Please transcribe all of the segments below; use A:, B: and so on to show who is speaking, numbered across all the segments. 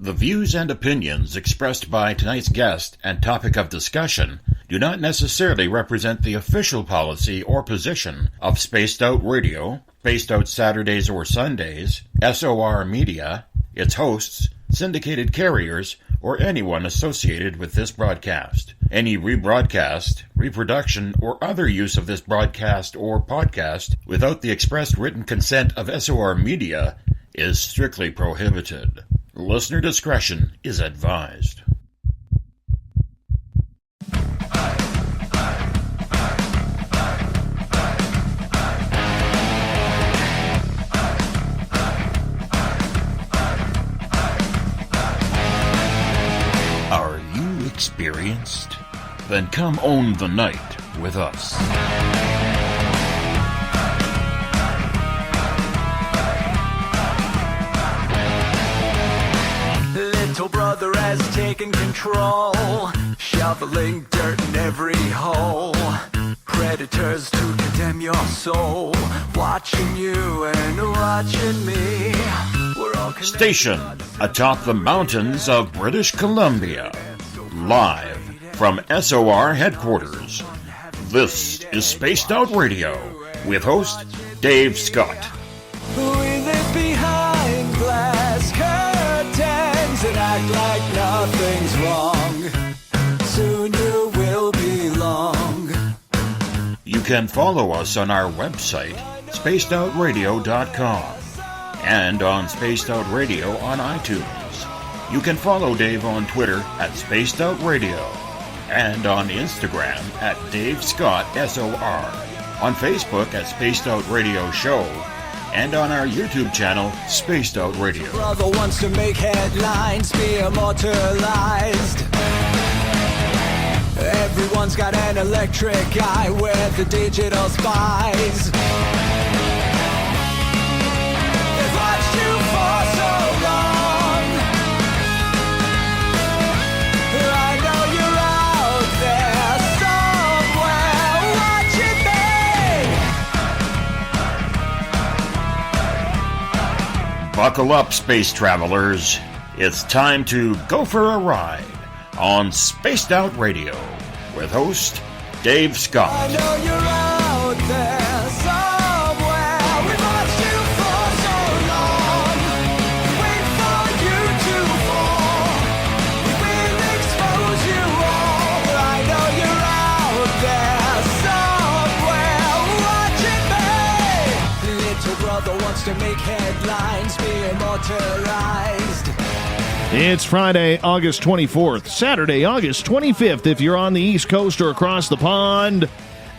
A: The views and opinions expressed by tonight's guest and topic of discussion do not necessarily represent the official policy or position of Spaced Out Radio, Spaced Out Saturdays or Sundays, SOR Media, its hosts, syndicated carriers, or anyone associated with this broadcast. Any rebroadcast, reproduction, or other use of this broadcast or podcast without the express written consent of SOR Media is strictly prohibited. Listener discretion is advised. Are you experienced? Then come own the night with us.
B: Little brother has taken control, shoveling dirt in every hole. Predators to condemn your soul, watching you and watching me. We're all
A: stationed atop the mountains of British Columbia, live from SOR headquarters. This is Spaced Out Radio with host Dave Scott.
B: We live behind glass curtains and act like nothing's wrong. Soon you will belong.
A: You can follow us on our website, spacedoutradio.com, and on Spaced Out Radio on iTunes. You can follow Dave on Twitter at Spaced Out Radio, and on Instagram at Dave Scott SOR, on Facebook at Spaced Out Radio Show, and on our YouTube channel, Spaced Out Radio.
B: Brother wants to make headlines, be immortalized. Everyone's got an electric eye with the digital spies. They've watched you for so long. I know you're out there somewhere watching me.
A: Buckle up, space travelers. It's time to go for a ride on Spaced Out Radio with host Dave Scott.
B: I know you're out there somewhere. We've watched you for so long. Wait for you to fall. We will expose you all. I know you're out there somewhere watching me. Little brother wants to make headlines, be immortalized.
C: It's Friday, August 24th, Saturday, August 25th, if you're on the East Coast or across the pond.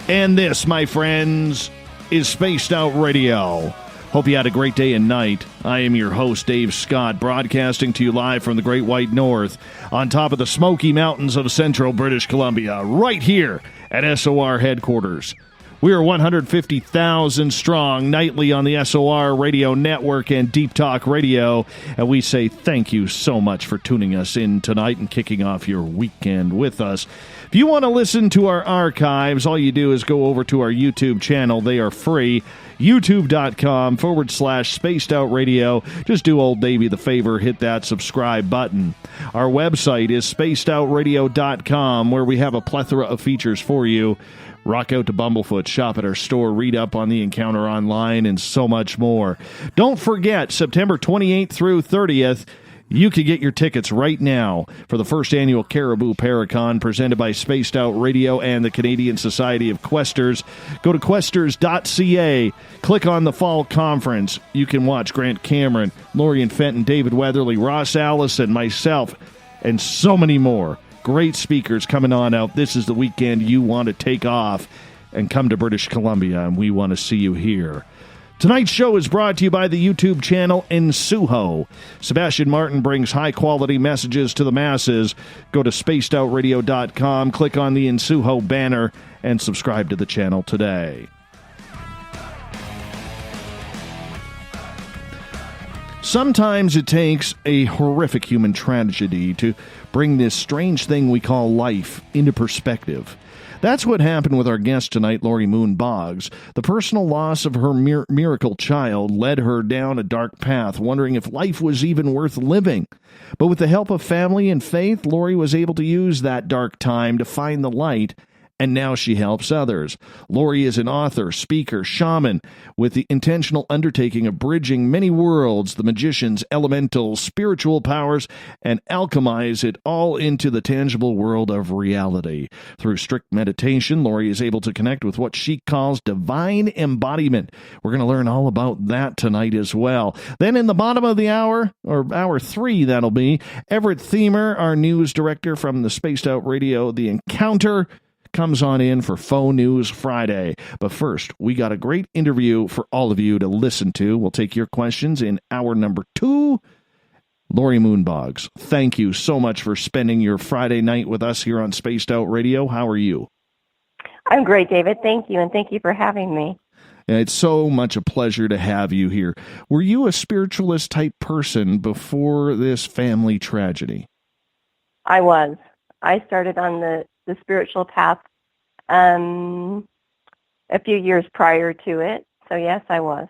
C: And this, my friends, is Spaced Out Radio. Hope you had a great day and night. I am your host, Dave Scott, broadcasting to you live from the Great White North, on top of the Smoky Mountains of central British Columbia, right here at SOR headquarters. We are 150,000 strong nightly on the SOR Radio Network and Deep Talk Radio, and we say thank you so much for tuning us in tonight and kicking off your weekend with us. If you want to listen to our archives, all you do is go over to our YouTube channel. They are free. YouTube.com/Spaced Out Radio. Just do old Davey the favor, hit that subscribe button. Our website is spacedoutradio.com, where we have a plethora of features for you. Rock out to Bumblefoot, shop at our store, read up on the encounter online, and so much more. Don't forget, September 28th through 30th, you can get your tickets right now for the first annual Caribou Paracon presented by Spaced Out Radio and the Canadian Society of Questers. Go to questers.ca, click on the fall conference. You can watch Grant Cameron, Laurie Fenton, David Weatherly, Ross Allison, myself, and so many more. Great speakers coming on out. This is the weekend you want to take off and come to British Columbia, and we want to see you here. Tonight's show is brought to you by the YouTube channel Insuho. Sebastian Martin brings high-quality messages to the masses. Go to spacedoutradio.com, click on the Insuho banner, and subscribe to the channel today. Sometimes it takes a horrific human tragedy to bring this strange thing we call life into perspective. That's what happened with our guest tonight, Laurie Moon-Boggs. The personal loss of her miracle child led her down a dark path, wondering if life was even worth living. But with the help of family and faith, Laurie was able to use that dark time to find the light, and now she helps others. Laurie is an author, speaker, shaman, with the intentional undertaking of bridging many worlds, the magicians, elementals, spiritual powers, and alchemize it all into the tangible world of reality. Through strict meditation, Laurie is able to connect with what she calls divine embodiment. We're going to learn all about that tonight as well. Then in the bottom of the hour, or hour 3 that'll be, Everett Thiemer, our news director from the Spaced Out Radio, The Encounter, comes on in for Faux News Friday. But first, we got a great interview for all of you to listen to. We'll take your questions in hour number 2. Laurie Moon-Boggs, thank you so much for spending your Friday night with us here on Spaced Out Radio. How are you?
D: I'm great, David. Thank you, and thank you for having me.
C: It's so much a pleasure to have you here. Were you a spiritualist type person before this family tragedy?
D: I was. I started on the spiritual path a few years prior to it. So, yes, I was.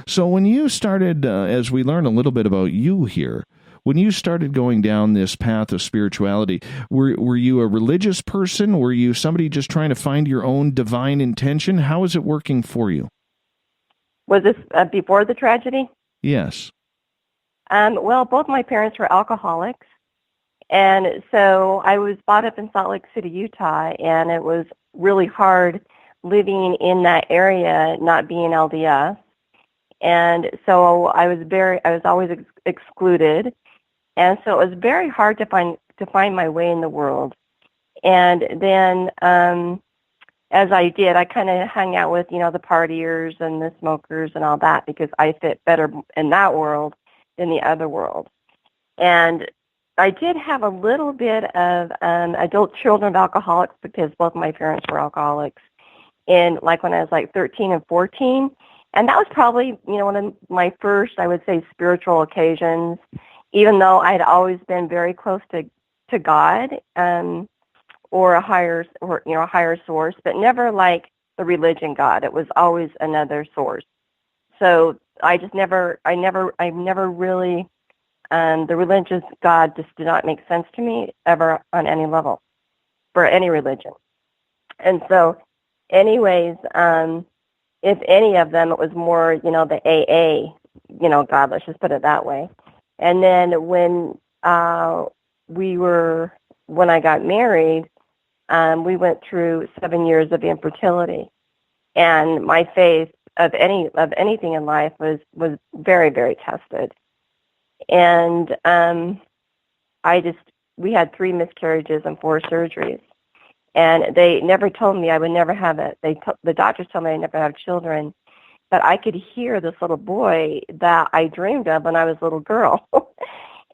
C: So when you started, as we learn a little bit about you here, when you started going down this path of spirituality, were you a religious person? Were you somebody just trying to find your own divine intention? How is it working for you?
D: Was this before the tragedy?
C: Yes.
D: Well, both my parents were alcoholics. And so I was brought up in Salt Lake City, Utah, and it was really hard living in that area, not being LDS. And so I was always excluded. And so it was very hard to find my way in the world. And then as I did, I kind of hung out with, the partiers and the smokers and all that because I fit better in that world than the other world. And I did have a little bit of adult children of alcoholics because both my parents were alcoholics when I was 13 and 14. And that was probably, one of my first, I would say, spiritual occasions, even though I'd always been very close to God or a higher source, but never like the religion God. It was always another source. So I've never really, the religious God just did not make sense to me ever on any level for any religion. And so anyways, if any of them, it was more, the AA, God, let's just put it that way. And then when I got married, we went through 7 years of infertility. And my faith of anything in life was very, very tested. And we had 3 miscarriages and 4 surgeries. And they never told me I would never have it. The doctors told me I'd never have children. But I could hear this little boy that I dreamed of when I was a little girl.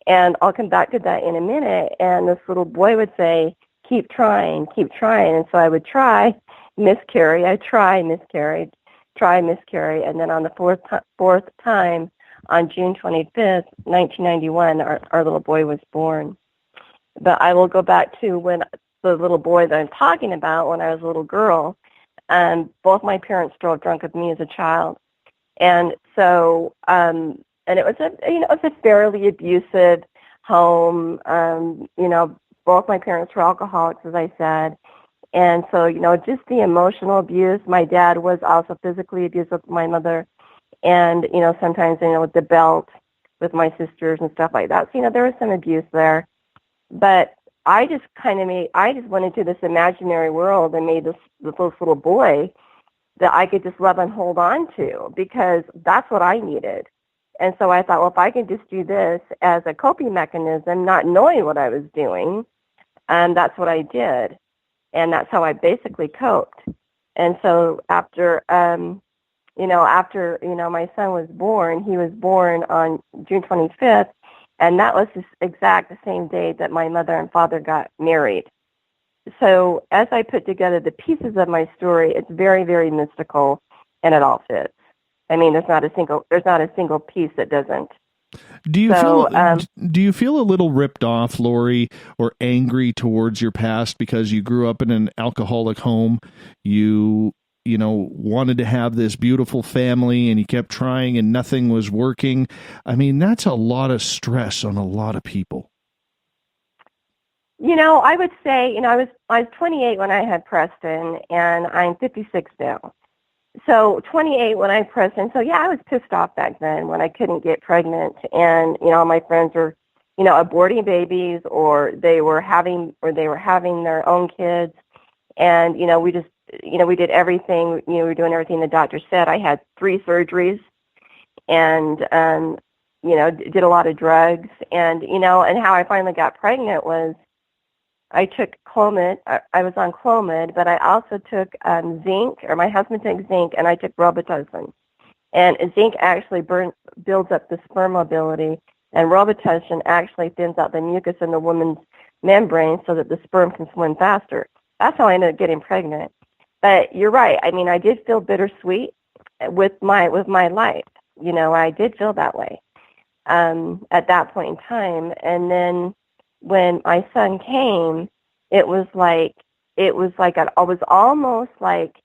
D: And I'll come back to that in a minute. And this little boy would say, keep trying. And so I would try, miscarry. I'd try, miscarry, try, miscarry. And then on the fourth time, on June 25th, 1991, our little boy was born. But I will go back to when the little boy that I'm talking about, when I was a little girl, both my parents drove drunk with me as a child. And so, and it was a fairly abusive home. Both my parents were alcoholics, as I said. And so, just the emotional abuse. My dad was also physically abusive with my mother. And, sometimes, with the belt with my sisters and stuff like that. So, there was some abuse there. But I just went into this imaginary world and made this little boy that I could just love and hold on to because that's what I needed. And so I thought, well, if I can just do this as a coping mechanism, not knowing what I was doing, that's what I did. And that's how I basically coped. And so after my son was born, he was born on June 25th, and that was the same day that my mother and father got married. So as I put together the pieces of my story, it's very, very mystical, and it all fits. I mean, there's not a single piece that doesn't.
C: Do you
D: So,
C: feel a little ripped off, Laurie, or angry towards your past because you grew up in an alcoholic home? You wanted to have this beautiful family and you kept trying and nothing was working. I mean, that's a lot of stress on a lot of people.
D: I would say, I was 28 when I had Preston, and I'm 56 now. So 28 when I had Preston. So yeah, I was pissed off back then when I couldn't get pregnant, and my friends were, aborting babies, or they were having their own kids, and we did everything. We were doing everything the doctor said. I had 3 surgeries, and did a lot of drugs, and and how I finally got pregnant was, I took Clomid. I was on Clomid, but I also took zinc, or my husband took zinc, and I took Robitussin. And zinc actually builds up the sperm mobility, and Robitussin actually thins out the mucus in the woman's membrane so that the sperm can swim faster. That's how I ended up getting pregnant. But you're right. I mean, I did feel bittersweet with my life. I did feel that way at that point in time. And then when my son came, it was like I was almost like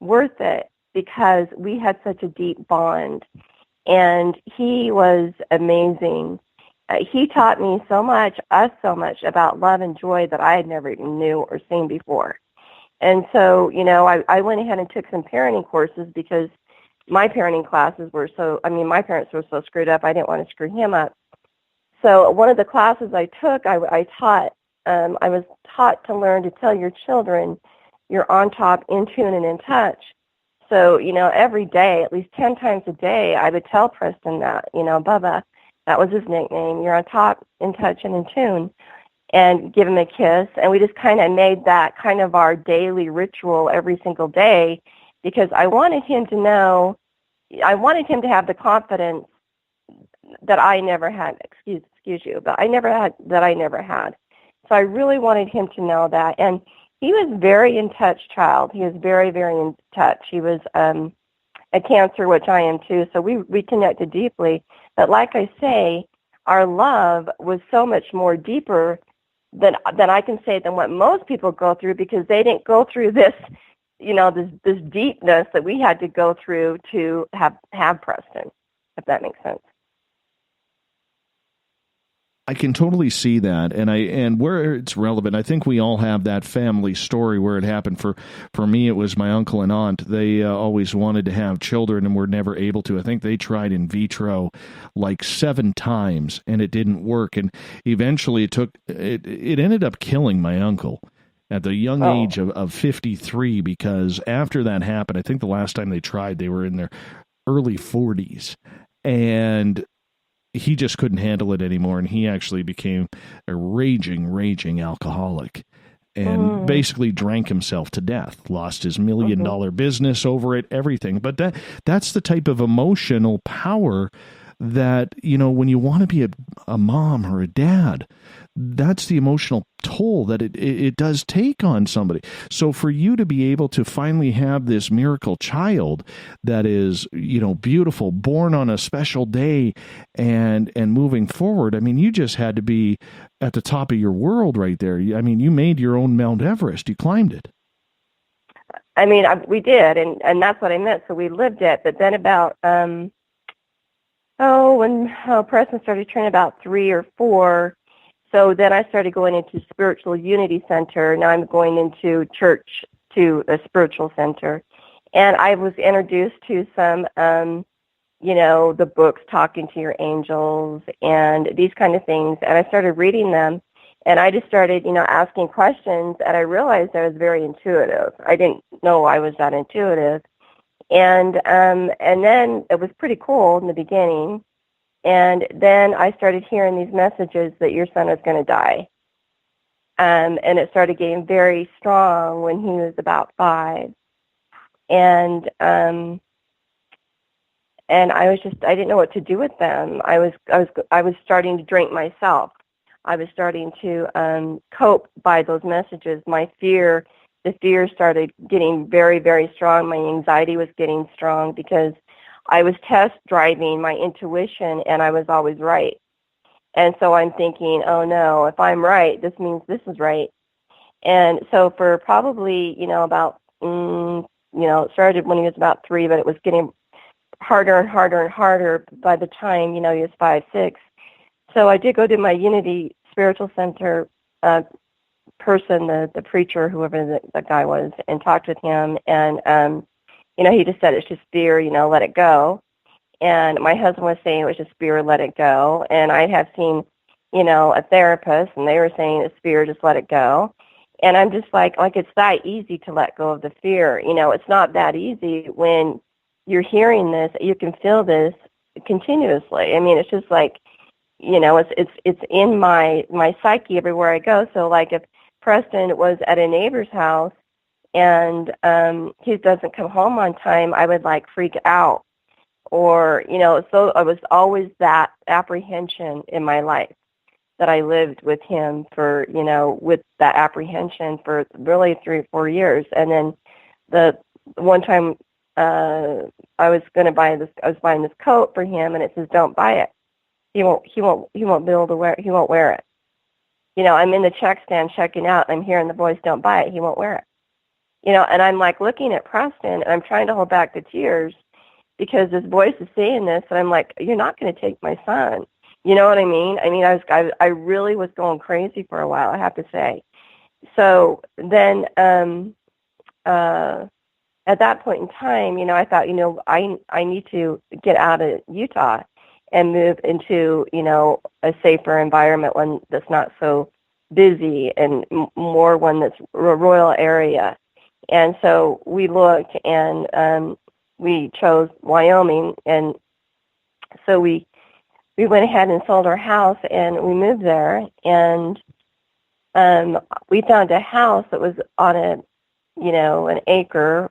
D: worth it, because we had such a deep bond, and he was amazing. He taught me us so much about love and joy that I had never even knew or seen before. And so, I went ahead and took some parenting courses, because my parenting classes were my parents were so screwed up, I didn't want to screw him up. So one of the classes I took, I was taught to learn to tell your children you're on top, in tune, and in touch. So, every day, at least 10 times a day, I would tell Preston that, Bubba, that was his nickname, you're on top, in touch, and in tune, and give him a kiss. And we just kind of made that kind of our daily ritual every single day, because I wanted him to know, I wanted him to have the confidence that I never had, excuse you, but I never had. So I really wanted him to know that. And he was very in touch child. He was very, very in touch. He was a Cancer, which I am too. So we connected deeply. But like I say, our love was so much more deeper than I can say than what most people go through, because they didn't go through this, this deepness that we had to go through to have Preston, if that makes sense.
C: I can totally see that, and where it's relevant, I think we all have that family story where it happened. For me, it was my uncle and aunt. They always wanted to have children and were never able to. I think they tried in vitro like 7 times, and it didn't work. And eventually, it ended up killing my uncle at the young age of 53, because after that happened, I think the last time they tried, they were in their early 40s, and he just couldn't handle it anymore, and he actually became a raging alcoholic, and basically drank himself to death, lost his $1 million business over it, everything. But that's the type of emotional power that, when you want to be a mom or a dad, that's the emotional toll that it does take on somebody. So for you to be able to finally have this miracle child that is, beautiful, born on a special day, and moving forward, I mean, you just had to be at the top of your world right there. I mean, you made your own Mount Everest. You climbed it.
D: I mean, we did, and that's what I meant. So we lived it. But then about, when Preston started turning about 3 or 4, so then I started going into Spiritual Unity Center. Now I'm going into church, to a spiritual center. And I was introduced to some, the books, Talking to Your Angels, and these kind of things. And I started reading them. And I just started, asking questions. And I realized I was very intuitive. I didn't know I was that intuitive. And then it was pretty cool in the beginning. And then I started hearing these messages that your son is going to die. And it started getting very strong when he was about 5. And I didn't know what to do with them. I was starting to drink myself. I was starting to cope by those messages. The fear started getting very, very strong. My anxiety was getting strong, because I was test driving my intuition, and I was always right. And so I'm thinking, oh no, if I'm right, this means this is right. And so for probably, about, it started when he was about 3, but it was getting harder and harder and harder by the time, he was 5, 6. So I did go to my Unity Spiritual Center person, the preacher, whoever the guy was, and talked with him. And, he just said it's just fear, let it go. And my husband was saying it was just fear, let it go. And I have seen, a therapist, and they were saying it's fear, just let it go. And I'm just like it's that easy to let go of the fear. It's not that easy when you're hearing this. You can feel this continuously. I mean, it's just like, it's in my psyche everywhere I go. So like if Preston was at a neighbor's house and he doesn't come home on time, I would like freak out. Or, so I was always that apprehension in my life that I lived with him for, with that apprehension for really 3 or 4 years. And then the one time I was buying this coat for him, and it says, don't buy it. He won't be able to wear it. He won't wear it. I'm in the check stand checking out, and I'm hearing the voice, don't buy it. He won't wear it. And I'm like looking at Preston, and I'm trying to hold back the tears because this voice is saying this, and I'm like, you're not going to take my son. You know what I mean? I really was going crazy for a while, I have to say. So then at that point in time, I thought, I need to get out of Utah and move into, a safer environment, one that's not so busy and more one that's a rural area. And so we looked, and we chose Wyoming, and so we went ahead and sold our house, and we moved there, and we found a house that was on an acre,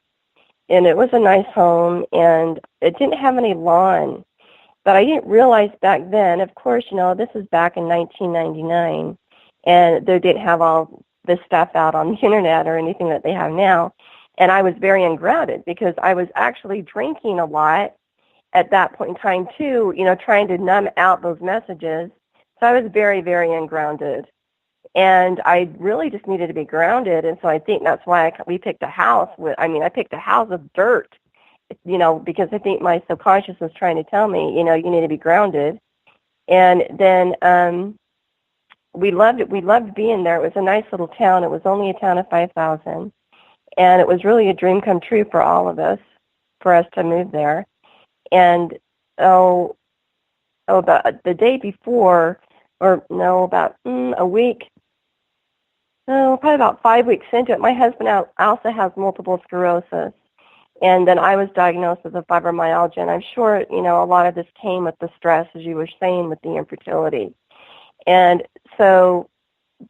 D: and it was a nice home, and it didn't have any lawn. But I didn't realize back then, of course, this is back in 1999, and they didn't have all this stuff out on the internet or anything that they have now. And I was very ungrounded because I was actually drinking a lot at that point in time too, trying to numb out those messages. So I was very, very ungrounded. And I really just needed to be grounded. And so I think that's why we picked a house I picked a house of dirt, because I think my subconscious was trying to tell me, you need to be grounded. And then we loved it. We loved being there. It was a nice little town. It was only a town of 5,000. And it was really a dream come true for all of us, for us to move there. And the day before, about a week, probably about 5 weeks into it, my husband also has multiple sclerosis. And then I was diagnosed with a fibromyalgia. And I'm sure, a lot of this came with the stress, as you were saying, with the infertility. And so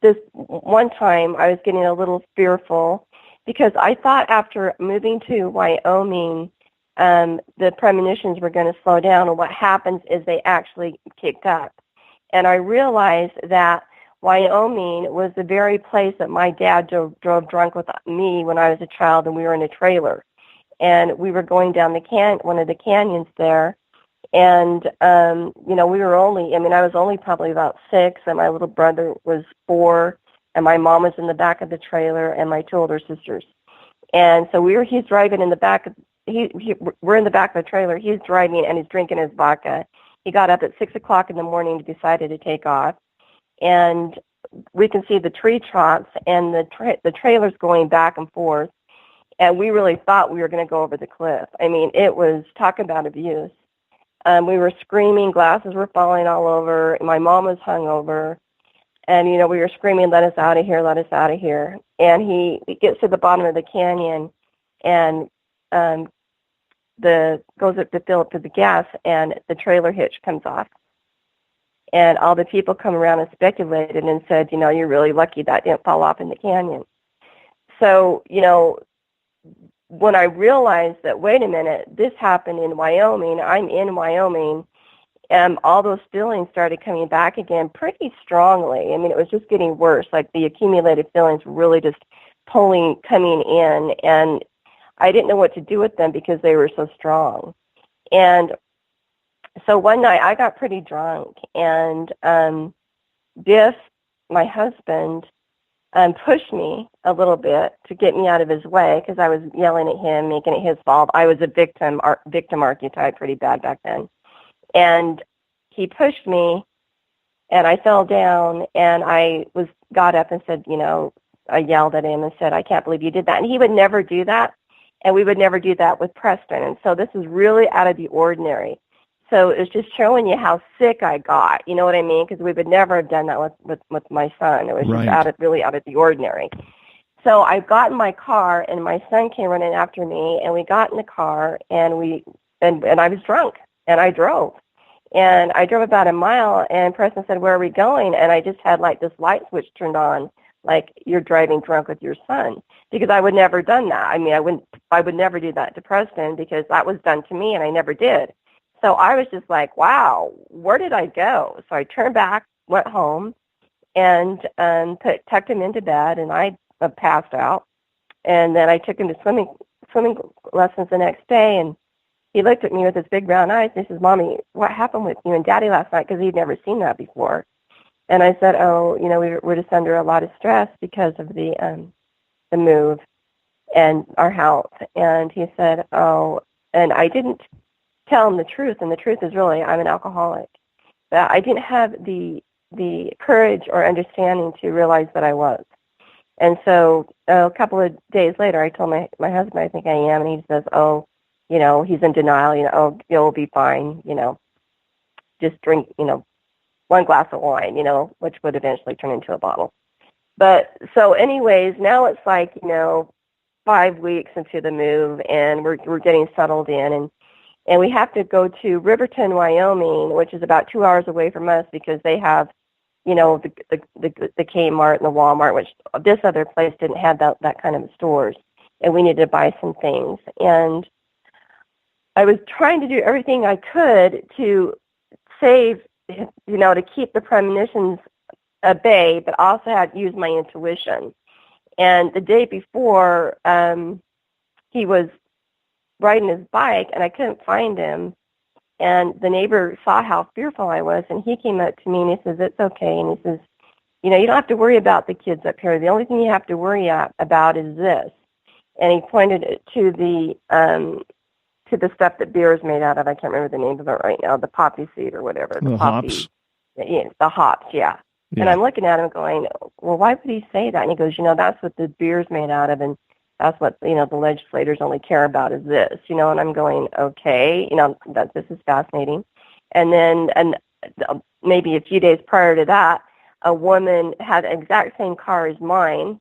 D: this one time I was getting a little fearful because I thought after moving to Wyoming, the premonitions were going to slow down, and what happens is they actually kicked up. And I realized that Wyoming was the very place that my dad drove drunk with me when I was a child, and we were in a trailer. And we were going down one of the canyons there, and, we were I was only probably about 6, and my little brother was 4, and my mom was in the back of the trailer, and my 2 older sisters. And so he's driving in the back, we're in the back of the trailer, he's driving, and he's drinking his vodka. He got up at 6 o'clock in the morning and decided to take off. And we can see the tree trunks and the trailers going back and forth. And we really thought we were going to go over the cliff. I mean, it was, talk about abuse. We were screaming, glasses were falling all over. My mom was hungover. And, we were screaming, let us out of here, let us out of here. And he gets to the bottom of the canyon and goes up to fill up to the gas, and the trailer hitch comes off. And all the people come around and speculated and said, you're really lucky that didn't fall off in the canyon. So, when I realized that, wait a minute, this happened in Wyoming, I'm in Wyoming, and all those feelings started coming back again pretty strongly. I mean, it was just getting worse. Like the accumulated feelings really just coming in, and I didn't know what to do with them because they were so strong. And so one night I got pretty drunk, and Biff, my husband, pushed me a little bit to get me out of his way because I was yelling at him, making it his fault. I was a victim archetype pretty bad back then. And he pushed me, and I fell down, and I got up and said, I yelled at him and said, I can't believe you did that. And he would never do that, and we would never do that with Preston. And so this is really out of the ordinary. So it's just showing you how sick I got. You know what I mean? Because we would never have done that with my son. It was just really out of the ordinary. So I got in my car, and my son came running after me, and we got in the car, and I was drunk, and I drove. And I drove about a mile, and Preston said, where are we going? And I just had like this light switch turned on, like, you're driving drunk with your son, because I would never have done that. I mean, I would never do that to Preston because that was done to me, and I never did. So I was just like, wow, where did I go? So I turned back, went home, and tucked him into bed, and I passed out. And then I took him to swimming lessons the next day, and he looked at me with his big brown eyes, and he says, Mommy, what happened with you and Daddy last night? Because he'd never seen that before. And I said, oh, we're just under a lot of stress because of the move and our health. And he said, oh, and I didn't tell him the truth, and the truth is really I'm an alcoholic. But I didn't have the courage or understanding to realize that I was. And so a couple of days later, I told my husband, I think I am, and he says, oh, he's in denial, oh, you'll be fine, just drink, one glass of wine, which would eventually turn into a bottle. But so anyways, now it's like, 5 weeks into the move, and we're getting settled in, and we have to go to Riverton, Wyoming, which is about 2 hours away from us because they have, the Kmart and the Walmart, which this other place didn't have that kind of stores, and we needed to buy some things. And I was trying to do everything I could to save, to keep the premonitions at bay, but also had to use my intuition. And the day before, he was riding his bike, and I couldn't find him. And the neighbor saw how fearful I was, and he came up to me, and he says, it's okay. And he says, you don't have to worry about the kids up here. The only thing you have to worry about is this. And he pointed it to the stuff that beer is made out of. I can't remember the name of it right now, the poppy seed or whatever.
C: The hops?
D: Yeah, the hops, yeah. And I'm looking at him going, well, why would he say that? And he goes, that's what the beer is made out of, and that's what, the legislators only care about is this, and I'm going, okay, that this is fascinating. And then maybe a few days prior to that, a woman had the exact same car as mine,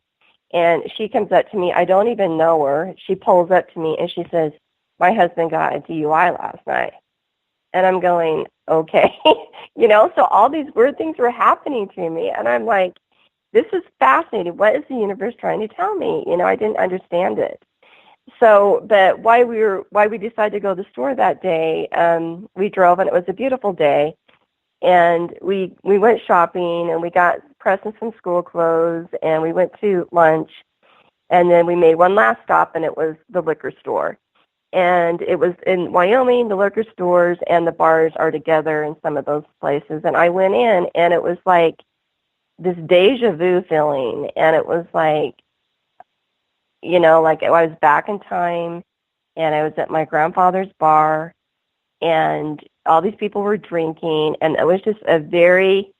D: and she comes up to me. I don't even know her. She pulls up to me, and she says, my husband got a DUI last night. And I'm going, okay. So all these weird things were happening to me. And I'm like, this is fascinating. What is the universe trying to tell me? I didn't understand it. So, but why we decided to go to the store that day, we drove, and it was a beautiful day. And we went shopping, and we got Preston some school clothes, and we went to lunch. And then we made one last stop, and it was the liquor store. And it was in Wyoming, the liquor stores and the bars are together in some of those places. And I went in, and it was like this deja vu feeling. And it was like, like I was back in time, and I was at my grandfather's bar, and all these people were drinking. And it was just a very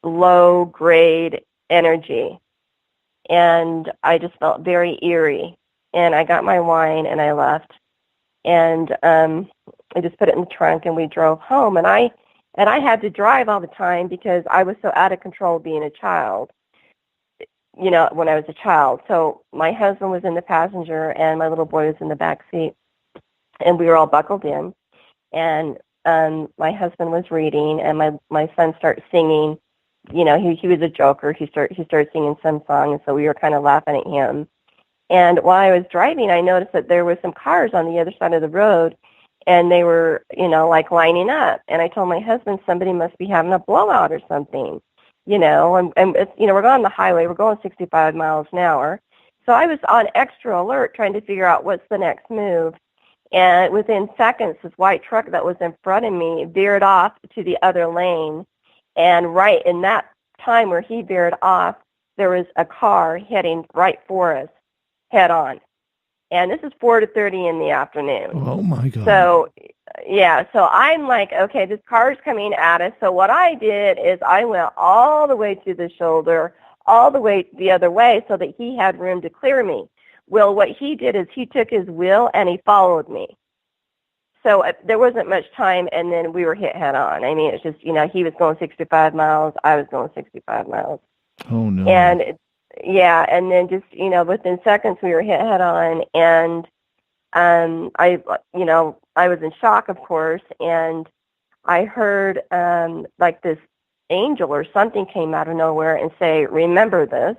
D: low grade energy. And I just felt very eerie. And I got my wine, and I left. And I just put it in the trunk, and we drove home. And I had to drive all the time because I was so out of control being a child, when I was a child. So my husband was in the passenger, and my little boy was in the back seat, and we were all buckled in. And my husband was reading, and my son started singing. He was a joker. He started singing some song, and so we were kind of laughing at him. And while I was driving, I noticed that there were some cars on the other side of the road, and they were, like lining up. And I told my husband, somebody must be having a blowout or something, and it's, we're going on the highway. We're going 65 miles an hour. So I was on extra alert trying to figure out what's the next move. And within seconds, this white truck that was in front of me veered off to the other lane. And right in that time where he veered off, there was a car heading right for us, head on. And this is 4:30 in the afternoon.
C: Oh, my God.
D: So, yeah, so I'm like, okay, this car's coming at us. So what I did is I went all the way to the shoulder, all the way the other way so that he had room to clear me. Well, what he did is he took his wheel and he followed me. So there wasn't much time, and then we were hit head on. I mean, it's just, he was going 65 miles, I was going 65 miles.
C: Oh, no.
D: And, yeah, and then just, within seconds we were hit head on, and I was in shock, of course, and I heard like this angel or something came out of nowhere and say, "Remember this."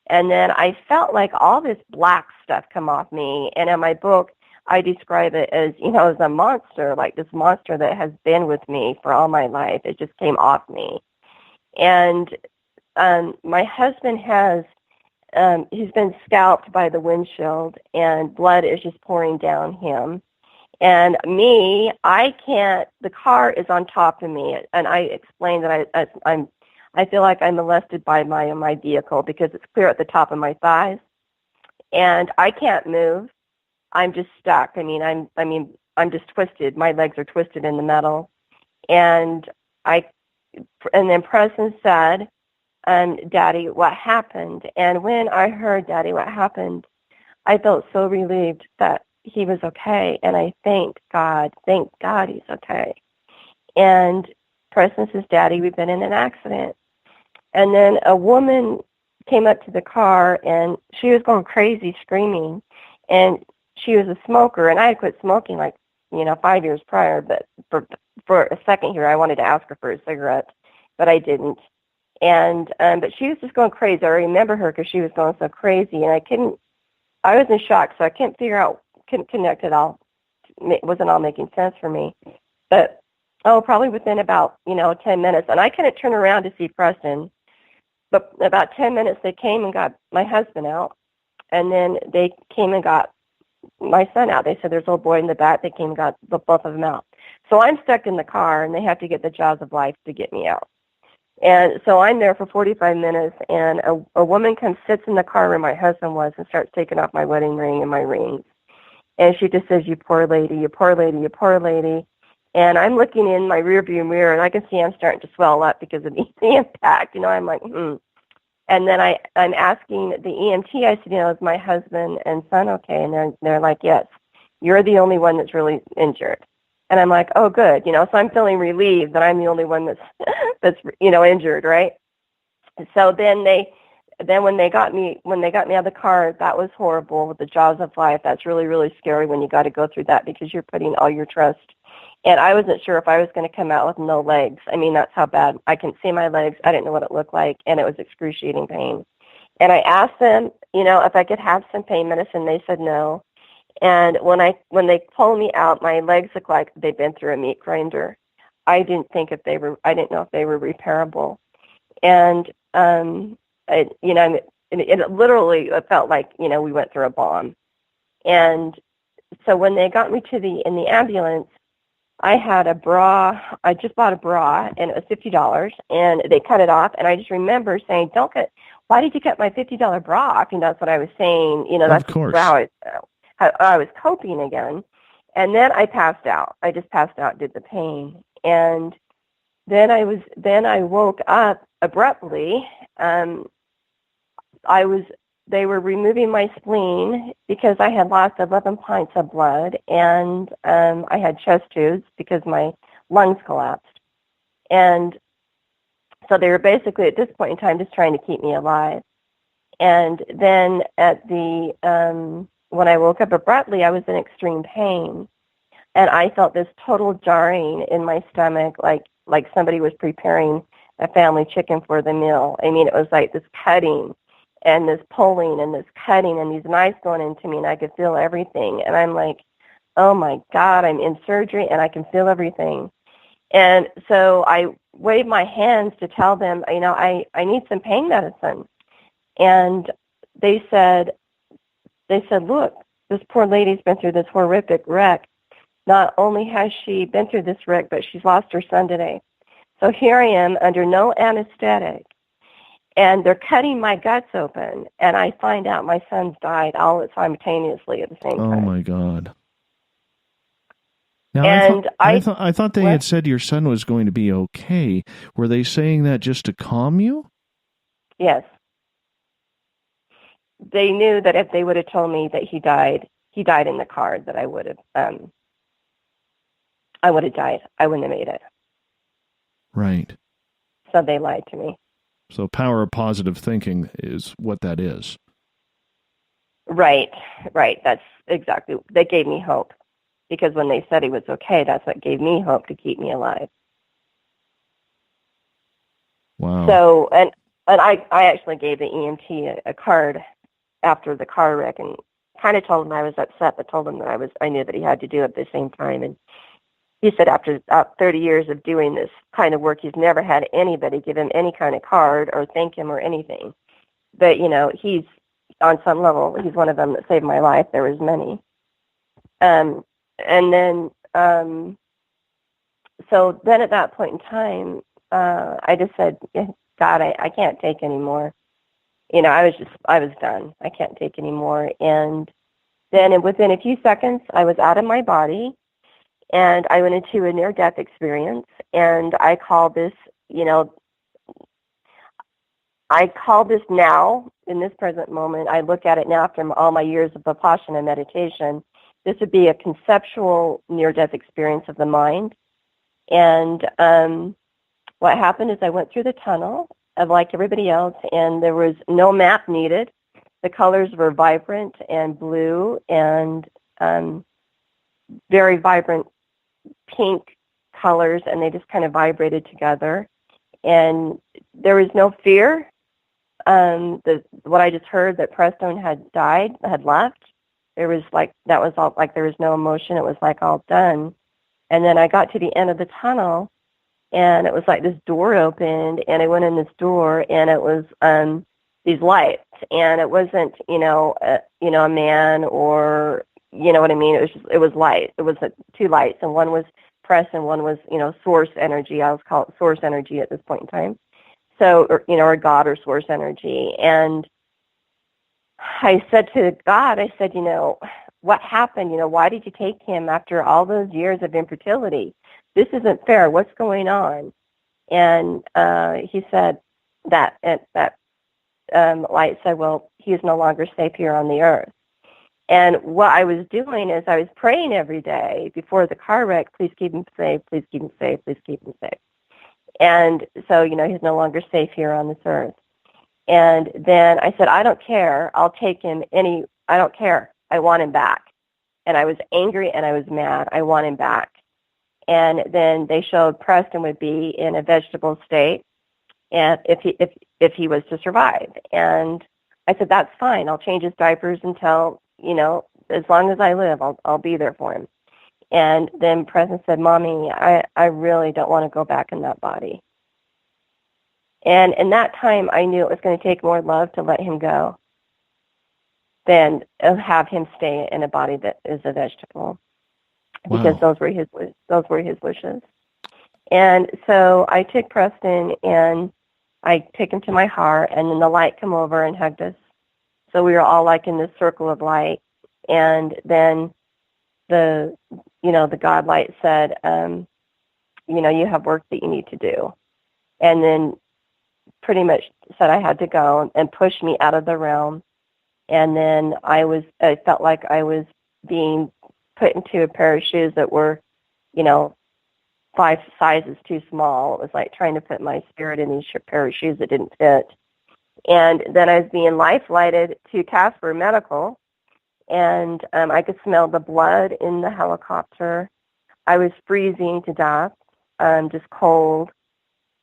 D: And then I felt like all this black stuff come off me, and in my book, I describe it as, as a monster, like this monster that has been with me for all my life. It just came off me. And my husband has, he's been scalped by the windshield, and blood is just pouring down him. And me, I can't, the car is on top of me. And I explained that I feel like I'm molested by my vehicle because it's clear at the top of my thighs. And I can't move. I'm just stuck. I'm just twisted. My legs are twisted in the metal. And then Preston said, "Daddy, what happened?" And when I heard, "Daddy, what happened?" I felt so relieved that he was okay. And I thank God he's okay. And Preston says, "Daddy, we've been in an accident." And then a woman came up to the car, and she was going crazy, screaming. And she was a smoker, and I had quit smoking 5 years prior, but for a second here, I wanted to ask her for a cigarette, but I didn't. And but she was just going crazy. I remember her because she was going so crazy, and I was in shock, so I couldn't connect it all. It wasn't all making sense for me. But, probably within about, 10 minutes, and I couldn't turn around to see Preston, but about 10 minutes, they came and got my husband out, and then they came and got my son out. They said there's a little boy in the back. They came and got both of them out. So I'm stuck in the car, and they have to get the jaws of life to get me out. And so I'm there for 45 minutes, and a woman comes, sits in the car where my husband was, and starts taking off my wedding ring and my rings. And she just says, "You poor lady, you poor lady, you poor lady." And I'm looking in my rearview mirror, and I can see I'm starting to swell up because of the impact. I'm like, And then I'm asking the EMT, I said, "Is my husband and son okay?" And they're like, "Yes, you're the only one that's really injured." And I'm like, "Oh, good." So I'm feeling relieved that I'm the only one that's injured, right? So then when they got me out of the car, that was horrible with the jaws of life. That's really, really scary when you got to go through that because you're putting all your trust. And I wasn't sure if I was going to come out with no legs. That's how bad. I couldn't see my legs. I didn't know what it looked like, and it was excruciating pain. And I asked them, if I could have some pain medicine. They said no. And when they pulled me out, my legs looked like they'd been through a meat grinder. I didn't know if they were repairable. And it literally felt like we went through a bomb. And so when they got me in the ambulance, I had a bra. I just bought a bra, and it was $50, and they cut it off. And I just remember saying, "Why did you cut my $50 bra off?" That's what I was saying. That's
C: of course.
D: how I was coping again. And then I passed out. I just passed out due to the pain. And then I woke up abruptly. They were removing my spleen because I had lost 11 pints of blood, and I had chest tubes because my lungs collapsed. And so they were basically, at this point in time, just trying to keep me alive. And then when I woke up abruptly, I was in extreme pain, and I felt this total jarring in my stomach, like somebody was preparing a family chicken for the meal. It was like this cutting and this pulling and this cutting and these knives going into me, and I could feel everything. And I'm like, oh my God, I'm in surgery and I can feel everything. And so I waved my hands to tell them, I need some pain medicine. And they said, "Look, this poor lady's been through this horrific wreck. Not only has she been through this wreck, but she's lost her son today. So here I am under no anesthetic, and they're cutting my guts open, and I find out my son's died all simultaneously at the same time.
C: Oh, my God. Now,
D: And
C: I thought they
D: what?
C: had said your son was going to be okay. Were they saying that just to calm you?
D: Yes. They knew that if they would have told me that he died in the car, that I would have died. I wouldn't have made it.
C: Right.
D: So they lied to me.
C: So power of positive thinking is what that is.
D: Right. That's exactly. They gave me hope. Because when they said he was okay, that's what gave me hope to keep me alive.
C: Wow.
D: So, and I actually gave the EMT a card after the car wreck, and kind of told him I was upset, but told him that I knew that he had to do it at the same time. And he said after 30 years of doing this kind of work, he's never had anybody give him any kind of card or thank him or anything. But, he's, on some level, he's one of them that saved my life. There was many. And then, so then at that point in time, I just said, God, I can't take anymore. I was done. I can't take anymore. And then within a few seconds, I was out of my body, and I went into a near-death experience, and I call this now, in this present moment, I look at it now after all my years of Vipassana meditation. This would be a conceptual near-death experience of the mind. And what happened is I went through the tunnel like everybody else, and there was no map needed. The colors were vibrant and blue and very vibrant pink colors, and they just kind of vibrated together. And there was no fear. What I just heard, that Preston had died, had left. There was that was all, there was no emotion. It was all done. And then I got to the end of the tunnel, and it was this door opened, and I went in this door, and it was these lights, and it wasn't a man, or what I mean. It was light. It was two lights, and one was press, and one was source energy. I was called source energy at this point in time. So or God or source energy. And I said to God, I said, what happened? Why did you take him after all those years of infertility? This isn't fair. What's going on? And he said that light said, well, he is no longer safe here on the earth. And what I was doing is I was praying every day before the car wreck, please keep him safe, please keep him safe, please keep him safe. And so, he's no longer safe here on this earth. And then I said, I don't care. I'll take him I don't care. I want him back. And I was angry and I was mad. I want him back. And then they showed Preston would be in a vegetable state, and if he was to survive. And I said, that's fine. I'll change his diapers until, as long as I live, I'll be there for him. And then Preston said, Mommy, I really don't want to go back in that body. And in that time, I knew it was going to take more love to let him go than have him stay in a body that is a vegetable.
C: Wow.
D: Because those were his wishes. And so I took Preston and I took him to my heart, and then the light came over and hugged us. So we were all in this circle of light. And then the God light said, you have work that you need to do. And then pretty much said I had to go and pushed me out of the realm. And then I felt like I was being put into a pair of shoes that were, 5 sizes too small. It was like trying to put my spirit in these pair of shoes that didn't fit. And then I was being life-flighted to Casper Medical, and I could smell the blood in the helicopter. I was freezing to death, just cold.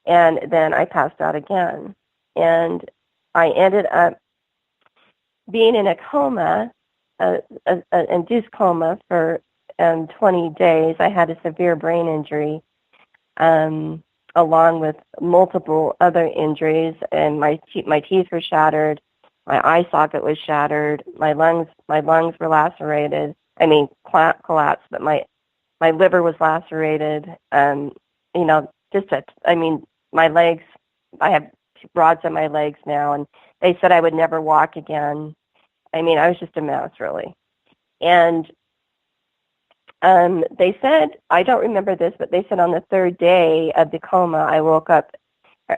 D: And then I passed out again. And I ended up being in a coma, an induced coma for 20 days. I had a severe brain injury, along with multiple other injuries, and my teeth were shattered. My eye socket was shattered. My lungs were lacerated. I mean, collapsed, but my liver was lacerated. My legs, I have rods on my legs now, and they said I would never walk again. I mean, I was just a mess, really. And they said, I don't remember this, but they said on the third day of the coma, I woke up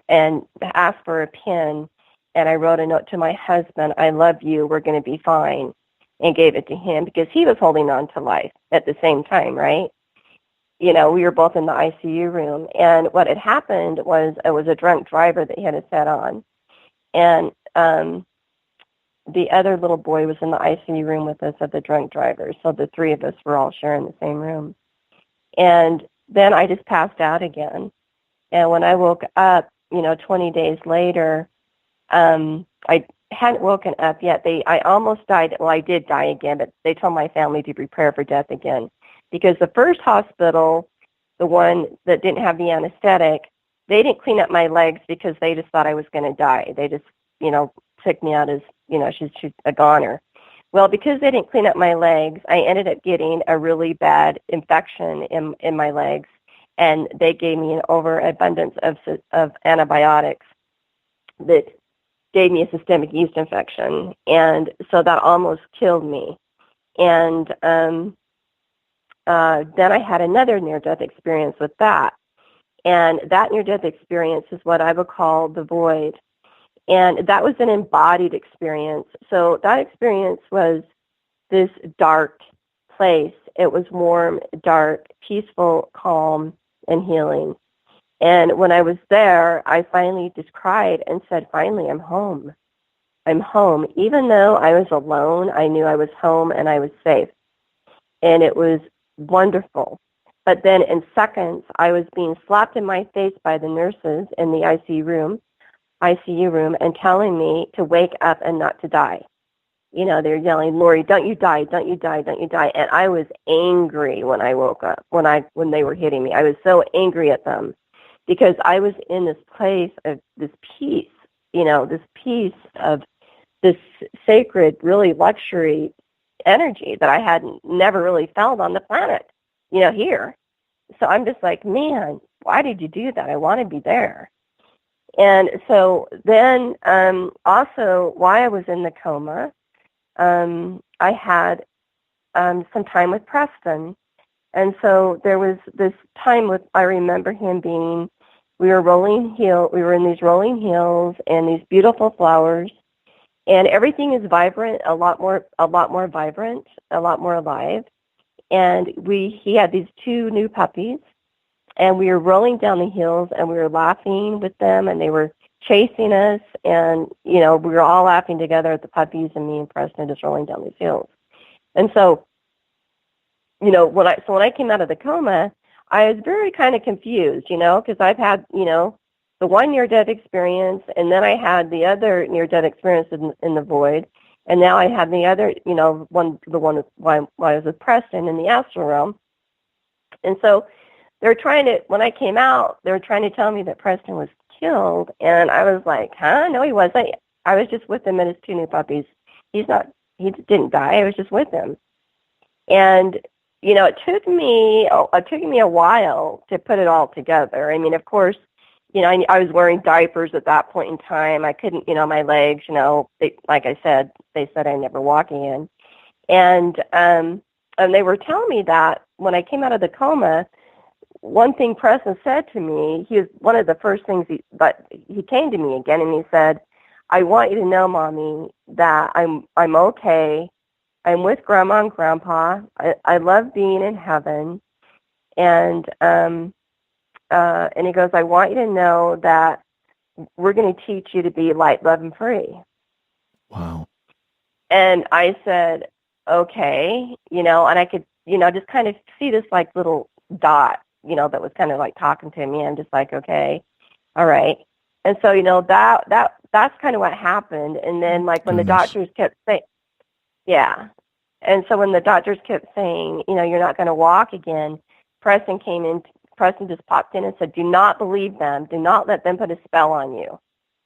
D: and asked for a pen, and I wrote a note to my husband, I love you, we're going to be fine, and gave it to him because he was holding on to life at the same time, right? We were both in the ICU room, and what had happened was it was a drunk driver that he had a set on, and the other little boy was in the ICU room with us of the drunk driver, so the three of us were all sharing the same room. And then I just passed out again, and when I woke up, 20 days later, I hadn't woken up yet. I almost died. Well, I did die again, but they told my family to prepare for death again. Because the first hospital, the one that didn't have the anesthetic, they didn't clean up my legs because they just thought I was going to die. They just, took me out as, she's a goner. Well, because they didn't clean up my legs, I ended up getting a really bad infection in my legs, and they gave me an overabundance of antibiotics that gave me a systemic yeast infection, and so that almost killed me. And then I had another near-death experience with that. And that near-death experience is what I would call the void. And that was an embodied experience. So that experience was this dark place. It was warm, dark, peaceful, calm, and healing. And when I was there, I finally just cried and said, finally, I'm home. I'm home. Even though I was alone, I knew I was home and I was safe. And it was wonderful. But then in seconds, I was being slapped in my face by the nurses in the ICU room and telling me to wake up and not to die. They're yelling, Laurie, don't you die, don't you die, don't you die. And I was angry when I woke up, when they were hitting me. I was so angry at them because I was in this place of this peace, this peace of this sacred, really luxury energy that I had never really felt on the planet, here. So I'm just like, man, why did you do that? I want to be there. And so then also while I was in the coma, I had some time with Preston. And so there was this time I remember him being, we were in these rolling hills and these beautiful flowers. And everything is vibrant, a lot more vibrant, a lot more alive. And he had these two new puppies, and we were rolling down the hills, and we were laughing with them, and they were chasing us, and we were all laughing together at the puppies, and me and Preston just rolling down these hills. And so, when I came out of the coma, I was very kind of confused, because I've had the one near-death experience, and then I had the other near-death experience in the void, and now I had the other, the one while I was with Preston in the astral realm. And so when I came out, they were trying to tell me that Preston was killed, and I was like, huh? No, he wasn't. I was just with him and his two new puppies. He didn't die. I was just with him. And, it took me a while to put it all together. I mean, of course, I was wearing diapers at that point in time. I couldn't, my legs, like I said, they said I never walk again. And they were telling me that when I came out of the coma, one thing Preston said to me, he was one of the first things he came to me again and he said, I want you to know, Mommy, that I'm okay. I'm with Grandma and Grandpa. I love being in heaven. And he goes, I want you to know that we're going to teach you to be light, love, and free.
C: Wow.
D: And I said, okay, and I could, just kind of see this like little dot, that was kind of like talking to me. I'm just like, okay, all right. And so, that's kind of what happened. And then like when the doctors kept saying, yeah. And so when the doctors kept saying, you're not going to walk again, Preston just popped in and said, do not believe them. Do not let them put a spell on you.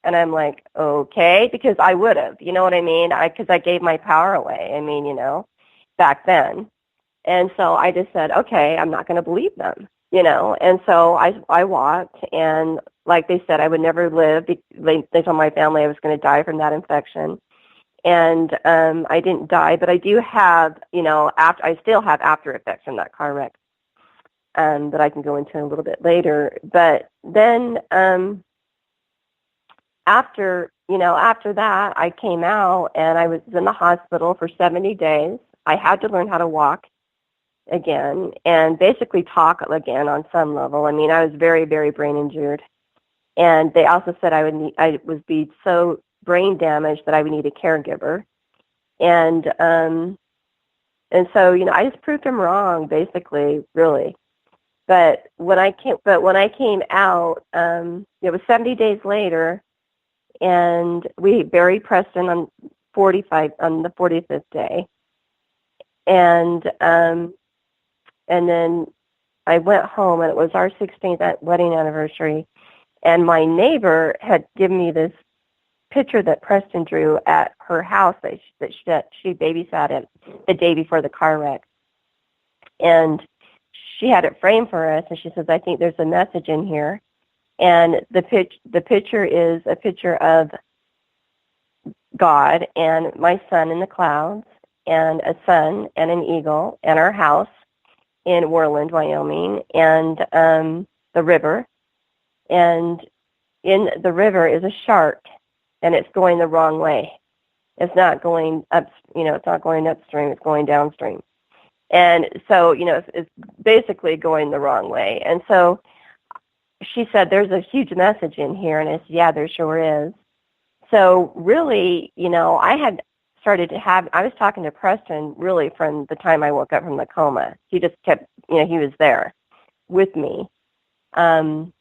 D: And I'm like, okay, because I would have, you know what I mean? Because I gave my power away. I mean, back then. And so I just said, okay, I'm not going to believe them, And so I walked, and like they said, I would never live. They told my family I was going to die from that infection. And I didn't die, but I do have, I still have after effects from that car wreck that I can go into a little bit later. But then after that, I came out, and I was in the hospital for 70 days. I had to learn how to walk again and basically talk again on some level. I mean, I was very, very brain injured. And they also said I would be so brain damaged that I would need a caregiver. And so, I just proved them wrong, basically, really. But when I came out, it was 70 days later, and we buried Preston on the 45th day. And then I went home, and it was our 16th wedding anniversary. And my neighbor had given me this picture that Preston drew at her house that she babysat at the day before the car wreck. And she had it framed for us, and she says, I think there's a message in here. And the picture is a picture of God and my son in the clouds, and a sun and an eagle, and our house in Worland, Wyoming, and the river. And in the river is a shark, and it's going the wrong way. It's not going up, it's not going upstream, it's going downstream. And so, it's basically going the wrong way. And so she said, there's a huge message in here. And I said, yeah, there sure is. So really, I was talking to Preston really from the time I woke up from the coma. He just kept, he was there with me. And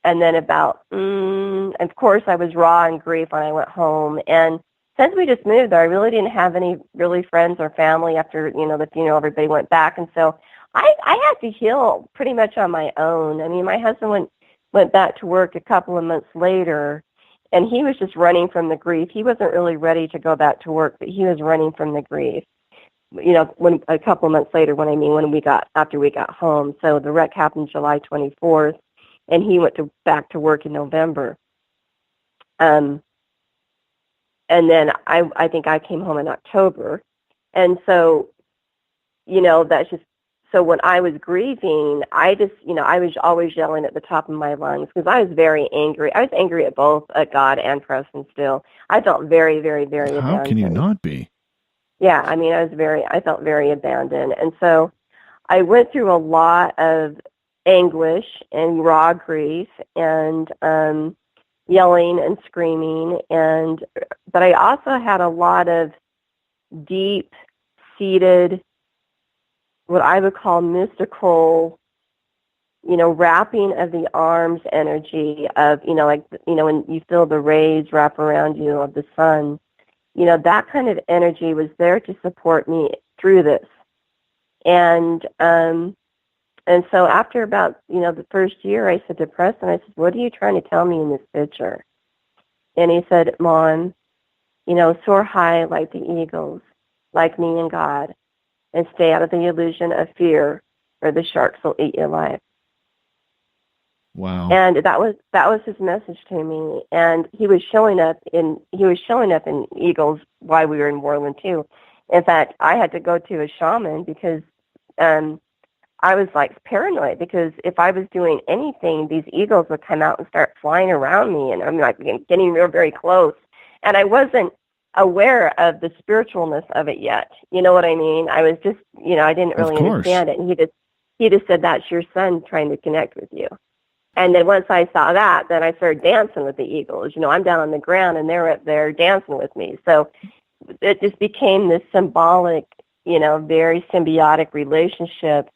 D: then of course, I was raw in grief when I went home. And since we just moved there, I really didn't have any really friends or family after, the funeral. Everybody went back. And so I had to heal pretty much on my own. I mean, my husband went back to work a couple of months later, and he was just running from the grief. He wasn't really ready to go back to work, but he was running from the grief. When a couple of months later, after we got home. So the wreck happened July 24th, and he went back to work in November. And then I think I came home in October. And so, that's just, so when I was grieving, I was always yelling at the top of my lungs because I was very angry. I was angry at both, at God and Preston still. I felt very, very, very abandoned.
C: How can you not be?
D: Yeah, I mean, I felt very abandoned. And so I went through a lot of anguish and raw grief and yelling and screaming, but I also had a lot of deep-seated, what I would call mystical, wrapping of the arms energy of, when you feel the rays wrap around you of the sun, that kind of energy was there to support me through this. And so after about, the first year, I said to Preston, I said, what are you trying to tell me in this picture? And he said, Mom, soar high like the eagles, like me and God, and stay out of the illusion of fear, or the sharks will eat you alive.
C: Wow.
D: And that was his message to me. And he was showing up in eagles while we were in Worland too. In fact, I had to go to a shaman because I was like paranoid, because if I was doing anything, these eagles would come out and start flying around me, and I'm like getting real, very close. And I wasn't aware of the spiritualness of it yet. You know what I mean? I was just, I didn't really understand it. And he just said, that's your son trying to connect with you. And then once I saw that, then I started dancing with the eagles. I'm down on the ground, and they're up there dancing with me. So it just became this symbolic, very symbiotic relationship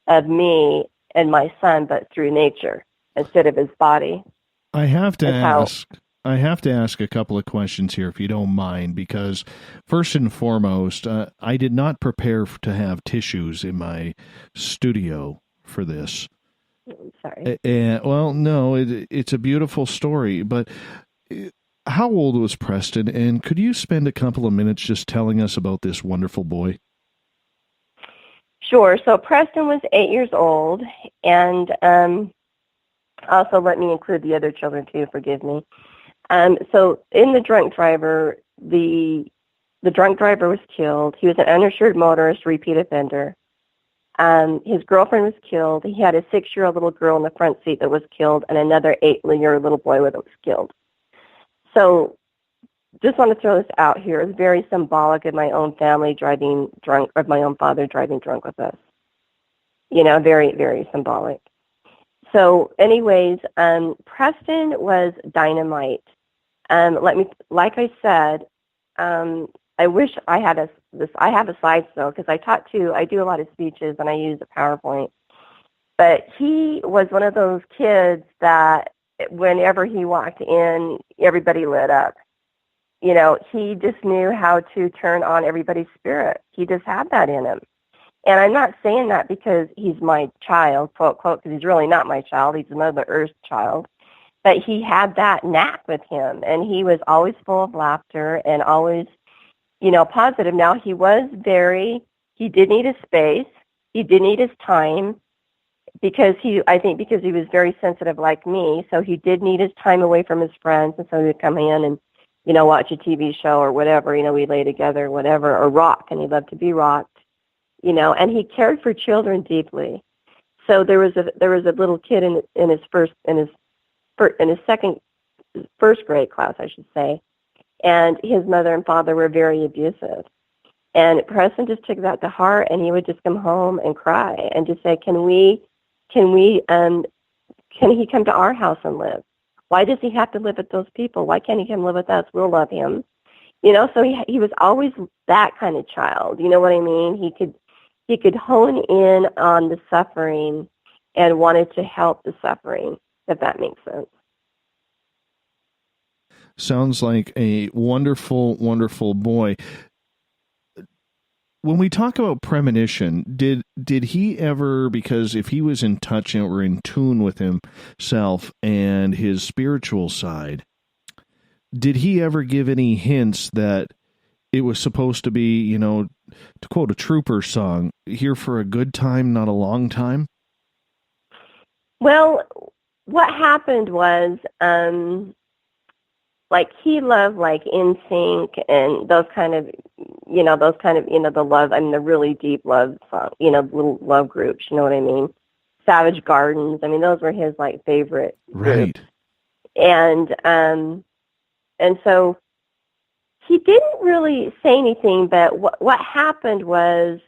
D: of me and my son, but through nature instead of his body.
C: I have to ask a couple of questions here, if you don't mind, because first and foremost, I did not prepare to have tissues in my studio for this.
D: I'm sorry.
C: Well, no, it's a beautiful story, but How old was Preston, and could you spend a couple of minutes just telling us about this wonderful boy?
D: Sure. So Preston was 8 years old, and also let me include the other children too. Forgive me. So in the drunk driver, the drunk driver was killed. He was an uninsured motorist, repeat offender. His girlfriend was killed. He had a 6-year-old little girl in the front seat that was killed, and another 8-year-old little boy that was killed. So just want to throw this out here. It's very symbolic of my own family driving drunk, of my own father driving drunk with us. Very, very symbolic. So anyways, Preston was dynamite. Like I said, I wish I had I have a slideshow because I do a lot of speeches and I use a PowerPoint. But he was one of those kids that whenever he walked in, everybody lit up. He just knew how to turn on everybody's spirit. He just had that in him. And I'm not saying that because he's my child, quote, quote, because he's really not my child. He's Mother Earth's child. But he had that knack with him, and he was always full of laughter and always, positive. Now, he did need his space. He did need his time because I think because he was very sensitive like me, so he did need his time away from his friends, and so he would come in and, watch a TV show or whatever, we'd lay together, whatever, or rock, and he loved to be rocked, and he cared for children deeply. So there was a little kid in his first grade class, I should say, and his mother and father were very abusive. And Preston just took that to heart, and he would just come home and cry and just say, can he come to our house and live? Why does he have to live with those people? Why can't he come live with us? We'll love him. So he was always that kind of child. You know what I mean? He could hone in on the suffering and wanted to help the suffering, if that makes sense.
C: Sounds like a wonderful, wonderful boy. When we talk about premonition, did he ever, because if he was in touch or in tune with himself and his spiritual side, did he ever give any hints that it was supposed to be, to quote a Trooper song, here for a good time, not a long time?
D: Well, what happened was, he loved NSYNC and those kind of, the love, the really deep love song, little love groups, you know what I mean? Savage Gardens, those were his favorite
C: right
D: groups. And so he didn't really say anything, but what happened was,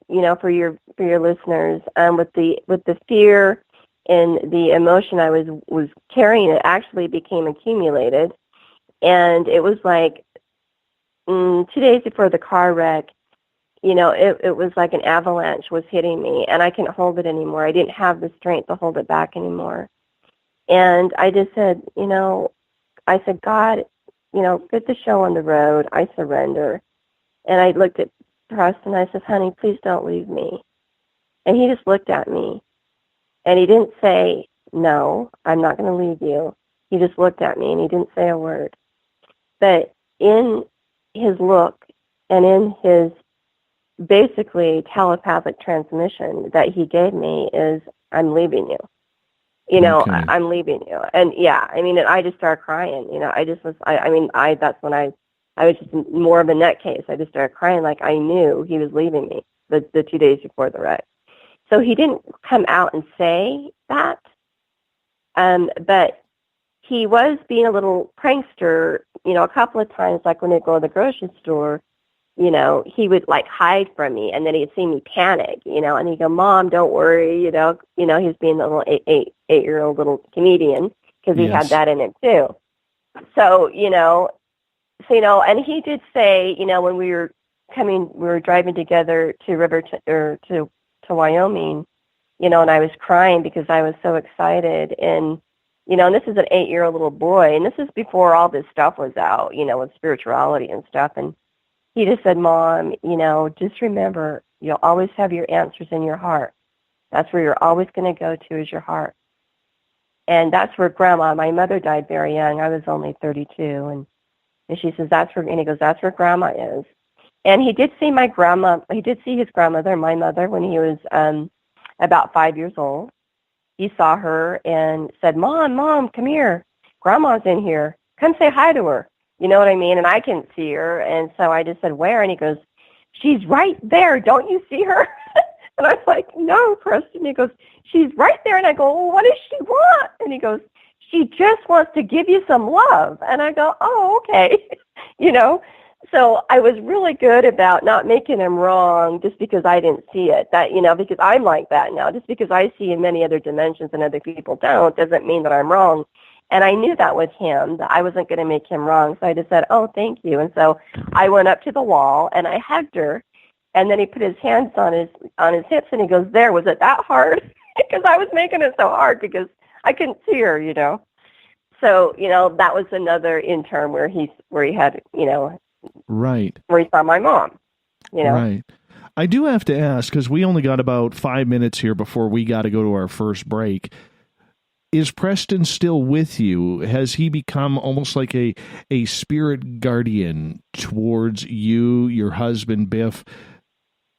D: for your listeners, with the fear and the emotion I was carrying, it actually became accumulated. And it was 2 days before the car wreck, it was like an avalanche was hitting me, and I couldn't hold it anymore. I didn't have the strength to hold it back anymore. And I just said, I said, God, get the show on the road. I surrender. And I looked at Preston, and I said, honey, please don't leave me. And he just looked at me, and he didn't say, no, I'm not going to leave you. He just looked at me, and he didn't say a word. But in his look and in his basically telepathic transmission that he gave me is, I'm leaving you.
C: Okay.
D: I'm leaving you. And yeah, and I just started crying. That's when I was just more of a nutcase. I just started crying like I knew he was leaving me the 2 days before the wreck. So he didn't come out and say that, but he was being a little prankster, a couple of times, when he'd go to the grocery store, he would hide from me, and then he'd see me panic, and he'd go, Mom, don't worry, he was being a little eight-year-old little comedian because he had that in him too. So, and he did say, when we were driving together to Wyoming, and I was crying because I was so excited, and and this is an 8-year-old little boy, and this is before all this stuff was out, with spirituality and stuff. And he just said, Mom, just remember, you'll always have your answers in your heart. That's where you're always going to go to, is your heart. And that's where Grandma, my mother died very young. I was only 32. And she says, and he goes, that's where Grandma is. And he did see my grandma, he did see his grandmother, my mother, when he was about 5 years old. He saw her and said, Mom, come here. Grandma's in here. Come say hi to her. You know what I mean? And I couldn't see her. And so I just said, where? And he goes, she's right there. Don't you see her? And I was like, no, Preston. He goes, she's right there. And I go, well, what does she want? And he goes, she just wants to give you some love. And I go, oh, okay. You know? So I was really good about not making him wrong just because I didn't see it. That, you know, because I'm like that now. Just because I see in many other dimensions and other people don't doesn't mean that I'm wrong. And I knew that with him, that I wasn't going to make him wrong. So I just said, oh, thank you. And so I went up to the wall and I hugged her. And then he put his hands on his hips and he goes, there, was it that hard? Because I was making it so hard because I couldn't see her, you know. So, you know, that was another intern where he had, you know,
C: right,
D: where he saw my mom, you know.
C: Right. I do have to ask, because we only got about 5 minutes here before we got to go to our first break. Is Preston still with you? Has he become almost like a spirit guardian towards you, your husband, Biff?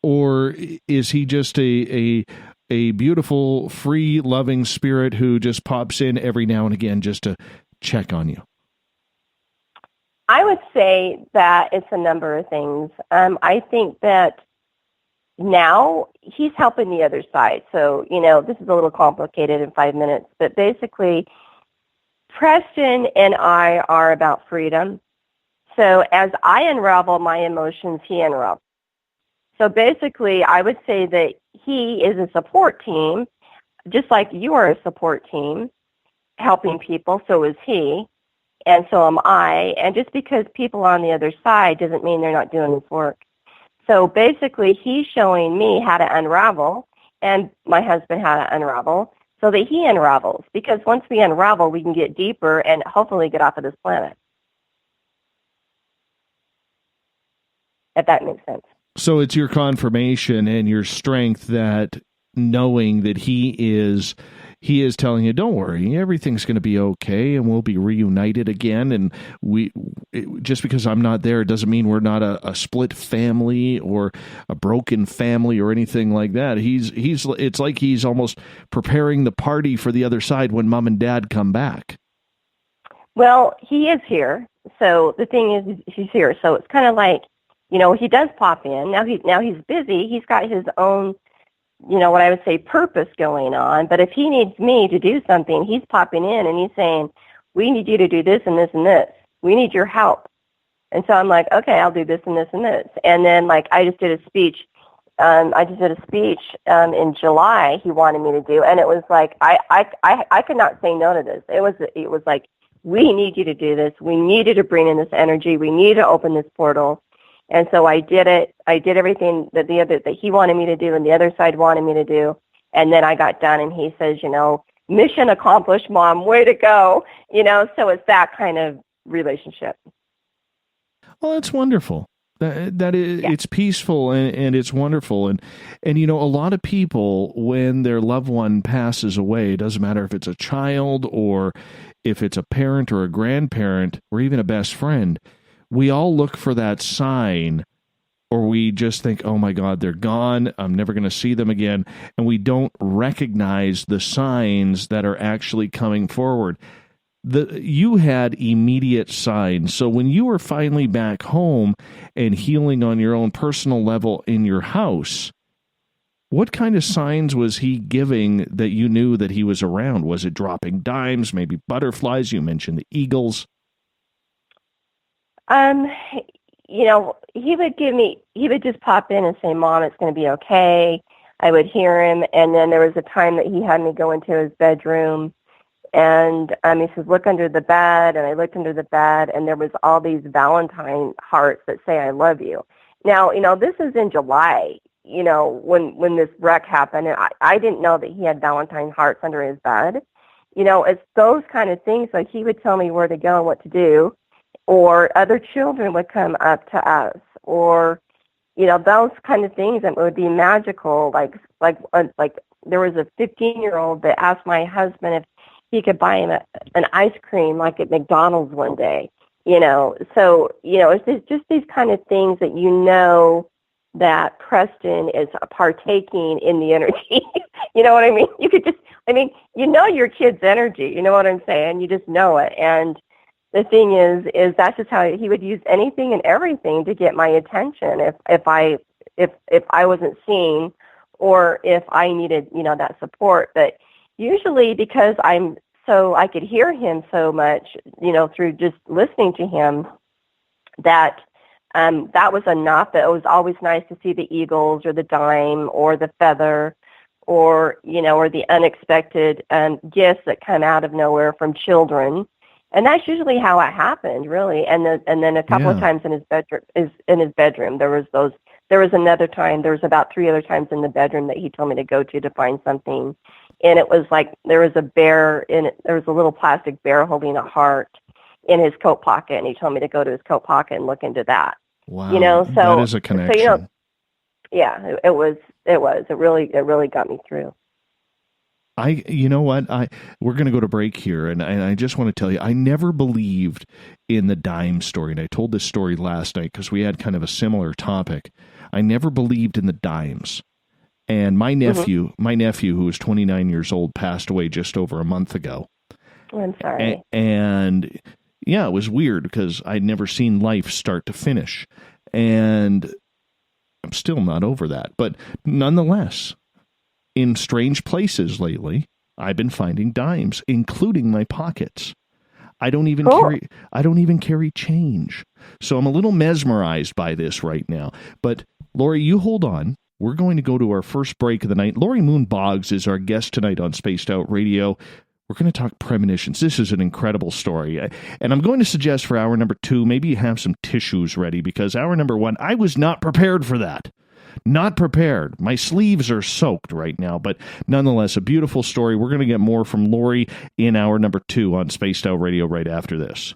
C: Or is he just a beautiful, free, loving spirit who just pops in every now and again just to check on you?
D: I would say that it's a number of things. I think that now he's helping the other side. So, you know, this is a little complicated in 5 minutes, but basically Preston and I are about freedom. So as I unravel my emotions, he unravels. So basically, I would say that he is a support team, just like you are a support team, helping people, so is he, and so am I. And just because people are on the other side doesn't mean they're not doing this work. So basically, he's showing me how to unravel, and my husband how to unravel, so that he unravels. Because once we unravel, we can get deeper and hopefully get off of this planet. If that makes sense.
C: So it's your confirmation and your strength that knowing that he is telling you, don't worry, everything's going to be okay and we'll be reunited again. And just because I'm not there doesn't mean we're not a split family or a broken family or anything like that. It's like he's almost preparing the party for the other side when Mom and Dad come back.
D: Well, he is here. So the thing is, he's here. So it's kind of like, you know, he does pop in. Now he's busy. He's got his own, you know, what I would say purpose going on. But if he needs me to do something, he's popping in and he's saying, we need you to do this and this and this. We need your help. And so I'm like, okay, I'll do this and this and this. And then, like, I just did a speech. In July he wanted me to do. And it was like, I could not say no to this. It was like, we need you to do this. We needed to bring in this energy. We need to open this portal. And so I did it. I did everything that he wanted me to do and the other side wanted me to do. And then I got done and he says, you know, mission accomplished, Mom, way to go. You know, so it's that kind of relationship.
C: Well, that's wonderful. That is, yeah. It's peaceful and it's wonderful. And, you know, a lot of people, when their loved one passes away, it doesn't matter if it's a child or if it's a parent or a grandparent or even a best friend, we all look for that sign, or we just think, oh my God, they're gone. I'm never going to see them again. And we don't recognize the signs that are actually coming forward. You had immediate signs. So when you were finally back home and healing on your own personal level in your house, what kind of signs was he giving that you knew that he was around? Was it dropping dimes, maybe butterflies? You mentioned the eagles.
D: You know, he would just pop in and say, Mom, it's going to be okay. I would hear him. And then there was a time that he had me go into his bedroom and he says, look under the bed. And I looked under the bed and there was all these Valentine hearts that say, I love you. Now, you know, this is in July, you know, when this wreck happened. And I didn't know that he had Valentine hearts under his bed. You know, it's those kind of things. Like he would tell me where to go and what to do. Or other children would come up to us, or, you know, those kind of things that would be magical. Like there was a 15-year-old that asked my husband he could buy him an ice cream like at McDonald's one day. So it's just these kind of things that that Preston is partaking in the energy. You know what I mean? Your kid's energy. You know what I'm saying? You just know it. And the thing is that's just how he would use anything and everything to get my attention if I wasn't seen or if I needed, that support. But usually because I could hear him so much, through just listening to him, that was enough. That it was always nice to see the eagles or the dime or the feather or the unexpected gifts that come out of nowhere from children. And that's usually how it happened, really. And then a couple of times in his bedroom, there was another time, there was about 3 other times in the bedroom that he told me to go to find something. And it was like there was a bear there was a little plastic bear holding a heart in his coat pocket, and he told me to go to his coat pocket and look into that.
C: Wow, so that is a connection.
D: So, it really got me through.
C: We're going to go to break here, and I just want to tell you, I never believed in the dime story, and I told this story last night because we had kind of a similar topic. I never believed in the dimes. And my nephew, who was 29 years old, passed away just over a month ago.
D: Oh, I'm sorry.
C: And it was weird because I'd never seen life start to finish. And I'm still not over that. But nonetheless, in strange places lately, I've been finding dimes, including my pockets. I don't even carry change. So I'm a little mesmerized by this right now. But Laurie, you hold on. We're going to go to our first break of the night. Laurie Moon-Boggs is our guest tonight on Spaced Out Radio. We're going to talk premonitions. This is an incredible story. And I'm going to suggest for hour number 2, maybe you have some tissues ready, because hour number 1, I was not prepared for that. Not prepared. My sleeves are soaked right now, but nonetheless, a beautiful story. We're going to get more from Laurie in hour number 2 on Spaced Out Radio right after this.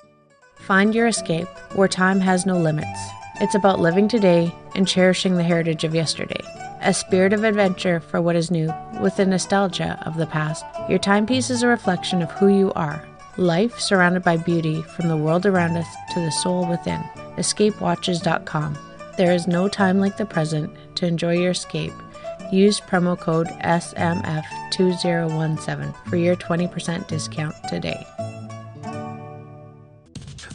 E: Find your escape where time has no limits. It's about living today and cherishing the heritage of yesterday. A spirit of adventure for what is new, with the nostalgia of the past. Your timepiece is a reflection of who you are. Life surrounded by beauty from the world around us to the soul within. EscapeWatches.com. There is no time like the present to enjoy your escape. Use promo code SMF2017 for your 20% discount today.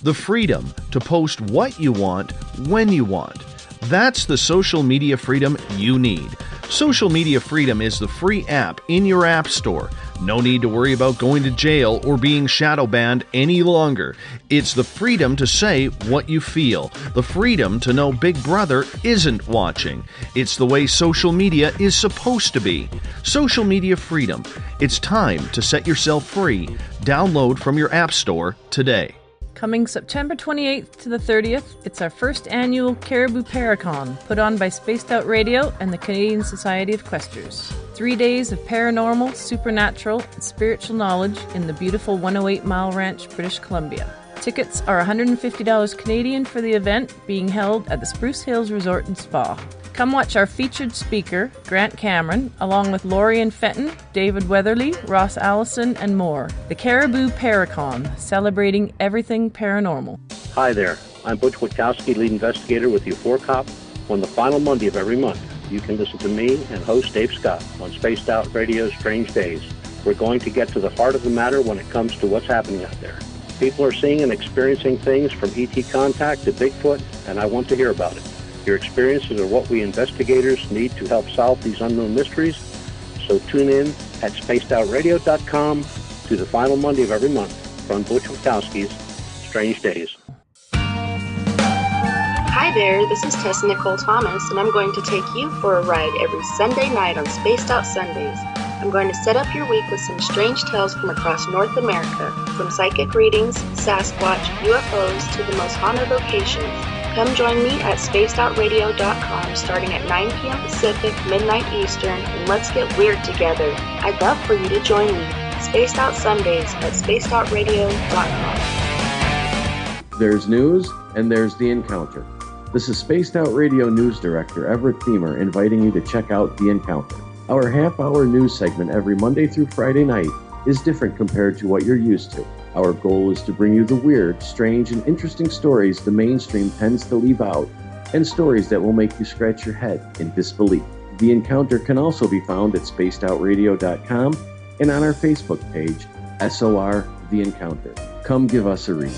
C: The freedom to post what you want, when you want. That's the social media freedom you need. Social Media Freedom is the free app in your app store. No need to worry about going to jail or being shadow banned any longer. It's the freedom to say what you feel. The freedom to know Big Brother isn't watching. It's the way social media is supposed to be. Social Media Freedom. It's time to set yourself free. Download from your app store today.
F: Coming September 28th to the 30th, it's our first annual Caribou Paracon, put on by Spaced Out Radio and the Canadian Society of Questers. 3 days of paranormal, supernatural, and spiritual knowledge in the beautiful 108 Mile Ranch, British Columbia. Tickets are $150 Canadian for the event, being held at the Spruce Hills Resort and Spa. Come watch our featured speaker, Grant Cameron, along with Laurie and Fenton, David Weatherly, Ross Allison, and more. The Caribou Paracon, celebrating everything paranormal.
G: Hi there, I'm Butch Witkowski, lead investigator with U4Cop. On the final Monday of every month, you can listen to me and host Dave Scott on Spaced Out Radio's Strange Days. We're going to get to the heart of the matter when it comes to what's happening out there. People are seeing and experiencing things from ET contact to Bigfoot, and I want to hear about it. Your experiences are what we investigators need to help solve these unknown mysteries. So tune in at spacedoutradio.com to the final Monday of every month from Butch Witkowski's Strange Days.
H: Hi there, this is Tessa Nicole Thomas, and I'm going to take you for a ride every Sunday night on Spaced Out Sundays. I'm going to set up your week with some strange tales from across North America, from psychic readings, Sasquatch, UFOs, to the most haunted locations. Come join me at spacedoutradio.com starting at 9 p.m. Pacific, midnight Eastern, and let's get weird together. I'd love for you to join me. Spaced Out Sundays at spacedoutradio.com.
I: There's news, and there's The Encounter. This is Spaced Out Radio News Director Everett Thiemer inviting you to check out The Encounter, our half-hour news segment every Monday through Friday night is different compared to what you're used to. Our goal is to bring you the weird, strange, and interesting stories the mainstream tends to leave out, and stories that will make you scratch your head in disbelief. The Encounter can also be found at spacedoutradio.com and on our Facebook page, SOR The Encounter. Come give us a read.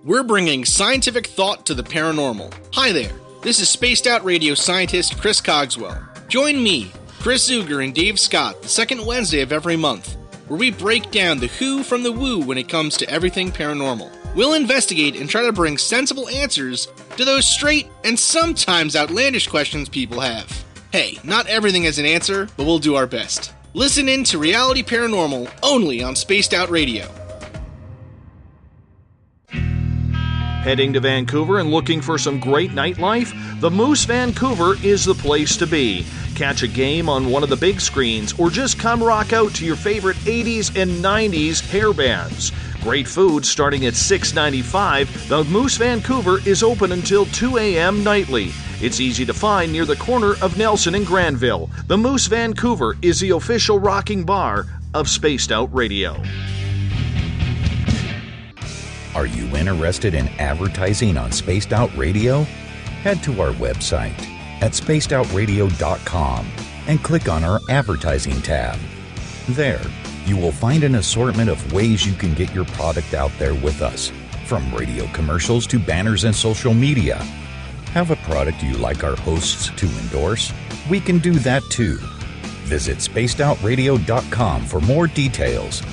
J: We're bringing scientific thought to the paranormal. Hi there, this is Spaced Out Radio scientist Chris Cogswell. Join me, Chris Zuger, and Dave Scott the second Wednesday of every month, where we break down the who from the woo when it comes to everything paranormal. We'll investigate and try to bring sensible answers to those straight and sometimes outlandish questions people have. Hey, not everything has an answer, but we'll do our best. Listen in to Reality Paranormal only on Spaced Out Radio.
C: Heading to Vancouver and looking for some great nightlife? The Moose Vancouver is the place to be. Catch a game on one of the big screens or just come rock out to your favorite 80s and 90s hair bands. Great food starting at $6.95. The Moose Vancouver is open until 2 a.m. nightly. It's easy to find near the corner of Nelson and Granville. The Moose Vancouver is the official rocking bar of Spaced Out Radio.
K: Are you interested in advertising on Spaced Out Radio? Head to our website at spacedoutradio.com and click on our advertising tab. There, you will find an assortment of ways you can get your product out there with us, from radio commercials to banners and social media. Have a product you like our hosts to endorse? We can do that too. Visit spacedoutradio.com for more details.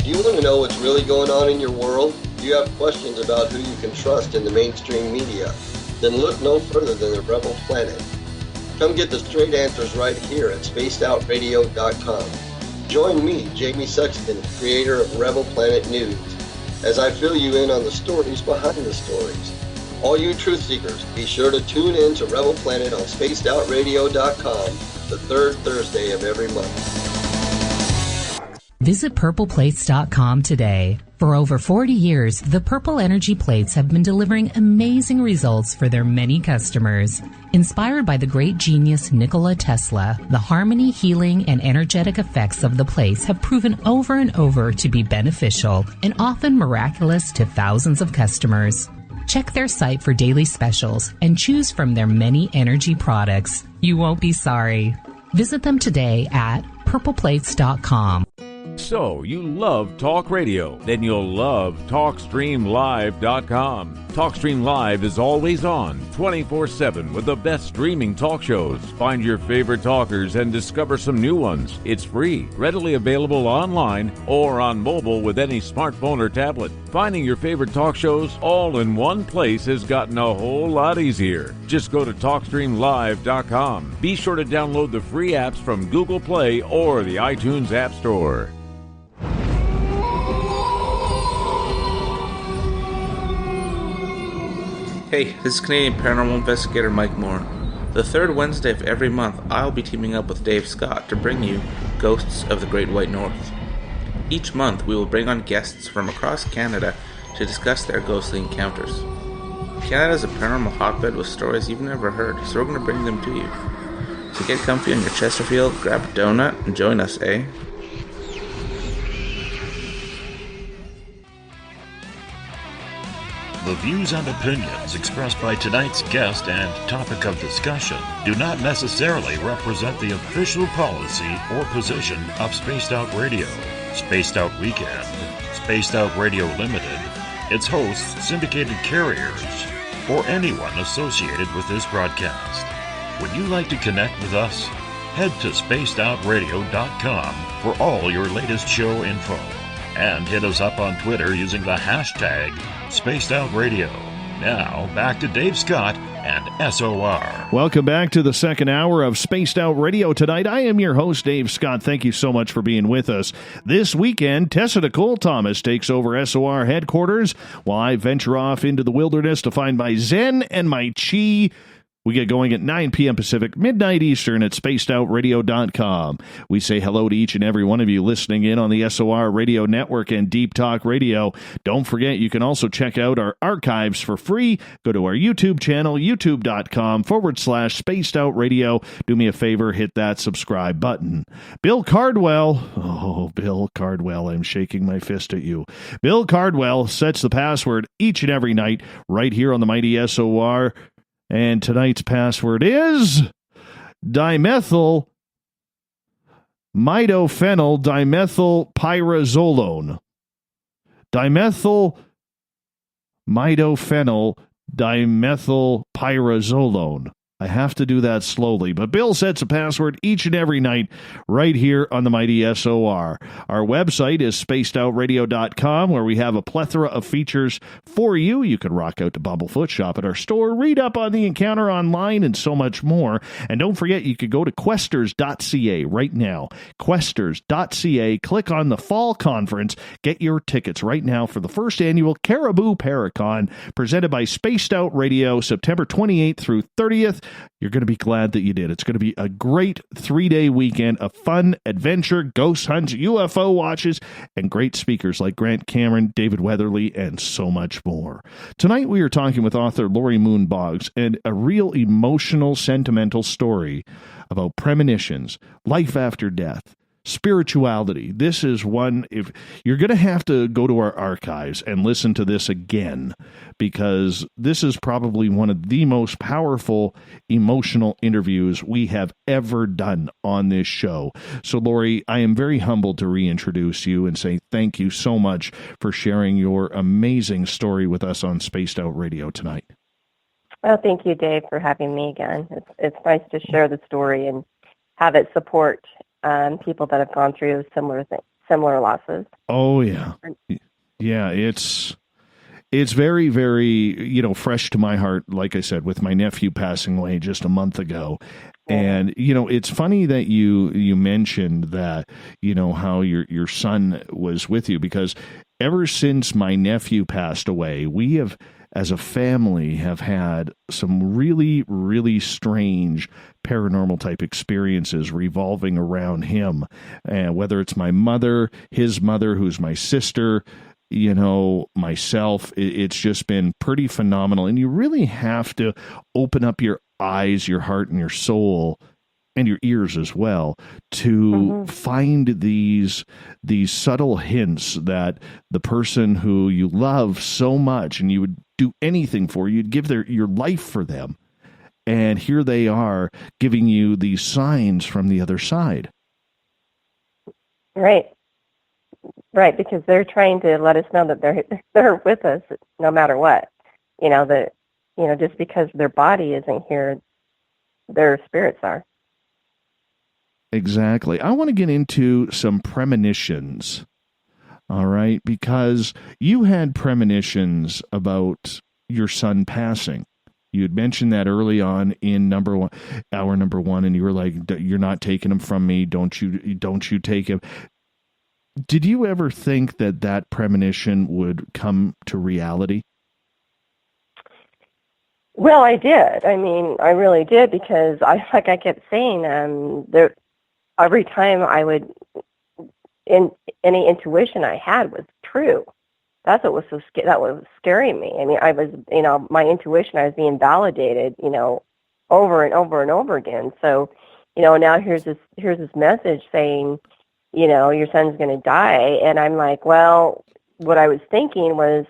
L: Do you want to know what's really going on in your world? Do you have questions about who you can trust in the mainstream media? Then look no further than the Rebel Planet. Come get the straight answers right here at spacedoutradio.com. Join me, Jamie Sexton, creator of Rebel Planet News, as I fill you in on the stories behind the stories. All you truth seekers, be sure to tune in to Rebel Planet on spacedoutradio.com the third Thursday of every month.
M: Visit purpleplates.com today. For over 40 years, the Purple Energy Plates have been delivering amazing results for their many customers. Inspired by the great genius Nikola Tesla, the harmony, healing, and energetic effects of the plates have proven over and over to be beneficial and often miraculous to thousands of customers. Check their site for daily specials and choose from their many energy products. You won't be sorry. Visit them today at purpleplates.com.
N: So, you love talk radio? Then you'll love TalkStreamLive.com. TalkStream Live is always on, 24/7, with the best streaming talk shows. Find your favorite talkers and discover some new ones. It's free, readily available online or on mobile with any smartphone or tablet. Finding your favorite talk shows all in one place has gotten a whole lot easier. Just go to TalkStreamLive.com. Be sure to download the free apps from Google Play or the iTunes App Store.
O: Hey, this is Canadian Paranormal Investigator Mike Moore. The third Wednesday of every month, I'll be teaming up with Dave Scott to bring you Ghosts of the Great White North. Each month, we will bring on guests from across Canada to discuss their ghostly encounters. Canada is a paranormal hotbed with stories you've never heard, so we're going to bring them to you. So get comfy on your Chesterfield, grab a donut, and join us, eh?
A: The views and opinions expressed by tonight's guest and topic of discussion do not necessarily represent the official policy or position of Spaced Out Radio, Spaced Out Weekend, Spaced Out Radio Limited, its hosts, syndicated carriers, or anyone associated with this broadcast. Would you like to connect with us? Head to spacedoutradio.com for all your latest show info. And hit us up on Twitter using the hashtag SpacedOutRadio. Now, back to Dave Scott and SOR.
C: Welcome back to the second hour of Spaced Out Radio tonight. I am your host, Dave Scott. Thank you so much for being with us. This weekend, Tessa Nicole Thomas takes over SOR headquarters while I venture off into the wilderness to find my Zen and my Chi We get going at 9 p.m. Pacific, midnight Eastern at spacedoutradio.com. We say hello to each and every one of you listening in on the SOR Radio Network and Deep Talk Radio. Don't forget, you can also check out our archives for free. Go to our YouTube channel, youtube.com/spacedoutradio. Do me a favor, hit that subscribe button. Bill Cardwell. Oh, Bill Cardwell, I'm shaking my fist at you. Bill Cardwell sets the password each and every night right here on the mighty SOR. And tonight's password is dimethyl midophenyl dimethylpyrazolone. Dimethyl midophenyl dimethylpyrazolone. I have to do that slowly, but Bill sets a password each and every night right here on the mighty SOR. Our website is spacedoutradio.com, where we have a plethora of features for you. You can rock out to Bumblefoot, shop at our store, read up on the encounter online, and so much more. And don't forget, you could go to questers.ca right now. Questers.ca, click on the Fall Conference, get your tickets right now for the first annual Caribou Paracon, presented by Spaced Out Radio, September 28th through 30th. You're going to be glad that you did. It's going to be a great 3-day weekend of fun, adventure, ghost hunts, UFO watches, and great speakers like Grant Cameron, David Weatherly, and so much more. Tonight we are talking with author Laurie Moon-Boggs, and a real emotional, sentimental story about premonitions, life after death, spirituality. This is one, if you're going to have to go to our archives and listen to this again, because this is probably one of the most powerful emotional interviews we have ever done on this show. So Laurie, I am very humbled to reintroduce you and say thank you so much for sharing your amazing story with us on Spaced Out Radio tonight.
D: Well, thank you, Dave, for having me again. It's nice to share the story and have it support people that have gone through similar losses.
C: Oh yeah, yeah. It's very, very fresh to my heart. Like I said, with my nephew passing away just a month ago, and it's funny that you mentioned that how your son was with you, because ever since my nephew passed away, we have, as a family, have had some really, really strange paranormal type experiences revolving around him. And whether it's my mother, his mother, who's my sister, myself, it's just been pretty phenomenal. And you really have to open up your eyes, your heart, and your soul, and your ears as well, to find these subtle hints that the person who you love so much and you would do anything for, you'd give your life for them, and here they are giving you these signs from the other side.
D: Right, because they're trying to let us know that they're with us no matter what. Just because their body isn't here, their spirits are.
C: Exactly. I want to get into some premonitions. All right, because you had premonitions about your son passing. You had mentioned that early on in hour number one, and you were like, "You're not taking him from me. Don't you take him." Did you ever think that premonition would come to reality?
D: Well, I did. I mean, I really did, because I kept saying, every time I would, any intuition I had was true. That's what was that was scaring me. I mean, I was, my intuition, I was being validated, over and over and over again. So, now here's this message saying, your son's going to die. And I'm like, well, what I was thinking was,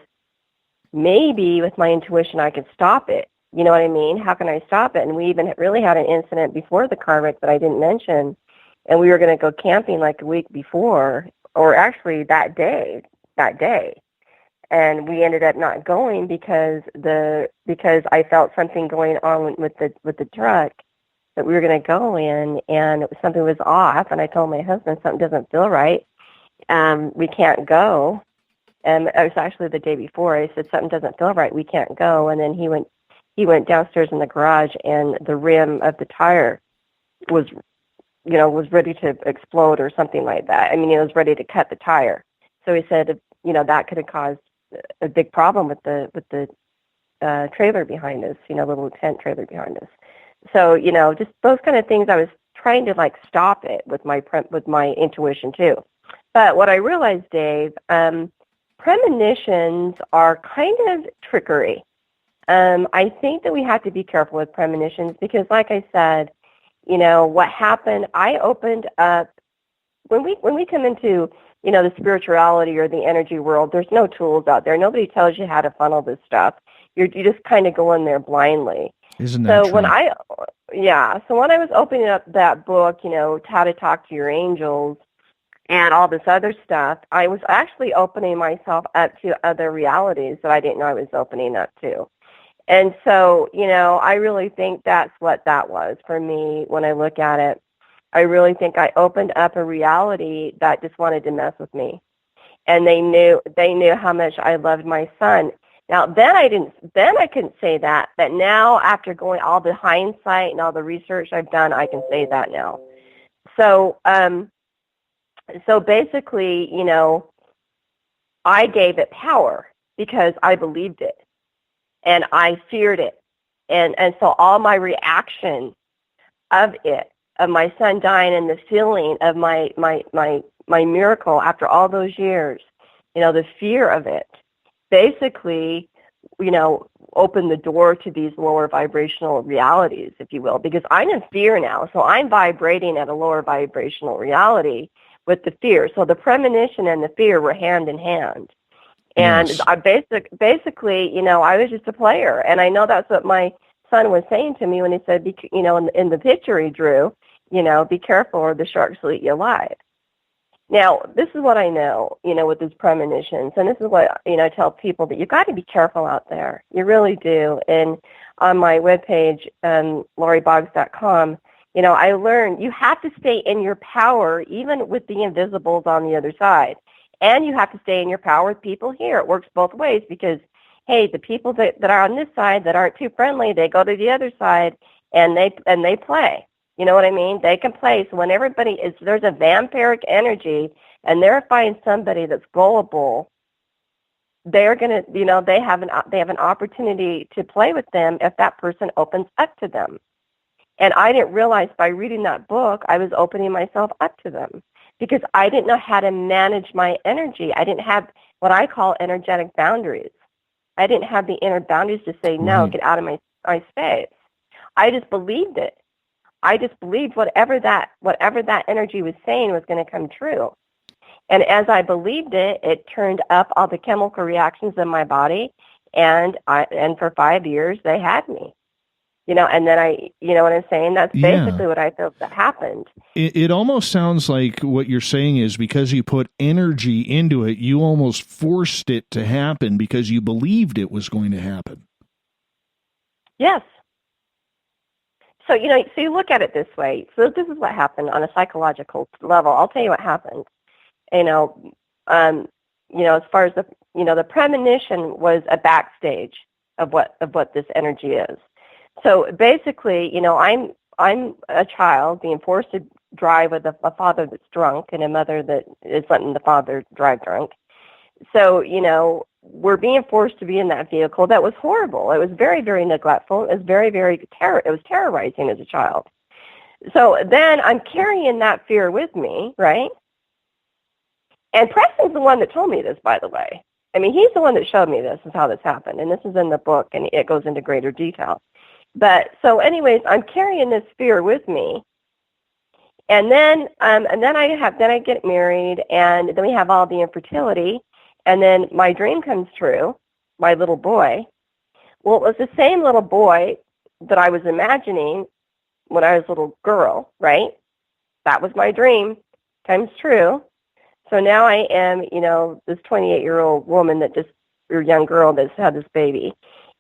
D: maybe with my intuition, I could stop it. You know what I mean? How can I stop it? And we even really had an incident before the car wreck that I didn't mention. And we were going to go camping like a week before, or actually that day. And we ended up not going because I felt something going on with the truck that we were going to go in, and something was off. And I told my husband, something doesn't feel right. We can't go. And it was actually the day before. I said, something doesn't feel right. We can't go. And then he went downstairs in the garage, and the rim of the tire was ready to explode or something like that. I mean, it was ready to cut the tire. So he said, that could have caused a big problem with the trailer behind us, little tent trailer behind us. So, just those kind of things. I was trying to like stop it with my intuition too. But what I realized, Dave, premonitions are kind of trickery. I think that we have to be careful with premonitions because, like I said, what happened, I opened up, when we come into, the spirituality or the energy world, there's no tools out there. Nobody tells you how to funnel this stuff. You just kind of go in there blindly.
C: Isn't that
D: true? So when I was opening up that book, How to Talk to Your Angels and all this other stuff, I was actually opening myself up to other realities that I didn't know I was opening up to. And so, I really think that's what that was for me when I look at it. I really think I opened up a reality that just wanted to mess with me. And they knew how much I loved my son. Now, then I couldn't say that, but now after going all the hindsight and all the research I've done, I can say that now. So, basically, I gave it power because I believed it and I feared it. And so all my reaction of it, of my son dying and the feeling of my miracle after all those years, the fear of it, basically, opened the door to these lower vibrational realities, if you will, because I'm in fear now. So I'm vibrating at a lower vibrational reality with the fear. So the premonition and the fear were hand in hand. And
C: Yes.
D: I basically, I was just a player. And I know that's what my son was saying to me when he said, in the picture he drew, be careful or the sharks will eat you alive. Now, this is what I know, with these premonitions, and this is what, I tell people, that you've got to be careful out there. You really do. And on my webpage, laurieboggs.com, I learned you have to stay in your power, even with the invisibles on the other side. And you have to stay in your power with people here. It works both ways because, hey, the people that are on this side that aren't too friendly, they go to the other side and they play. You know what I mean? They can play. So when there's a vampiric energy and they're finding somebody that's gullible, they're going to, they have an opportunity to play with them if that person opens up to them. And I didn't realize by reading that book, I was opening myself up to them because I didn't know how to manage my energy. I didn't have what I call energetic boundaries. I didn't have the inner boundaries to say, no, get out of my space. I just believed it. I just believed whatever that energy was saying was going to come true. And as I believed it, it turned up all the chemical reactions in my body, and for 5 years they had me. And then you know what I'm saying? That's basically what I felt that happened.
C: It almost sounds like what you're saying is because you put energy into it, you almost forced it to happen because you believed it was going to happen.
D: Yes. So, so you look at it this way. So this is what happened on a psychological level. I'll tell you what happened. As far as the premonition was a backstage of what this energy is. So basically, I'm a child being forced to drive with a father that's drunk and a mother that is letting the father drive drunk. So, we're being forced to be in that vehicle. That was horrible. It was very, very neglectful. It was very, very it was terrorizing as a child. So then I'm carrying that fear with me, right? And Preston's the one that told me this, by the way. I mean, he's the one that showed me this is how this happened. And this is in the book, and it goes into greater detail. But so anyways, I'm carrying this fear with me. And then I get married, and then we have all the infertility. And then my dream comes true, my little boy. Well, it was the same little boy that I was imagining when I was a little girl, right? That was my dream, comes true. So now I am, this 28-year-old woman or young girl that's had this baby.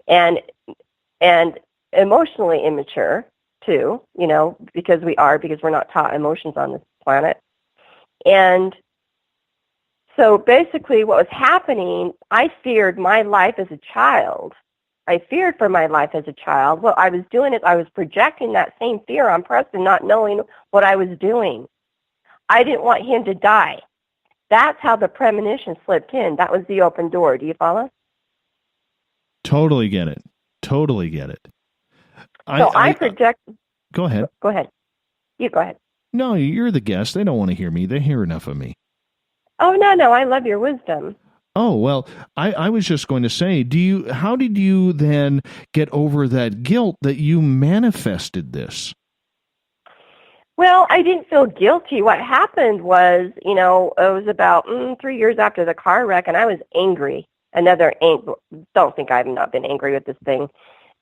D: And emotionally immature, too, because we're not taught emotions on this planet. And so basically what was happening, I feared my life as a child. I feared for my life as a child. What I was doing is I was projecting that same fear on Preston, not knowing what I was doing. I didn't want him to die. That's how the premonition slipped in. That was the open door. Do you follow?
C: Totally get it. Totally get it.
D: I project.
C: Go ahead.
D: Go ahead. You go ahead.
C: No, you're the guest. They don't want to hear me. They hear enough of me.
D: Oh, no, I love your wisdom.
C: Oh, well, I was just going to say, how did you then get over that guilt that you manifested this?
D: Well, I didn't feel guilty. What happened was, it was about 3 years after the car wreck, and I was angry. Don't think I've not been angry with this thing.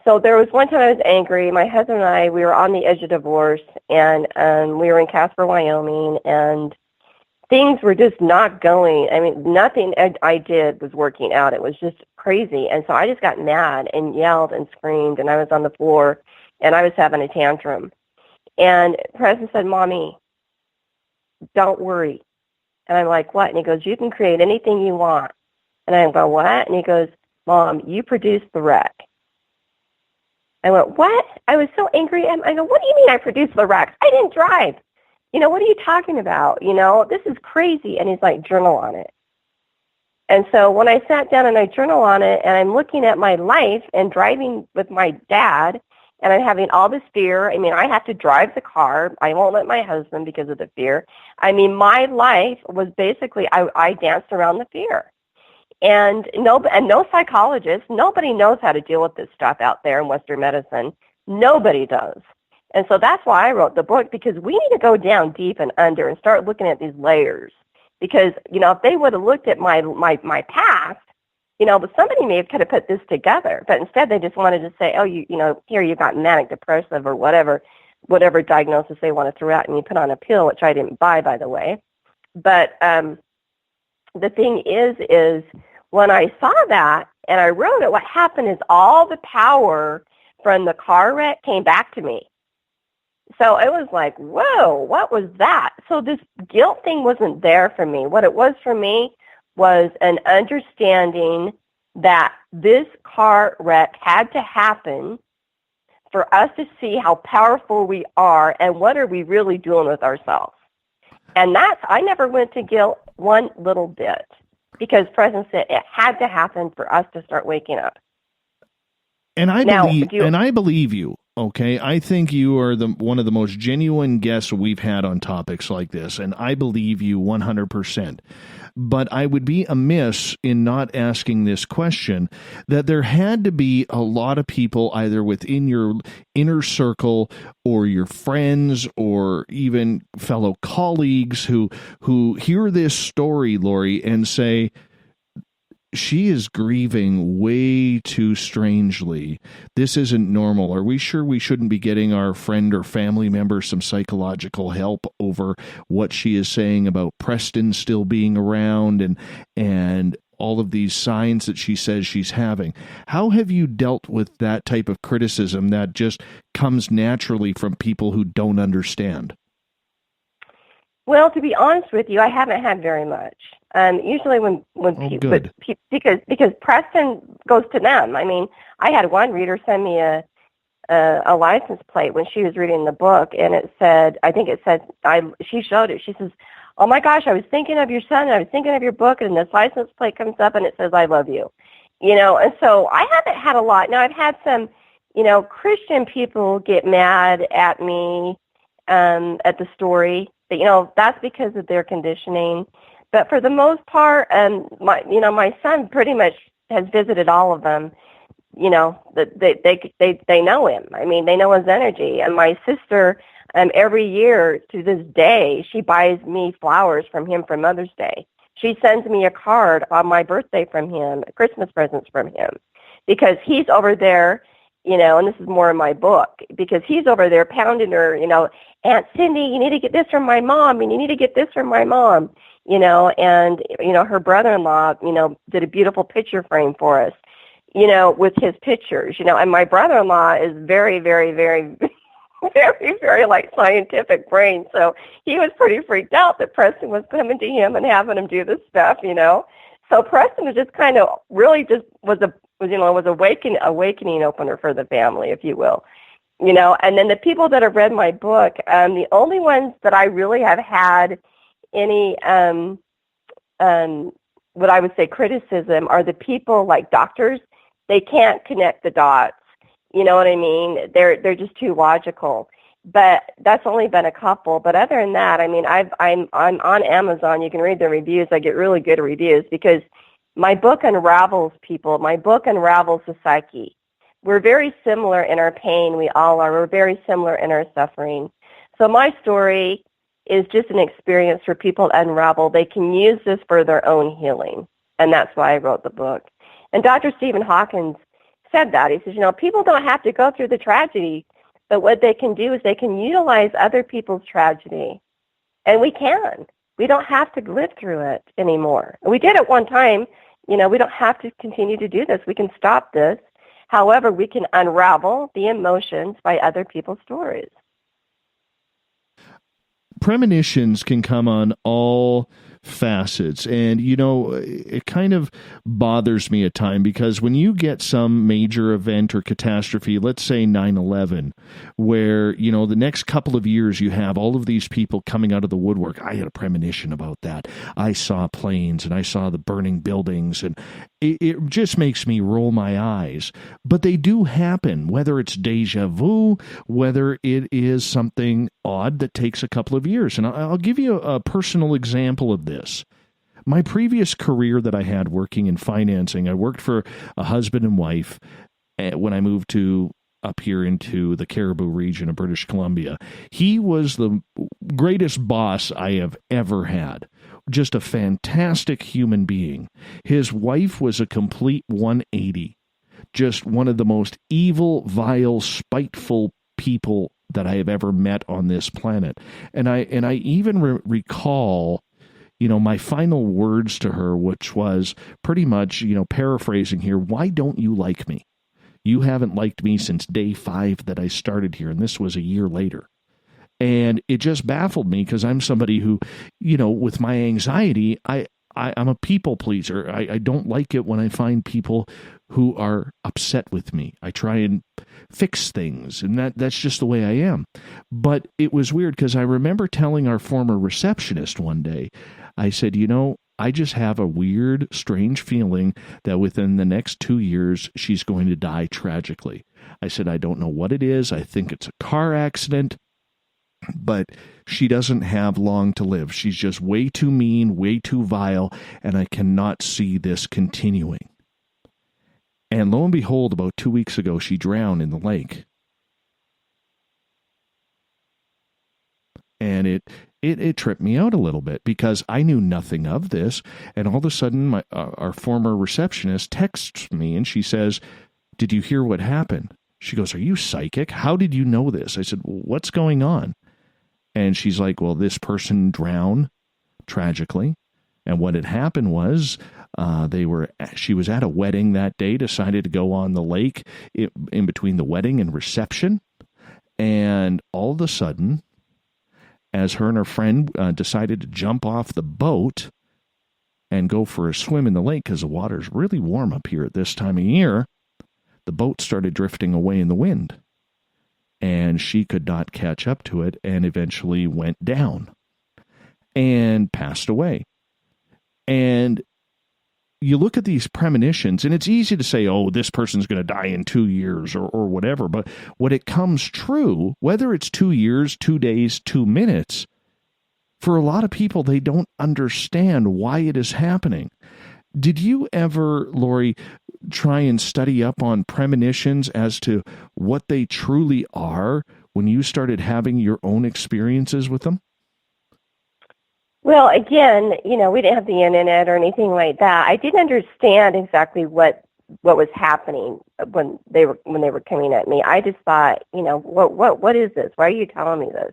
D: So there was one time I was angry. My husband and I, we were on the edge of divorce, and we were in Casper, Wyoming, and things were just not going. I mean, nothing I did was working out. It was just crazy. And so I just got mad and yelled and screamed, and I was on the floor, and I was having a tantrum. And President said, "Mommy, don't worry." And I'm like, "What?" And he goes, "You can create anything you want." And I go, "What?" And he goes, "Mom, you produced the wreck." I went, "What?" I was so angry. I go, "What do you mean I produced the wreck? I didn't drive. What are you talking about? This is crazy." And he's like, "Journal on it." And so when I sat down and I journal on it, and I'm looking at my life and driving with my dad, and I'm having all this fear. I mean, I have to drive the car. I won't let my husband because of the fear. I mean, my life was basically, I danced around the fear. And no psychologist, nobody knows how to deal with this stuff out there in Western medicine. Nobody does. And so that's why I wrote the book, because we need to go down deep and under and start looking at these layers. Because, if they would have looked at my past, but somebody could have put this together. But instead they just wanted to say, "Oh, here you got manic depressive," or whatever diagnosis they want to throw out, and you put on a pill, which I didn't buy, by the way. But the thing is when I saw that and I wrote it, what happened is all the power from the car wreck came back to me. So it was like, whoa, what was that? So this guilt thing wasn't there for me. What it was for me was an understanding that this car wreck had to happen for us to see how powerful we are and what are we really doing with ourselves. And I never went to guilt one little bit, because President said it had to happen for us to start waking up.
C: And I believe you. Okay, I think you are one of the most genuine guests we've had on topics like this, and I believe you 100%. But I would be amiss in not asking this question, that there had to be a lot of people either within your inner circle or your friends or even fellow colleagues who hear this story, Laurie, and say, "She is grieving way too strangely. This isn't normal. Are we sure we shouldn't be getting our friend or family member some psychological help over what she is saying about Preston still being around and all of these signs that she says she's having?" How have you dealt with that type of criticism that just comes naturally from people who don't understand?
D: Well, to be honest with you, I haven't had very much. Usually when people, because Preston goes to them. I mean, I had one reader send me a license plate when she was reading the book, and she showed it. She says, "Oh my gosh, I was thinking of your son, and I was thinking of your book, and this license plate comes up, and it says, 'I love you.'" And so I haven't had a lot. Now, I've had some, Christian people get mad at me at the story. But, that's because of their conditioning. But for the most part, my son pretty much has visited all of them. They know him. I mean, they know his energy. And my sister, every year to this day, she buys me flowers from him for Mother's Day. She sends me a card on my birthday from him, Christmas presents from him, because he's over there, and this is more in my book, because he's over there pounding her, "Aunt Cindy, you need to get this from my mom, and you need to get this from my mom," and, her brother-in-law, did a beautiful picture frame for us, with his pictures, and my brother-in-law is very, very, very, very, very, scientific brain, so he was pretty freaked out that Preston was coming to him and having him do this stuff, So Preston was just kind of really just was awakening opener for the family, if you will. And then the people that have read my book, the only ones that I really have had any, what I would say criticism are the people like doctors. They can't connect the dots You know what I mean? They're just too logical. But that's only been a couple. But other than that, I mean, I'm on Amazon. You can read the reviews. I get really good reviews because my book unravels people. My book unravels the psyche. We're very similar in our pain. We all are. We're very similar in our suffering. So my story is just an experience for people to unravel. They can use this for their own healing. And that's why I wrote the book. And Dr. Stephen Hawkins said that. He says, you know, people don't have to go through the tragedy, but what they can do is they can utilize other people's tragedy. And we can. We don't have to live through it anymore. We did it one time. You know, we don't have to continue to do this. We can stop this. However, we can unravel the emotions by other people's stories.
C: Premonitions can come on all facets, and you know, it kind of bothers me at times because when you get some major event or catastrophe, let's say 9/11, where you know the next couple of years you have all of these people coming out of the woodwork. I had a premonition about that. I saw planes and I saw the burning buildings, and it just makes me roll my eyes. But they do happen, whether it's deja vu, whether it is something odd that takes a couple of years. And I'll give you a personal example of this. My previous career that I had working in financing, I worked for a husband and wife when I moved to up here into the Caribou region of British Columbia. He was the greatest boss I have ever had. Just a fantastic human being. His wife was a complete 180. Just one of the most evil, vile, spiteful people that I have ever met on this planet. And I even recall, you know, my final words to her, which was pretty much, you know, paraphrasing here, why don't you like me? You haven't liked me since day 5 that I started here, and this was a year later. And it just baffled me because I'm somebody who, you know, with my anxiety, I'm a people pleaser. I don't like it when I find people who are upset with me. I try and fix things, and that's just the way I am. But it was weird because I remember telling our former receptionist one day, I said, you know, I just have a weird, strange feeling that within the next 2 years, she's going to die tragically. I said, I don't know what it is. I think it's a car accident, but she doesn't have long to live. She's just way too mean, way too vile, and I cannot see this continuing. And lo and behold, about 2 weeks ago, she drowned in the lake. And it tripped me out a little bit because I knew nothing of this. And all of a sudden, our former receptionist texts me and she says, did you hear what happened? She goes, are you psychic? How did you know this? I said, well, what's going on? And she's like, well, this person drowned tragically. And what had happened was she was at a wedding that day, decided to go on the lake in between the wedding and reception. And all of a sudden, as her and her friend decided to jump off the boat and go for a swim in the lake because the water's really warm up here at this time of year, the boat started drifting away in the wind. And she could not catch up to it and eventually went down and passed away. And you look at these premonitions, and it's easy to say, oh, this person's going to die in 2 years or whatever. But when it comes true, whether it's 2 years, 2 days, 2 minutes, for a lot of people, they don't understand why it is happening. Did you ever, Laurie, try and study up on premonitions as to what they truly are when you started having your own experiences with them?
D: Well, again, you know, we didn't have the internet or anything like that. I didn't understand exactly what was happening when they were coming at me. I just thought, you know, what is this? Why are you telling me this?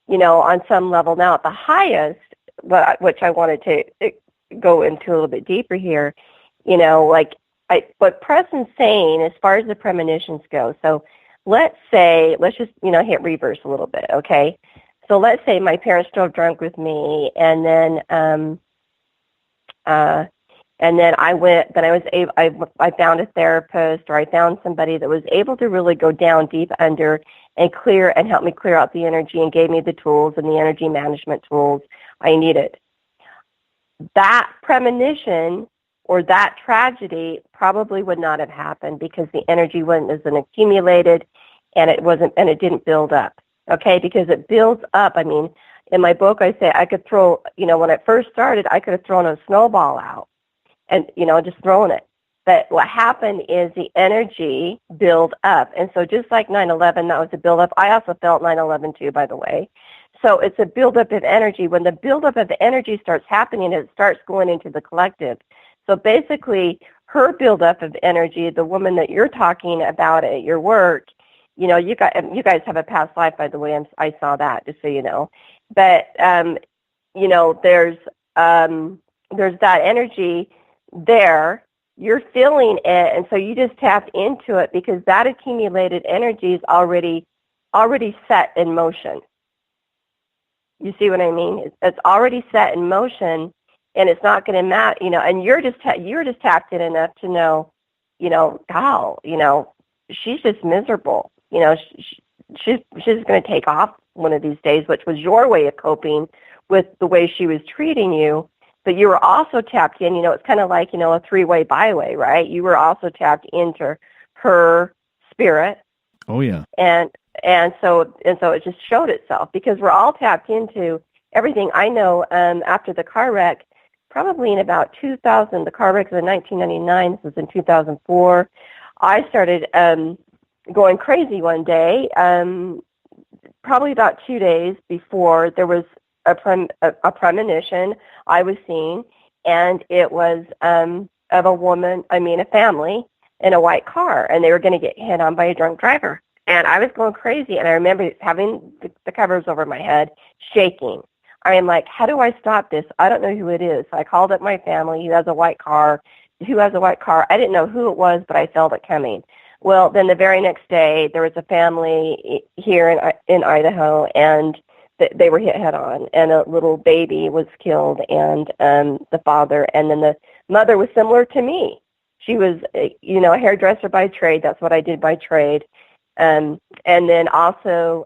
D: You know, on some level now at the highest, which I wanted to go into a little bit deeper here, you know, like what Preston's saying as far as the premonitions go. So let's just, you know, hit reverse a little bit, okay? So let's say my parents drove drunk with me, and then I found a therapist, or I found somebody that was able to really go down deep under and help me clear out the energy and gave me the tools and the energy management tools I needed. That premonition or that tragedy probably would not have happened because the energy wasn't accumulated and it didn't build up. Okay, because it builds up. I mean, in my book, I say I could throw, when it first started, I could have thrown a snowball out and, just thrown it. But what happened is the energy built up. And so just like 9/11, that was a buildup. I also felt 9/11 too, by the way. So it's a buildup of energy. When the buildup of the energy starts happening, it starts going into the collective. So basically, her buildup of energy, the woman that you're talking about at your work, you guys have a past life, by the way. I saw that, just so you know. But there's that energy there. You're feeling it, and so you just tapped into it because that accumulated energy is already set in motion. You see what I mean? It's already set in motion, and it's not going to matter, And you're just tapped in enough to know, how, she's just miserable. She's going to take off one of these days, which was your way of coping with the way she was treating you. But you were also tapped in, it's kind of like, a three-way byway, right? You were also tapped into her spirit.
C: Oh, yeah.
D: And so it just showed itself because we're all tapped into everything. I know after the car wreck, probably in about 2000, the car wreck was in 1999, this was in 2004, I started going crazy one day, probably about 2 days before there was a premonition I was seeing, and it was of a family in a white car, and they were going to get hit on by a drunk driver. And I was going crazy, and I remember having the covers over my head, shaking. I am like, how do I stop this? I don't know who it is. So I called up my family who has a white car. I didn't know who it was, but I felt it coming. Well, then the very next day, there was a family here in Idaho, and they were hit head on, and a little baby was killed, and the father, and then the mother was similar to me. She was, a hairdresser by trade. That's what I did by trade. And then also,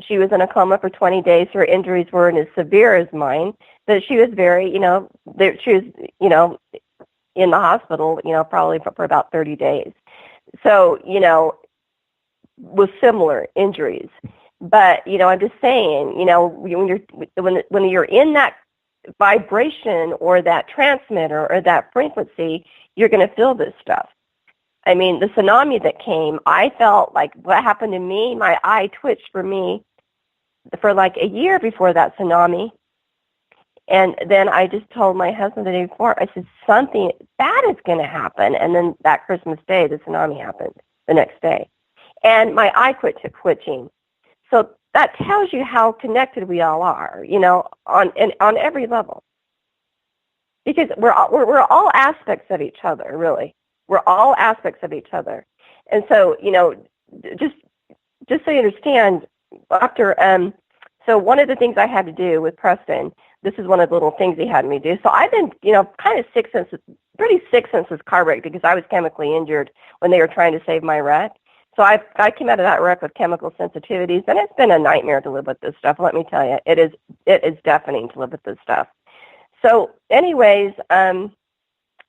D: she was in a coma for 20 days. Her injuries weren't as severe as mine, but she was very, she was, in the hospital, probably for about 30 days. So, with similar injuries. But, I'm just saying, when you're in that vibration or that transmitter or that frequency, you're going to feel this stuff. I mean, the tsunami that came, I felt like what happened to me, my eye twitched for me for like a year before that tsunami. And then I just told my husband the day before, I said, something bad is going to happen. And then that Christmas Day, the tsunami happened the next day. And my eye quit twitching. So that tells you how connected we all are, on every level. Because we're all aspects of each other, really. We're all aspects of each other. And so, just so you understand, after, so one of the things I had to do with Preston, this is one of the little things he had me do. So I've been, kind of pretty sick since this car wreck because I was chemically injured when they were trying to save my wreck. So I came out of that wreck with chemical sensitivities, and it's been a nightmare to live with this stuff. Let me tell you, it is deafening to live with this stuff. So anyways, I'm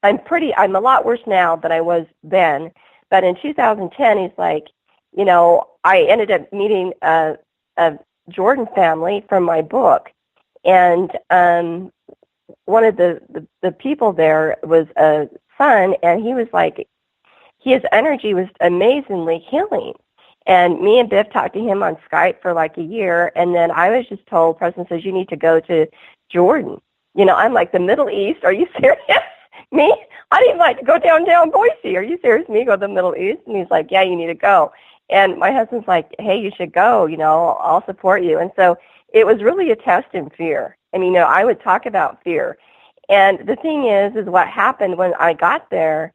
D: a lot worse now than I was then. But in 2010, he's like, I ended up meeting a Jordan family from my book. And one of the people there was a son, and he was like, his energy was amazingly healing. And me and Biff talked to him on Skype for like a year, and then I was just told, President says, you need to go to Jordan. I'm like, the Middle East? Are you serious? Me? I didn't like to go downtown Boise. Are you serious? Me go to the Middle East? And he's like, yeah, you need to go. And my husband's like, hey, you should go. I'll support you. And so it was really a test in fear. I mean, I would talk about fear. And the thing is what happened when I got there,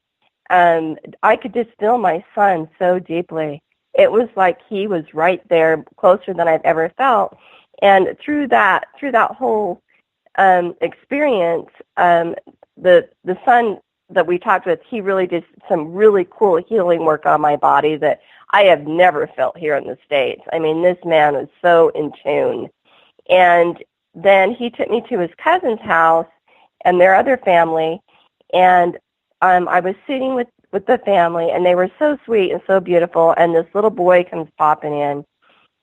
D: I could just feel my son so deeply. It was like he was right there, closer than I've ever felt. And through that whole experience, the son that we talked with, he really did some really cool healing work on my body that I have never felt here in the States. I mean, this man was so in tune. And then he took me to his cousin's house and their other family, And I was sitting with the family, and they were so sweet and so beautiful, and this little boy comes popping in,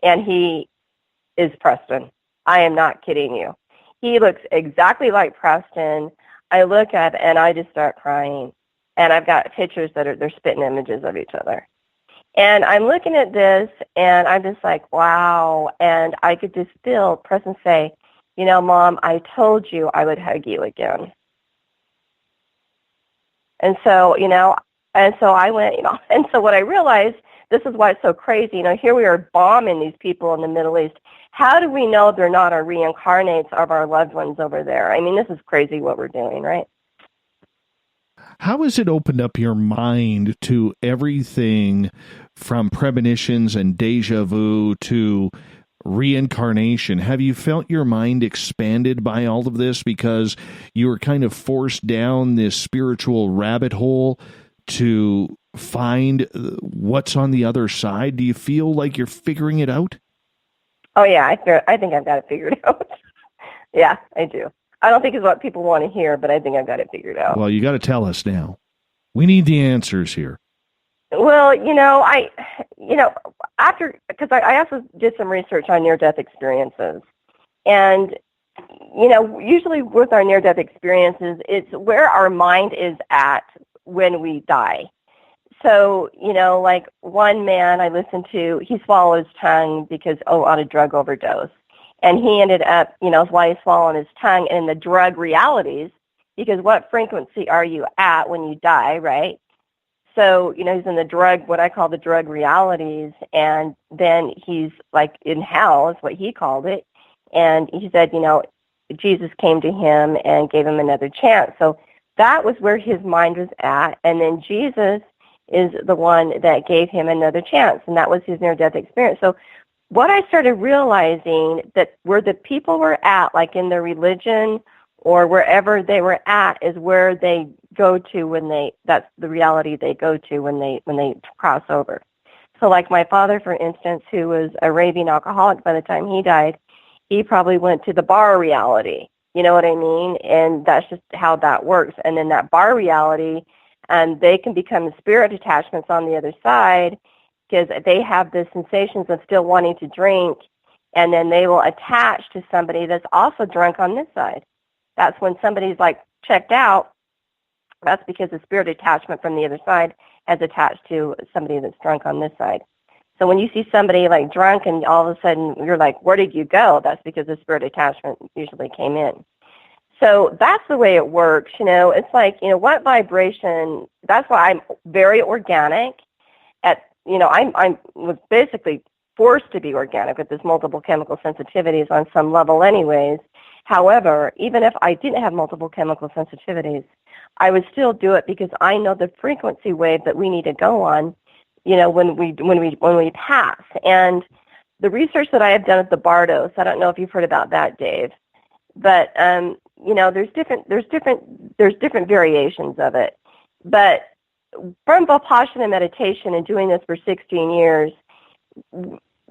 D: and he is Preston. I am not kidding you. He looks exactly like Preston. I look at it, and I just start crying. And I've got pictures that they're spitting images of each other. And I'm looking at this, and I'm just like, wow. And I could just feel Preston say, you know, Mom, I told you I would hug you again. And so, you know, and so I went, you know, and so what I realized, this is why it's so crazy. You know, here we are bombing these people in the Middle East. How do we know they're not our reincarnates of our loved ones over there? I mean, this is crazy what we're doing, right?
C: How has it opened up your mind to everything from premonitions and deja vu to reincarnation? Have you felt your mind expanded by all of this because you were kind of forced down this spiritual rabbit hole to find what's on the other side? Do you feel like you're figuring it out?
D: Oh, yeah, I think I've got it figured out. Yeah, I do. I don't think it's what people want to hear, but I think I've got it figured out.
C: Well, you got to tell us now. We need the answers here.
D: Well, because I also did some research on near-death experiences. And, you know, usually with our near-death experiences, it's where our mind is at when we die. So, you know, like one man I listened to, he swallowed his tongue because, on a drug overdose. And he ended up, you know, while he's swallowing his tongue in the drug realities, because what frequency are you at when you die, right? So, you know, he's in the drug, what I call the drug realities, and then he's like in hell is what he called it. And he said, you know, Jesus came to him and gave him another chance. So that was where his mind was at. And then Jesus is the one that gave him another chance, and that was his near-death experience. So what I started realizing that where the people were at, like in their religion or wherever they were at, is where they go to that's the reality they go to when they cross over. So like my father, for instance, who was a raving alcoholic by the time he died, he probably went to the bar reality. You know what I mean? And that's just how that works. And then that bar reality, they can become spirit attachments on the other side, because they have the sensations of still wanting to drink, and then they will attach to somebody that's also drunk on this side. That's when somebody's like checked out. That's because the spirit attachment from the other side has attached to somebody that's drunk on this side. So when you see somebody like drunk and all of a sudden you're like, where did you go? That's because the spirit attachment usually came in. So that's the way it works. You know, it's like, you know, what vibration, that's why I'm very organic I was basically forced to be organic with this multiple chemical sensitivities on some level anyways. However, even if I didn't have multiple chemical sensitivities, I would still do it because I know the frequency wave that we need to go on, you know, when we pass. And the research that I have done at the Bardos, I don't know if you've heard about that, Dave, but you know, there's different variations of it. But from Vipassana meditation and doing this for 16 years,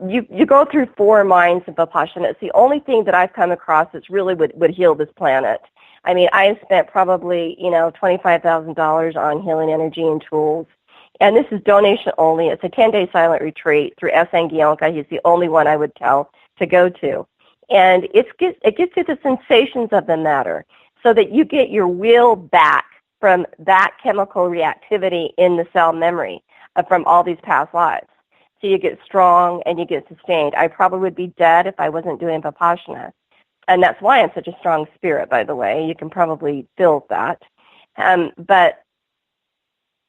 D: you go through 4 minds of Vipassana. It's the only thing that I've come across that's really would heal this planet. I mean, I have spent probably, you know, $25,000 on healing energy and tools. And this is donation only. It's a 10-day silent retreat through S. Angionka. He's the only one I would tell to go to. And it gets you the sensations of the matter so that you get your will back from that chemical reactivity in the cell memory from all these past lives. So you get strong and you get sustained. I probably would be dead if I wasn't doing Vipassana. And that's why I'm such a strong spirit, by the way. You can probably feel that. But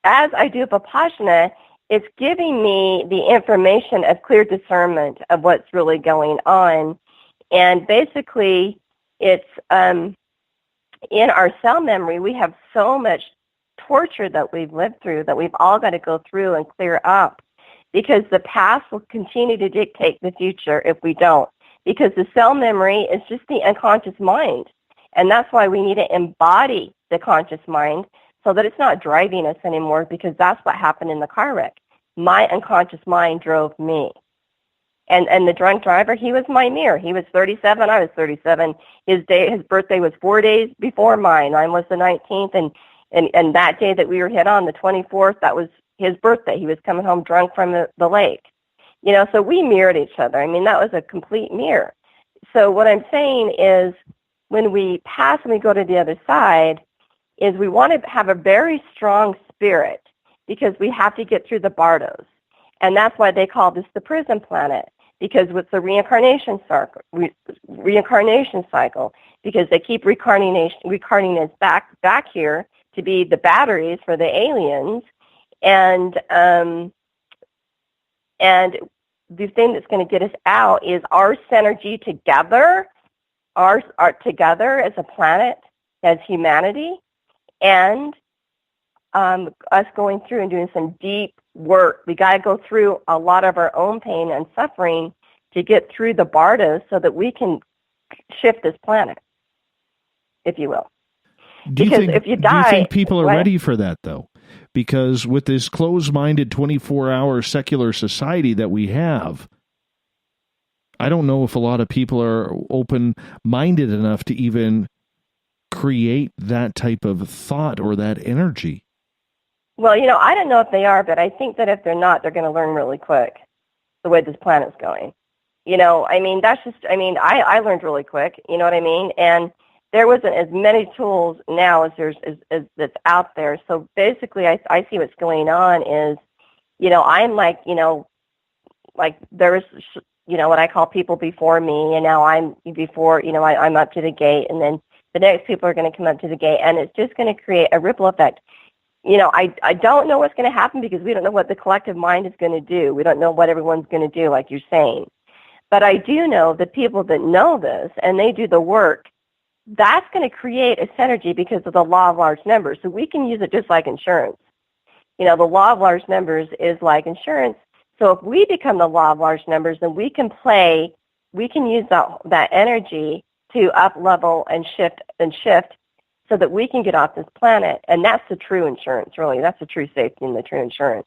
D: as I do Vipassana, it's giving me the information of clear discernment of what's really going on. And basically, it's in our cell memory, we have so much torture that we've lived through that we've all got to go through and clear up, because the past will continue to dictate the future if we don't, because the cell memory is just the unconscious mind. And that's why we need to embody the conscious mind so that it's not driving us anymore, because that's what happened in the car wreck. My unconscious mind drove me. And the drunk driver, he was my mirror. He was 37. I was 37. His birthday was 4 days before mine. Mine was the 19th. And, And that day that we were hit on, the 24th, that was his birthday. He was coming home drunk from the lake. So we mirrored each other. I mean, that was a complete mirror. So what I'm saying is when we pass and we go to the other side is we want to have a very strong spirit because we have to get through the Bardos. And that's why they call this the prison planet, because with the reincarnation cycle, because they keep reincarnating us back here to be the batteries for the aliens. And the thing that's going to get us out is our synergy together, our together as a planet, as humanity, and us going through and doing some deep work. We got to go through a lot of our own pain and suffering to get through the Bardos so that we can shift this planet, if you will.
C: Do you think people are
D: what?
C: ready for that, though? Because with this closed-minded 24-hour secular society that we have, I don't know if a lot of people are open-minded enough to even create that type of thought or that energy.
D: Well, I don't know if they are, but I think that if they're not, they're going to learn really quick the way this planet's going. I learned really quick, you know what I mean? And there wasn't as many tools now as as that's out there. So basically, I see what's going on is, I'm like there was, what I call people before me, and now I'm before, I'm up to the gate, and then the next people are going to come up to the gate, and it's just going to create a ripple effect. I don't know what's going to happen because we don't know what the collective mind is going to do. We don't know what everyone's going to do, like you're saying. But I do know the people that know this and they do the work, that's going to create a synergy because of the law of large numbers. So we can use it just like insurance. The law of large numbers is like insurance. So if we become the law of large numbers, then we can use that energy to up level and shift so that we can get off this planet. And that's the true insurance, really. That's the true safety and the true insurance.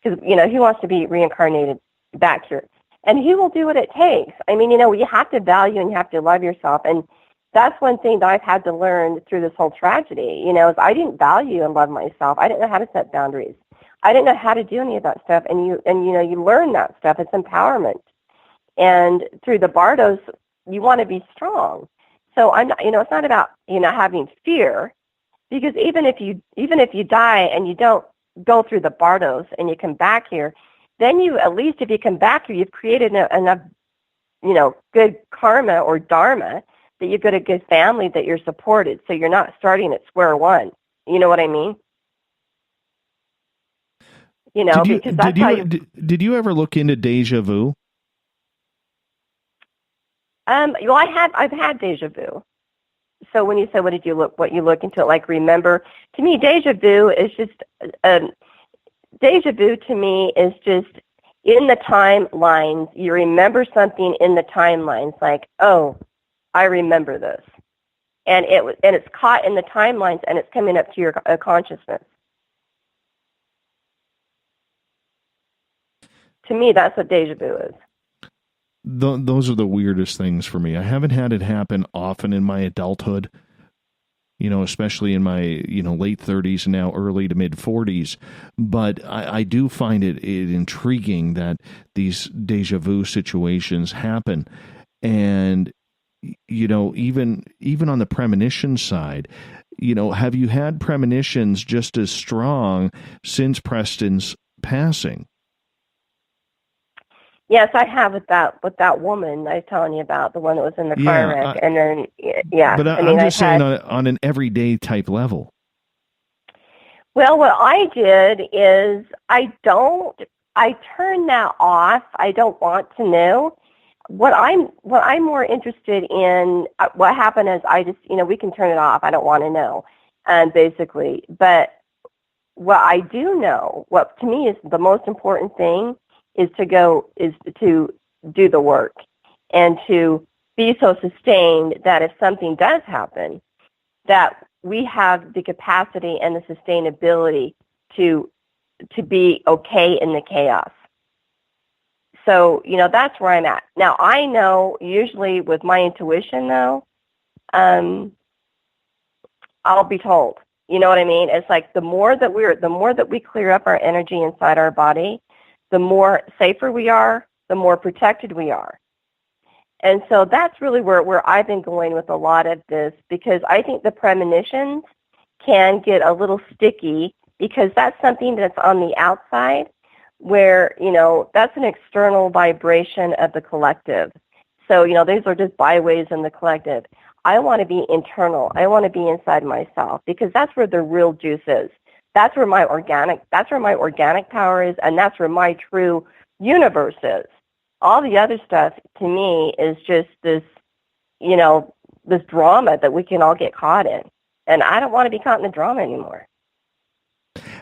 D: Because, who wants to be reincarnated back here? And he will do what it takes. I mean, you have to value and you have to love yourself. And that's one thing that I've had to learn through this whole tragedy, is I didn't value and love myself. I didn't know how to set boundaries. I didn't know how to do any of that stuff. And you learn that stuff. It's empowerment. And through the Bardos, you want to be strong. So I'm not, it's not about, having fear, because even if you die and you don't go through the Bardos and you come back here, then at least if you come back here, you've created enough, good karma or dharma that you've got a good family that you're supported. So you're not starting at square one. You know what I mean? Because that's how you...
C: Did you ever look into deja vu?
D: Well, I've had deja vu. So when you say what you look into, like remember, to me, deja vu is just in the timelines. You remember something in the timelines, like, oh, I remember this, and it's caught in the timelines, and it's coming up to your consciousness. To me, that's what deja vu is.
C: Those are the weirdest things for me. I haven't had it happen often in my adulthood, especially in my, late 30s and now early to mid 40s. But I do find it intriguing that these deja vu situations happen. And, even on the premonition side, have you had premonitions just as strong since Preston's passing?
D: Yes, I have with that woman I was telling you about, the one that was in the car wreck, and then
C: But I'm just saying on an everyday type level.
D: Well, what I did is I turned that off. I don't want to know. What I'm more interested in, what happened is I just, we can turn it off. I don't want to know, basically. But what I do know, what to me is the most important thing, is to do the work and to be so sustained that if something does happen, that we have the capacity and the sustainability to be okay in the chaos. So, that's where I'm at. Now, I know usually with my intuition, though, I'll be told. You know what I mean? It's like the more that we clear up our energy inside our body, the more safer we are, the more protected we are. And so that's really where I've been going with a lot of this, because I think the premonitions can get a little sticky, because that's something that's on the outside where, that's an external vibration of the collective. So, these are just byways in the collective. I want to be internal. I want to be inside myself, because that's where the real juice is. That's where my organic power is, and that's where my true universe is. All the other stuff, to me, is just this, this drama that we can all get caught in. And I don't want to be caught in the drama anymore.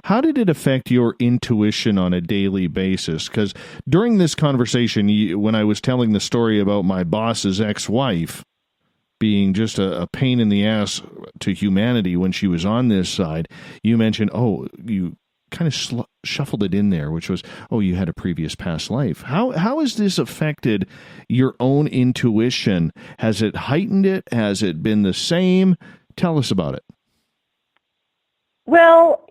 C: How did it affect your intuition on a daily basis? Because during this conversation, when I was telling the story about my boss's ex-wife being just a pain in the ass to humanity when she was on this side, you mentioned, you kind of shuffled it in there, which was, you had a previous past life. How has this affected your own intuition? Has it heightened it? Has it been the same? Tell us about it.
D: Well,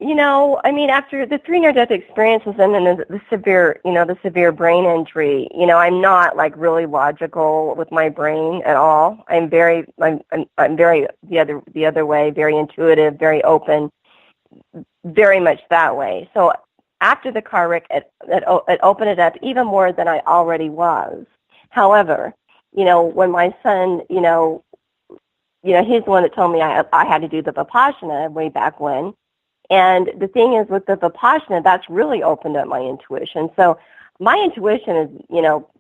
D: after the 3 near-death experiences and then the severe brain injury, I'm not like really logical with my brain at all. I'm very the other way, very intuitive, very open, very much that way. So after the car wreck, it opened it up even more than I already was. However, when my son, he's the one that told me I had to do the Vipassana way back when. And the thing is, with the Vipassana, that's really opened up my intuition. So my intuition is,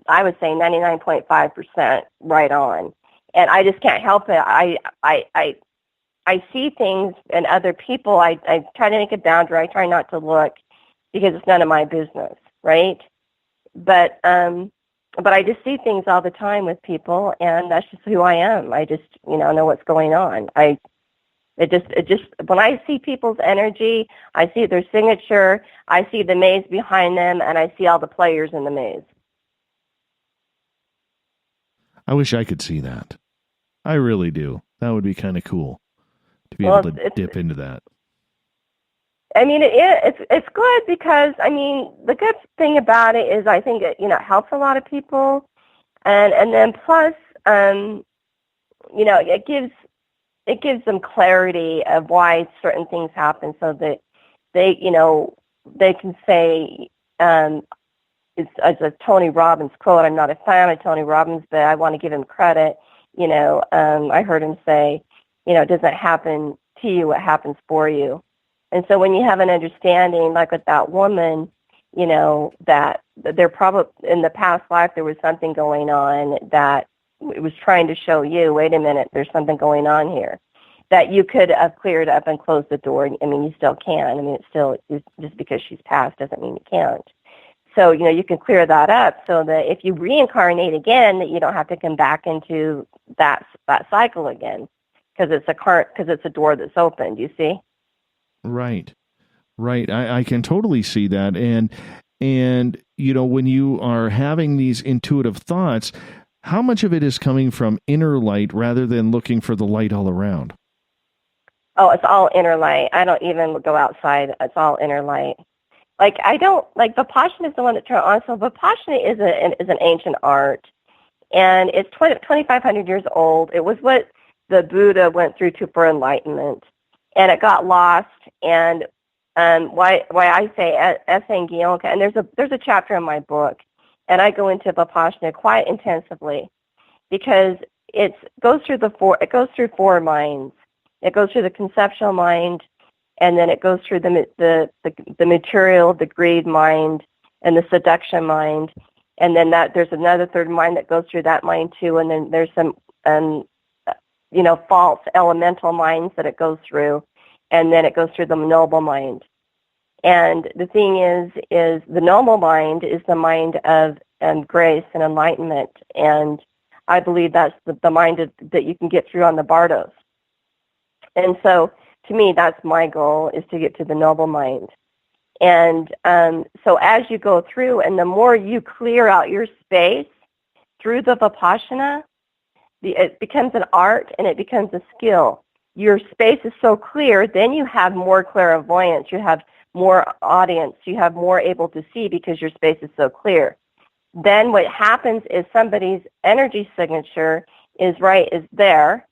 D: I would say 99.5% right on. And I just can't help it. I see things in other people. I try to make a boundary. I try not to look, because it's none of my business, right? But I just see things all the time with people, and that's just who I am. I just, know what's going on. It just when I see people's energy, I see their signature, I see the maze behind them, and I see all the players in the maze.
C: I wish I could see that. I really do. That would be kind of cool to be able to dip into that.
D: I mean, it's good, because the good thing about it is I think it helps a lot of people, and then plus it gives them clarity of why certain things happen, so that they can say, it's a Tony Robbins quote. I'm not a fan of Tony Robbins, but I want to give him credit. I heard him say, it doesn't happen to you, it happens for you. And so when you have an understanding, like with that woman, that there probably in the past life there was something going on that it was trying to show you, wait a minute, there's something going on here, that you could have cleared up and closed the door. You still can. It's still, just because she's passed doesn't mean you can't. So, you can clear that up so that if you reincarnate again, that you don't have to come back into that cycle again, because it's a door that's opened, you see?
C: Right. I can totally see that. And when you are having these intuitive thoughts, how much of it is coming from inner light rather than looking for the light all around?
D: Oh, it's all inner light. I don't even go outside. It's all inner light. Vipassana is the one that turned on. So Vipassana is an ancient art, and it's 2,500 years old. It was what the Buddha went through for enlightenment, and it got lost. And why I say Esangyoka, and there's a chapter in my book, and I go into Vipassana quite intensively, because it goes through 4 minds. It goes through the conceptual mind, and then it goes through the material, the greed mind, and the seduction mind, and then there's another 3rd mind that goes through that mind too, and then there's some false elemental minds that it goes through, and then it goes through the noble mind. And the thing is the noble mind is the mind of grace and enlightenment, and I believe that's the mind that you can get through on the Bardos. And so, to me, that's my goal, is to get to the noble mind. And so as you go through, and the more you clear out your space through the Vipassana, it becomes an art and it becomes a skill. your space is so clear, then you have more clairvoyance, you have more audience, you have more able to see because your space is so clear. Then what happens is somebody's energy signature is there,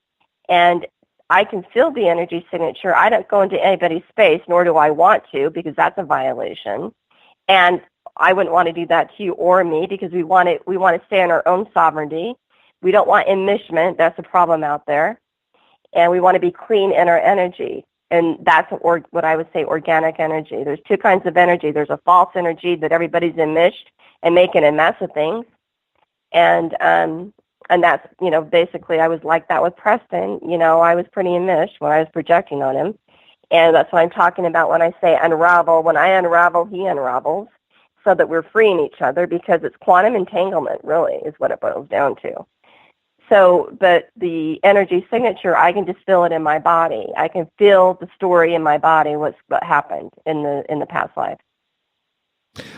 D: and I can feel the energy signature. I don't go into anybody's space, nor do I want to, because that's a violation. And I wouldn't want to do that to you or me, because we want to stay in our own sovereignty. We don't want enmeshment. That's a problem out there. And we want to be clean in our energy. And that's what I would say organic energy. There's two kinds of energy. There's a false energy that everybody's enmeshed and making a mess of things. And that's, basically I was like that with Preston. I was pretty enmeshed when I was projecting on him. And that's what I'm talking about when I say unravel. When I unravel, he unravels, so that we're freeing each other, because it's quantum entanglement, really, is what it boils down to. So, but the energy signature, I can just feel it in my body. I can feel the story in my body, what happened in the past life.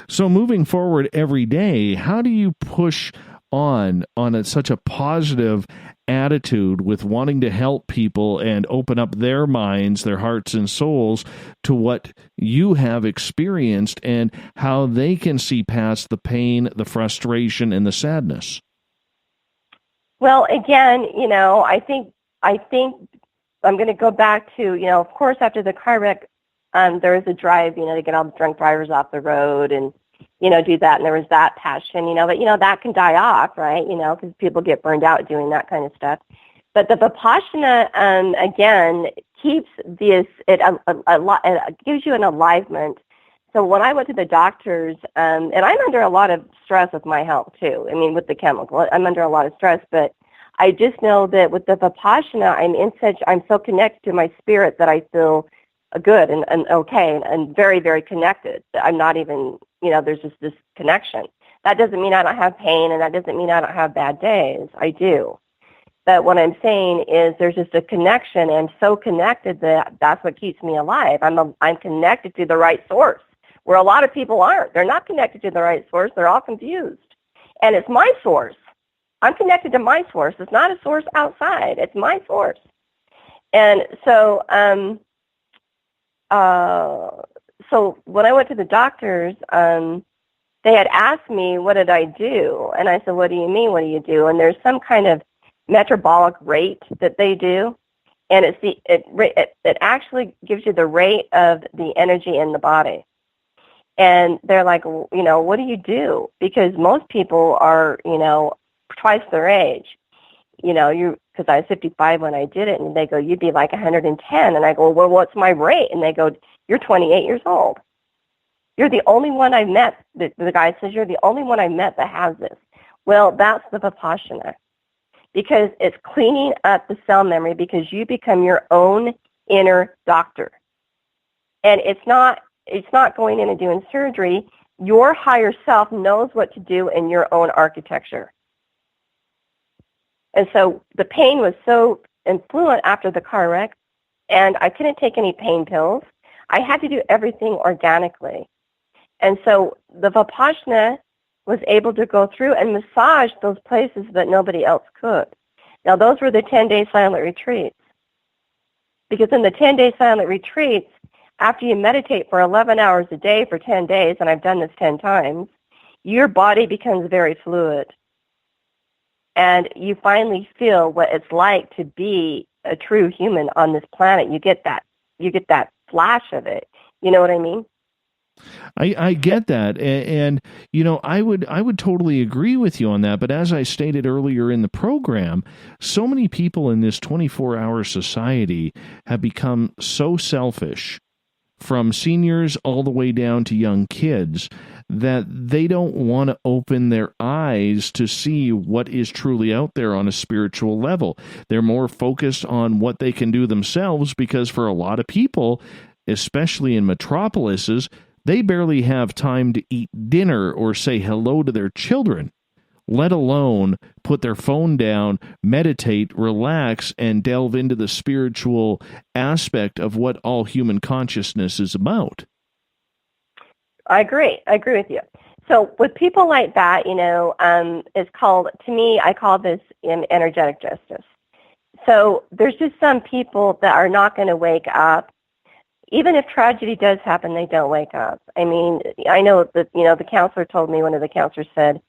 C: So moving forward every day, how do you push on such a positive attitude with wanting to help people and open up their minds, their hearts and souls to what you have experienced and how they can see past the pain, the frustration, and the sadness?
D: Well, again, I think I'm going to go back to, of course, after the car wreck, there was a drive, to get all the drunk drivers off the road and, do that. And there was that passion, but, that can die off, right? Because people get burned out doing that kind of stuff. But the Vipassana, again, keeps it gives you an alignment. So when I went to the doctors, and I'm under a lot of stress with my health too. I mean, with the chemical, I'm under a lot of stress. But I just know that with the Vipassana, I'm so connected to my spirit that I feel good and okay and very, very connected. I'm not even, there's just this connection. That doesn't mean I don't have pain, and that doesn't mean I don't have bad days. I do. But what I'm saying is there's just a connection, and so connected that that's what keeps me alive. I'm connected to the right source, where a lot of people aren't. They're not connected to the right source. They're all confused. And it's my source. I'm connected to my source. It's not a source outside. It's my source. And so so when I went to the doctors, they had asked me, what did I do? And I said, what do you mean, what do you do? And there's some kind of metabolic rate that they do. And it actually gives you the rate of the energy in the body. And they're like, what do you do? Because most people are, twice their age. Because I was 55 when I did it, and they go, you'd be like 110. And I go, well, what's my rate? And they go, you're 28 years old. You're the only one I've met. The guy says, you're the only one I've met that has this. Well, that's the Vipassana, because it's cleaning up the cell memory, because you become your own inner doctor. And it's not going in and doing surgery. Your higher self knows what to do in your own architecture. And so the pain was so influent after the car wreck, and I couldn't take any pain pills. I had to do everything organically. And so the Vipassana was able to go through and massage those places that nobody else could. Now, those were the 10-day silent retreats. Because in the 10-day silent retreats, after you meditate for 11 hours a day for 10 days, and I've done this 10 times, your body becomes very fluid. And you finally feel what it's like to be a true human on this planet. You get that flash of it. You know what I mean?
C: I get that, and I would totally agree with you on that. But as I stated earlier in the program, so many people in this 24-hour society have become so selfish, from seniors all the way down to young kids, that they don't want to open their eyes to see what is truly out there on a spiritual level. They're more focused on what they can do themselves, because for a lot of people, especially in metropolises, they barely have time to eat dinner or say hello to their children, let alone put their phone down, meditate, relax, and delve into the spiritual aspect of what all human consciousness is about.
D: I agree with you. So with people like that, it's called, to me, I call this energetic justice. So there's just some people that are not going to wake up. Even if tragedy does happen, they don't wake up. I mean, I know that, the counselor told me, one of the counselors said,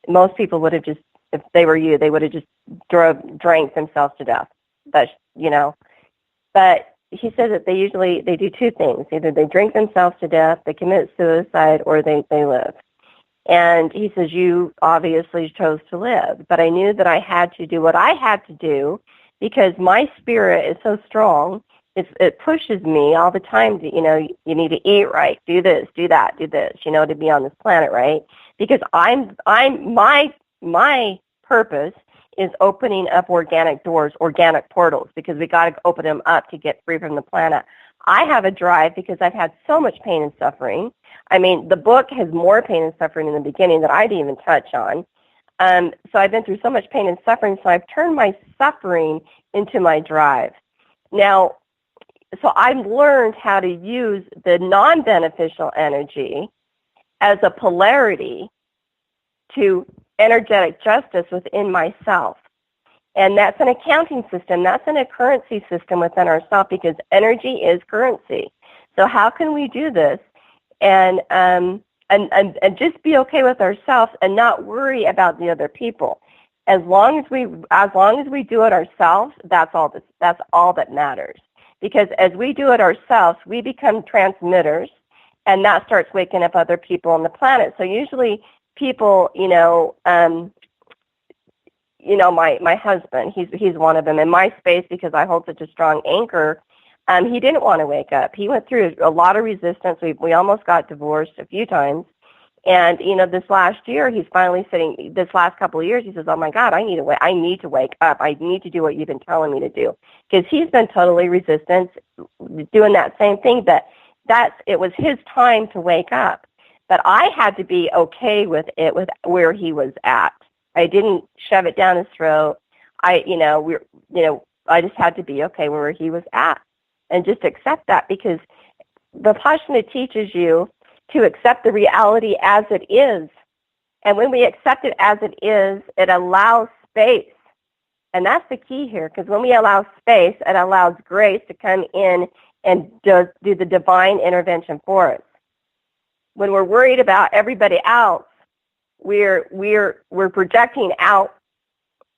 D: most people would have just, if they were you, they would have just drank themselves to death. But he said that they do two things. Either they drink themselves to death, they commit suicide, or they live. And he says, you obviously chose to live. But I knew that I had to do what I had to do because my spirit is so strong. It pushes me all the time to, you need to eat right, do this, do that, do this, to be on this planet, right? Because my purpose is opening up organic doors, organic portals, because we got to open them up to get free from the planet. I have a drive because I've had so much pain and suffering. I mean, the book has more pain and suffering in the beginning that I didn't even touch on. So I've been through so much pain and suffering, so I've turned my suffering into my drive. Now, so I've learned how to use the non-beneficial energy as a polarity to energetic justice within myself. And that's an accounting system. That's a currency system within ourselves, because energy is currency. So how can we do this and just be okay with ourselves and not worry about the other people? As long as we do it ourselves, that's all that matters. Because as we do it ourselves, we become transmitters, and that starts waking up other people on the planet. So usually people, my husband, he's one of them. In my space, because I hold such a strong anchor, he didn't want to wake up. He went through a lot of resistance. We almost got divorced a few times. And, this last year, he's finally sitting, this last couple of years, he says, oh, my God, I need to wake up. I need to do what you've been telling me to do. Because he's been totally resistant, doing that same thing. It was his time to wake up. But I had to be okay with it, with where he was at. I didn't shove it down his throat. I just had to be okay where he was at and just accept that, because the Vipassana teaches you to accept the reality as it is. And when we accept it as it is, it allows space. And that's the key here, because when we allow space, it allows grace to come in and do the divine intervention for us. When we're worried about everybody else, we're projecting out,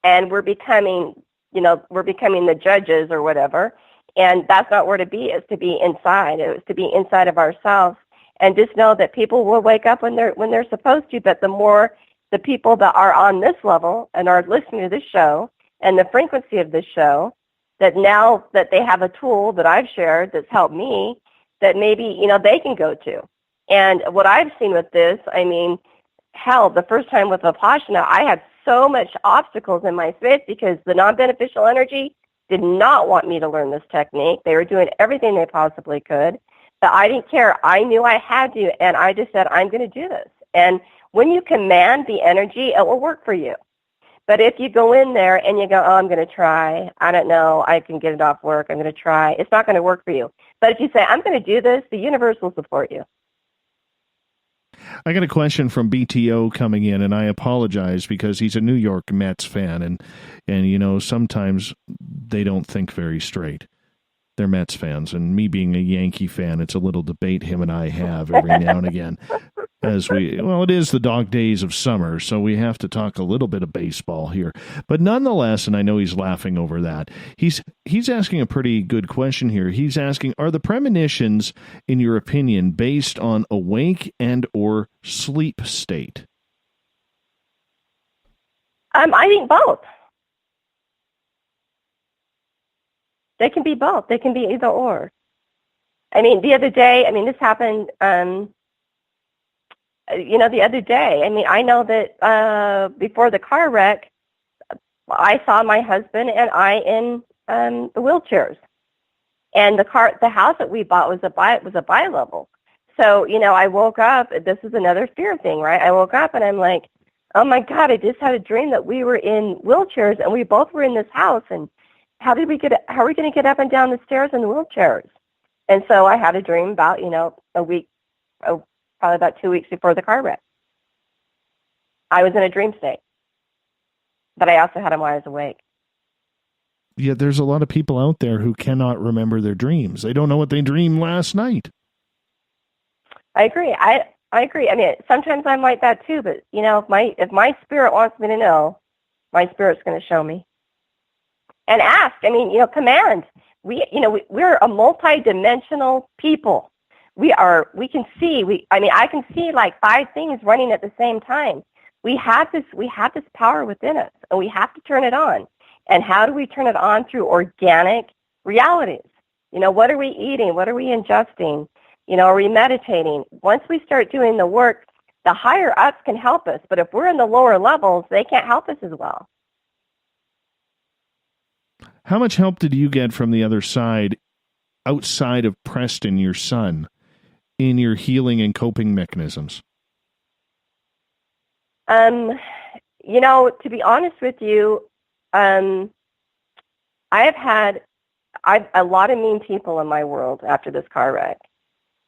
D: and we're becoming the judges or whatever. And that's not where to be. It's to be inside. It's to be inside of ourselves. And just know that people will wake up when they're supposed to. But the more the people that are on this level and are listening to this show and the frequency of this show, that now that they have a tool that I've shared that's helped me, that maybe they can go to. And what I've seen with this, I mean, hell, the first time with Vipassana, I had so much obstacles in my space because the non-beneficial energy did not want me to learn this technique. They were doing everything they possibly could. But I didn't care. I knew I had to, and I just said, I'm going to do this. And when you command the energy, it will work for you. But if you go in there and you go, oh, I'm going to try, I don't know, I can get it off work, I'm going to try, it's not going to work for you. But if you say, I'm going to do this, the universe will support you.
C: I got a question from BTO coming in, and I apologize because he's a New York Mets fan, and sometimes they don't think very straight. They're Mets fans, and me being a Yankee fan, it's a little debate him and I have every now and again. It is the dog days of summer, so we have to talk a little bit of baseball here. But nonetheless, and I know he's laughing over that, he's asking a pretty good question here. He's asking, are the premonitions, in your opinion, based on awake and or sleep state?
D: I think both. They can be both. They can be either or. I mean, the other day, this happened, the other day. I mean, I know that before the car wreck, I saw my husband and I in the wheelchairs. And the house that we bought was a bi-level. So, I woke up. This is another fear thing, right? I woke up and I'm like, oh, my God, I just had a dream that we were in wheelchairs and we both were in this house. And how are we going to get up and down the stairs in wheelchairs? And so I had a dream about, a week, probably about 2 weeks before the car wreck. I was in a dream state, but I also had them while I was awake.
C: Yet there's a lot of people out there who cannot remember their dreams. They don't know what they dreamed last night.
D: I agree. I agree. I mean, sometimes I'm like that too, but if my spirit wants me to know, my spirit's going to show me. And ask. I mean, command. We're a multi-dimensional people. We can see. I can see like 5 things running at the same time. We have this power within us, and we have to turn it on. And how do we turn it on? Through organic realities. What are we eating? What are we ingesting? Are we meditating? Once we start doing the work, the higher ups can help us. But if we're in the lower levels, they can't help us as well.
C: How much help did you get from the other side, outside of Preston, your son, in your healing and coping mechanisms?
D: To be honest with you, I've had a lot of mean people in my world after this car wreck.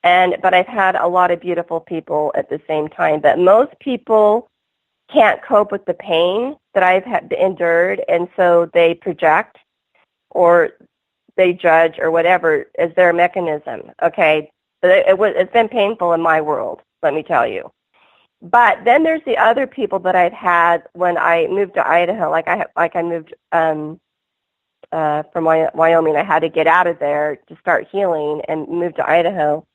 D: But I've had a lot of beautiful people at the same time. But most people can't cope with the pain that I've endured, and so they project or they judge or whatever as their mechanism. Okay, but it's been painful in my world, let me tell you. But then there's the other people that I've had when I moved to Idaho. I moved from Wyoming. I had to get out of there to start healing and moved to Idaho.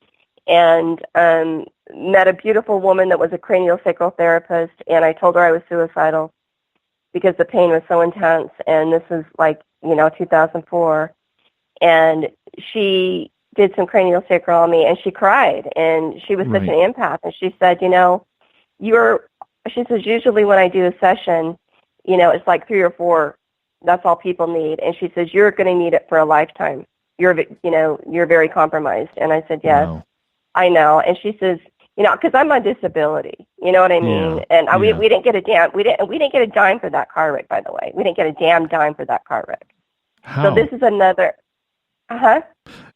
D: And met a beautiful woman that was a craniosacral therapist, and I told her I was suicidal because the pain was so intense. And this was 2004. And she did some craniosacral on me, and she cried, and she was such an empath. And she said, she says, usually when I do a session, it's like 3 or 4. That's all people need. And she says, you're going to need it for a lifetime. You're very compromised. And I said, yes. Wow. I know. And she says, because I'm on disability, you know what I mean? Yeah. And we didn't get a dime for that car wreck, by the way. We didn't get a damn dime for that car wreck.
C: How?
D: So this is another.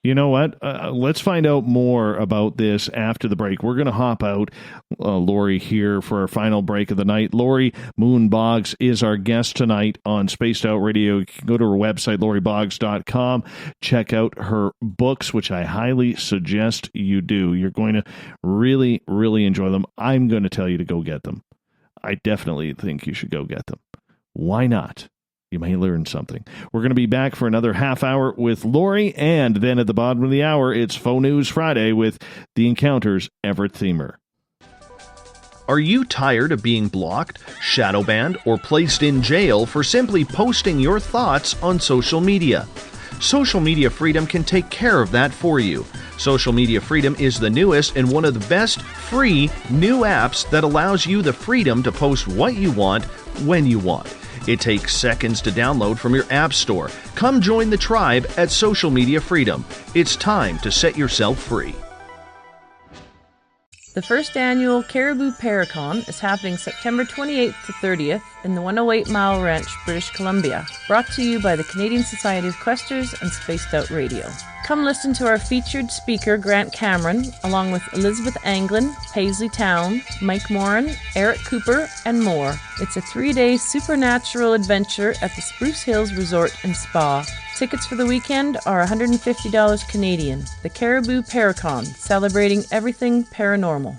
C: You know what? Let's find out more about this after the break. We're going to hop out, Laurie, here for our final break of the night. Laurie Moon-Boggs is our guest tonight on Spaced Out Radio. You can go to her website, laurieboggs.com. Check out her books, which I highly suggest you do. You're going to really, really enjoy them. I'm going to tell you to go get them. I definitely think you should go get them. Why not? You may learn something. We're going to be back for another half hour with Laurie, and then at the bottom of the hour, it's Faux News Friday with The Encounter's Everett Themer. Are you tired of being blocked, shadow banned, or placed in jail for simply posting your thoughts on social media? Social Media Freedom can take care of that for you. Social Media Freedom is the newest and one of the best free new apps that allows you the freedom to post what you want when you want. It takes seconds to download from your app store. Come join the tribe at Social Media Freedom. It's time to set yourself free.
F: The first annual Caribou Paracon is happening September 28th to 30th in the 108 Mile Ranch, British Columbia. Brought to you by the Canadian Society of Questers and Spaced Out Radio. Come listen to our featured speaker, Grant Cameron, along with Elizabeth Anglin, Paisley Town, Mike Moran, Eric Cooper, and more. It's a 3-day supernatural adventure at the Spruce Hills Resort and Spa. Tickets for the weekend are $150 Canadian. The Caribou Paracon, celebrating everything paranormal.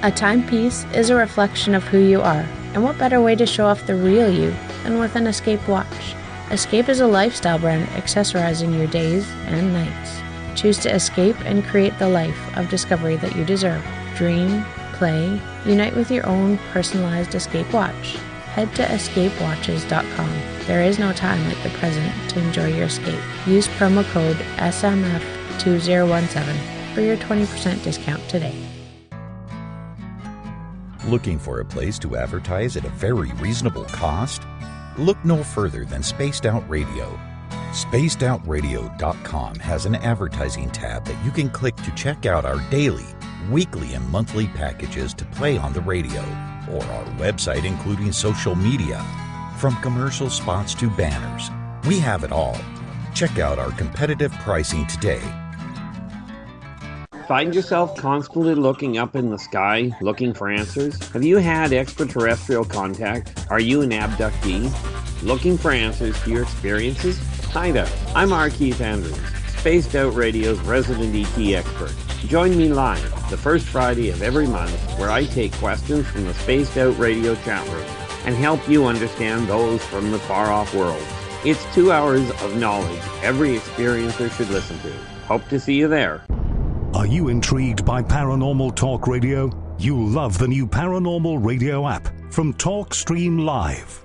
E: A timepiece is a reflection of who you are, and what better way to show off the real you than with an Escape watch? Escape is a lifestyle brand accessorizing your days and nights. Choose to escape and create the life of discovery that you deserve. Dream, play, unite with your own personalized Escape watch. Head to escapewatches.com. There is no time like the present to enjoy your escape. Use promo code SMF2017 for your 20% discount today.
K: Looking for a place to advertise at a very reasonable cost? Look no further than Spaced Out Radio. SpacedOutRadio.com has an advertising tab that you can click to check out our daily, weekly, and monthly packages to play on the radio, or our website including social media. From commercial spots to banners, we have it all. Check out our competitive pricing today.
P: Find yourself constantly looking up in the sky, looking for answers? Have you had extraterrestrial contact? Are you an abductee? Looking for answers to your experiences? Hi there, I'm R. Keith Andrews, Spaced Out Radio's resident ET expert. Join me live the first Friday of every month where I take questions from the Spaced Out Radio chat room and help you understand those from the far-off world. It's 2 hours of knowledge every experiencer should listen to. Hope to see you there.
Q: Are you intrigued by Paranormal Talk Radio? You'll love the new Paranormal Radio app from TalkStream Live.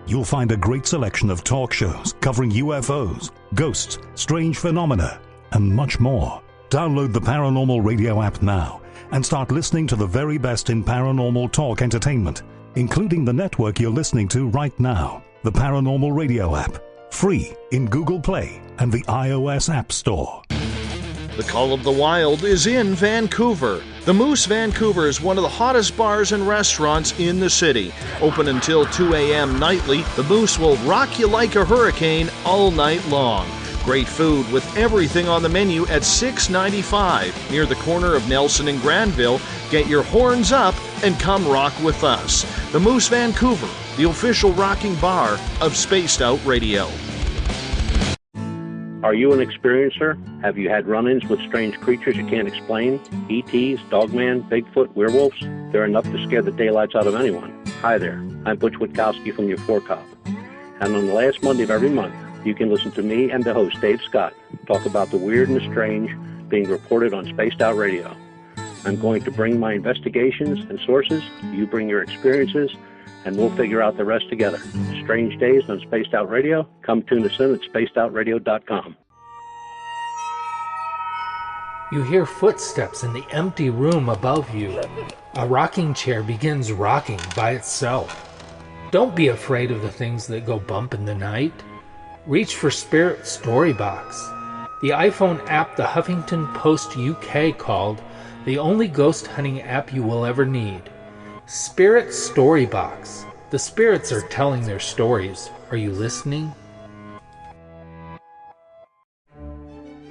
Q: You'll find a great selection of talk shows covering UFOs, ghosts, strange phenomena, and much more. Download the Paranormal Radio app now and start listening to the very best in paranormal talk entertainment, including the network you're listening to right now. The Paranormal Radio app, free in Google Play and the iOS App Store.
C: The Call of the Wild is in Vancouver. The Moose Vancouver is one of the hottest bars and restaurants in the city. Open until 2 a.m. nightly, the Moose will rock you like a hurricane all night long. Great food with everything on the menu at $6.95 near the corner of Nelson and Granville. Get your horns up and come rock with us. The Moose Vancouver, the official rocking bar of Spaced Out Radio.
G: Are you an experiencer? Have you had run-ins with strange creatures you can't explain? ETs, Dogman, Bigfoot, werewolves? They're enough to scare the daylights out of anyone. Hi there, I'm Butch Witkowski from the Four Cop. And on the last Monday of every month, you can listen to me and the host, Dave Scott, talk about the weird and the strange being reported on Spaced Out Radio. I'm going to bring my investigations and sources, you bring your experiences, and we'll figure out the rest together. Strange Days on Spaced Out Radio. Come tune us in at spacedoutradio.com.
R: You hear footsteps in the empty room above you. A rocking chair begins rocking by itself. Don't be afraid of the things that go bump in the night. Reach for Spirit Storybox, the iPhone app the Huffington Post UK called the only ghost hunting app you will ever need. Spirit Storybox. The spirits are telling their stories. Are you listening?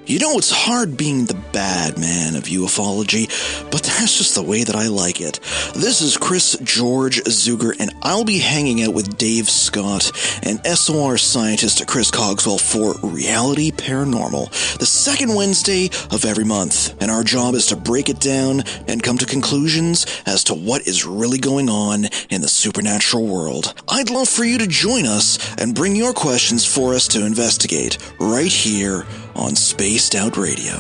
S: You know, it's hard being the bad man of ufology, but that's just the way that I like it. This is Chris George Zuger, and I'll be hanging out with Dave Scott and SOR scientist Chris Cogswell for Reality Paranormal, the second Wednesday of every month. And our job is to break it down and come to conclusions as to what is really going on in the supernatural world. I'd love for you to join us and bring your questions for us to investigate right here on Spaced Out Radio.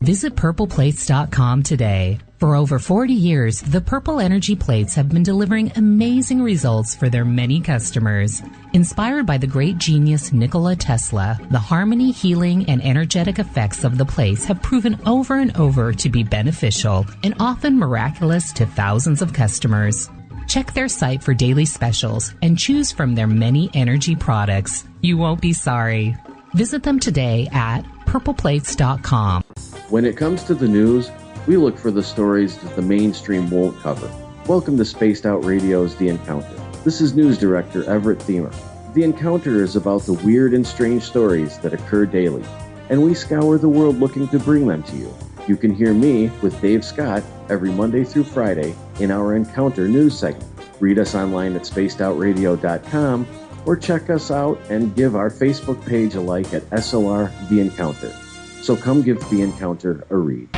M: Visit purpleplates.com today. For over 40 years, the Purple Energy Plates have been delivering amazing results for their many customers. Inspired by the great genius Nikola Tesla, the harmony, healing, and energetic effects of the plates have proven over and over to be beneficial and often miraculous to thousands of customers. Check their site for daily specials and choose from their many energy products. You won't be sorry. Visit them today at purpleplates.com.
I: When it comes to the news, we look for the stories that the mainstream won't cover. Welcome to Spaced Out Radio's The Encounter. This is News Director Everett Thiemer. The Encounter is about the weird and strange stories that occur daily, and we scour the world looking to bring them to you. You can hear me with Dave Scott every Monday through Friday in our Encounter news segment. Read us online at spacedoutradio.com or check us out and give our Facebook page a like at SOR The Encounter. So come give The Encounter a read.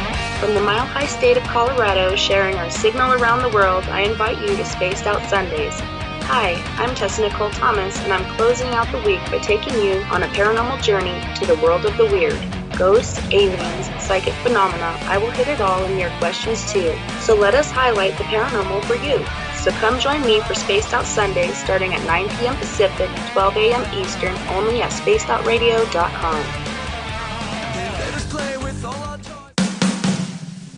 H: From the mile-high state of Colorado, sharing our signal around the world, I invite you to Spaced Out Sundays. Hi, I'm Tessa Nicole Thomas, and I'm closing out the week by taking you on a paranormal journey to the world of the weird. Ghosts, aliens, psychic phenomena, I will hit it all in your questions too. So let us highlight the paranormal for you. So come join me for Spaced Out Sundays starting at 9 p.m. Pacific, 12 a.m. Eastern, only at spacedoutradio.com.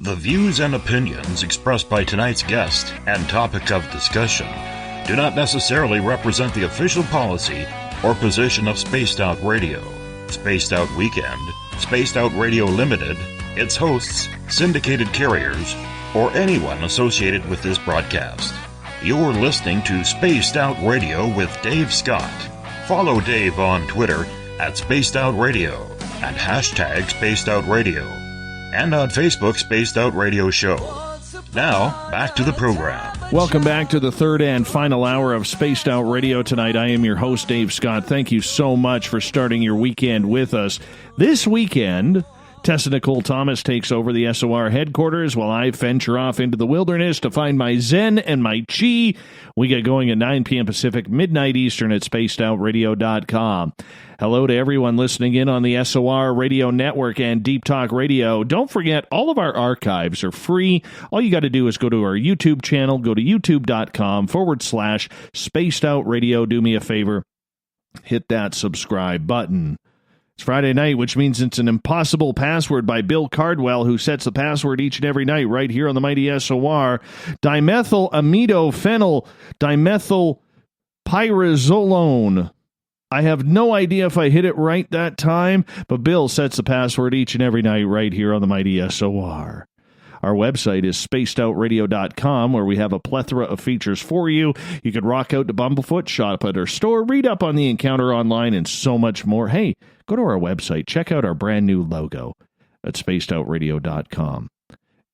A: The views and opinions expressed by tonight's guest and topic of discussion do not necessarily represent the official policy or position of Spaced Out Radio, Spaced Out Weekend, Spaced Out Radio Limited, its hosts, syndicated carriers, or anyone associated with this broadcast. You're listening to Spaced Out Radio with Dave Scott. Follow Dave on Twitter at Spaced Out Radio and hashtag Spaced Out Radio, and on Facebook Spaced Out Radio Show. Now, back to the program.
C: Welcome back to the third and final hour of Spaced Out Radio tonight. I am your host, Dave Scott. Thank you so much for starting your weekend with us. This weekend, Tessa Nicole Thomas takes over the SOR headquarters while I venture off into the wilderness to find my Zen and my Chi. We get going at 9 p.m. Pacific, midnight Eastern at spacedoutradio.com. Hello to everyone listening in on the SOR Radio Network and Deep Talk Radio. Don't forget, all of our archives are free. All you got to do is go to our YouTube channel, go to youtube.com/Spaced Out Radio. Do me a favor, hit that subscribe button. It's Friday night, which means it's an impossible password by Bill Cardwell, who sets the password each and every night right here on the mighty SOR. Dimethyl amidophenyl dimethyl pyrazolone. I have no idea if I hit it right that time, but Bill sets the password each and every night right here on the mighty SOR. Our website is spacedoutradio.com, where we have a plethora of features for you. You can rock out to Bumblefoot, shop at our store, read up on the encounter online, and so much more. Hey, go to our website. Check out our brand new logo at spacedoutradio.com.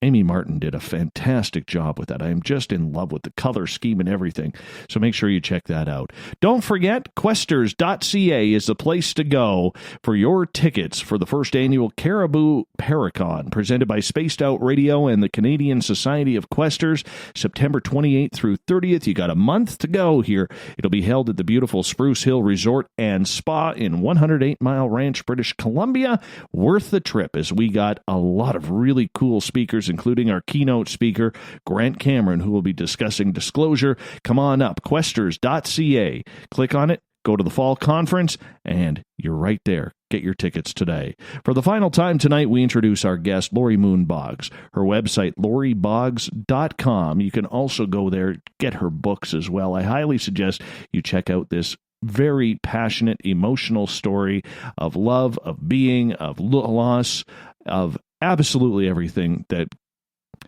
C: Amy Martin did a fantastic job with that. I am just in love with the color scheme and everything. So make sure you check that out. Don't forget, Questers.ca is the place to go for your tickets for the first annual Caribou Paracon, presented by Spaced Out Radio and the Canadian Society of Questers, September 28th through 30th. You got a month to go here. It'll be held at the beautiful Spruce Hill Resort and Spa in 108 Mile Ranch, British Columbia. Worth the trip, as we got a lot of really cool speakers, including our keynote speaker, Grant Cameron, who will be discussing disclosure. Come on up, Questers.ca. Click on it, go to the fall conference, and you're right there. Get your tickets today. For the final time tonight, we introduce our guest, Laurie Moon-Boggs. Her website, laurieboggs.com. You can also go there, get her books as well. I highly suggest you check out this very passionate, emotional story of love, of being, of loss, of absolutely everything that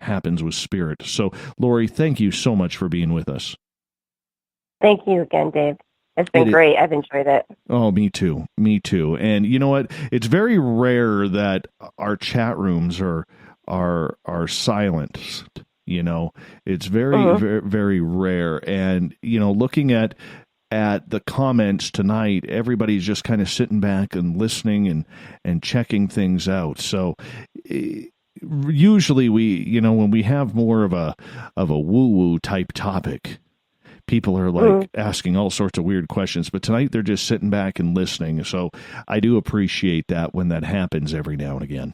C: happens with spirit. So, Laurie, thank you so much for being with us.
D: Thank you again, Dave. It's been great. I've enjoyed it.
C: Oh, me too. Me too. And you know what? It's very rare that our chat rooms are silenced. You know, it's very, very, very rare. And, you know, looking at the comments tonight, everybody's just kind of sitting back and listening and checking things out. So usually when we have more of a woo-woo type topic, people are like asking all sorts of weird questions, but tonight they're just sitting back and listening. So I do appreciate that when that happens every now and again.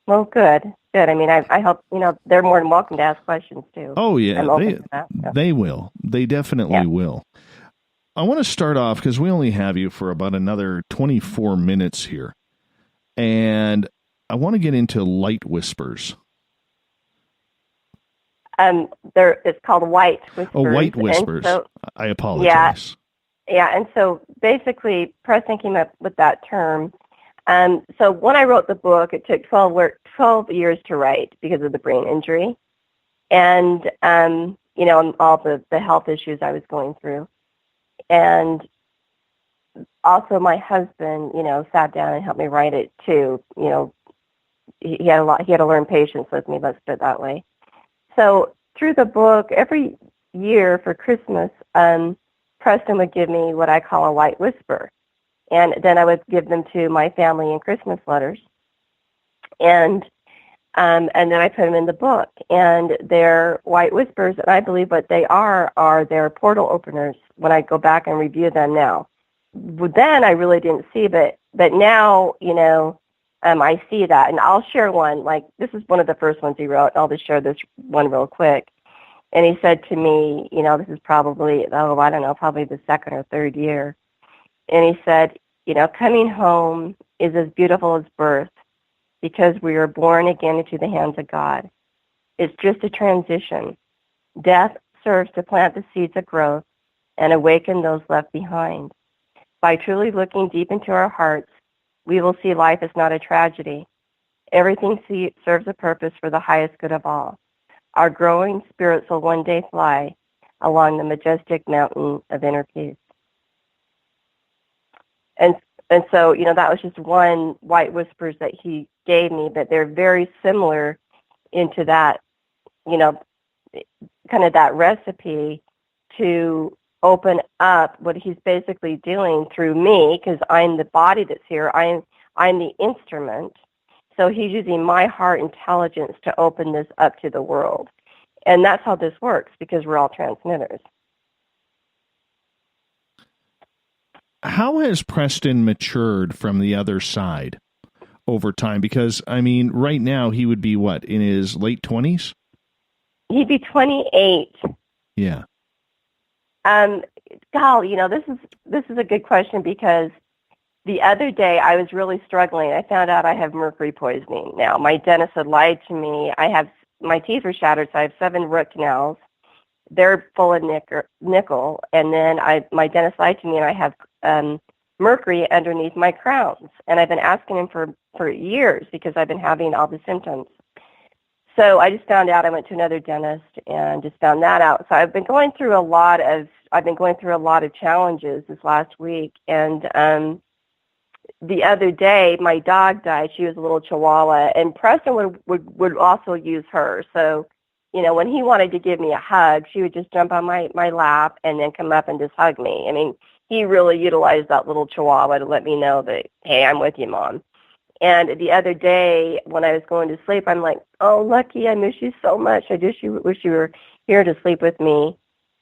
C: Well,
D: good. I mean, I hope, they're more than welcome to ask questions too.
C: Oh yeah, they will. They definitely will. I want to start off because we only have you for about another 24 minutes here. And I want to get into light whispers.
D: It's called white whispers.
C: Oh, white whispers. So, I apologize.
D: Yeah, and so basically Preston came up with that term. So when I wrote the book, it took 12 years to write because of the brain injury and, all the health issues I was going through. And also my husband, sat down and helped me write it too. He had to learn patience with me, let's put it that way. So through the book, every year for Christmas, Preston would give me what I call a white whisper. And then I would give them to my family in Christmas letters. And then I put them in the book. And they're white whispers, and I believe what they are their portal openers when I go back and review them now. Then I really didn't see it, but now, I see that. And I'll share one. Like, this is one of the first ones he wrote. I'll just share this one real quick. And he said to me, this is probably, probably the second or third year. And he said, coming home is as beautiful as birth because we are born again into the hands of God. It's just a transition. Death serves to plant the seeds of growth and awaken those left behind. By truly looking deep into our hearts, we will see life as not a tragedy. Everything serves a purpose for the highest good of all. Our growing spirits will one day fly along the majestic mountain of inner peace. And so, that was just one white whispers that he gave me, but they're very similar into that, kind of that recipe to open up what he's basically doing through me, because I'm the body that's here. I'm the instrument. So he's using my heart intelligence to open this up to the world. And that's how this works, because we're all transmitters.
C: How has Preston matured from the other side over time? Because, I mean, right now he would be, what, in his late 20s?
D: He'd be 28.
C: Yeah.
D: Golly, this is a good question, because the other day I was really struggling. I found out I have mercury poisoning now. My dentist had lied to me. My teeth are shattered, so I have 7 root canals. They're full of nickel. And then my dentist lied to me, and I have mercury underneath my crowns. And I've been asking him for years, because I've been having all the symptoms. So I just found out. I went to another dentist and just found that out. So I've been going through a lot of challenges this last week. And the other day, my dog died. She was a little Chihuahua, and Preston would also use her. So, when he wanted to give me a hug, she would just jump on my lap and then come up and just hug me. I mean, he really utilized that little Chihuahua to let me know that, hey, I'm with you, Mom. And the other day, when I was going to sleep, I'm like, oh, Lucky, I miss you so much. I just wish you were here to sleep with me.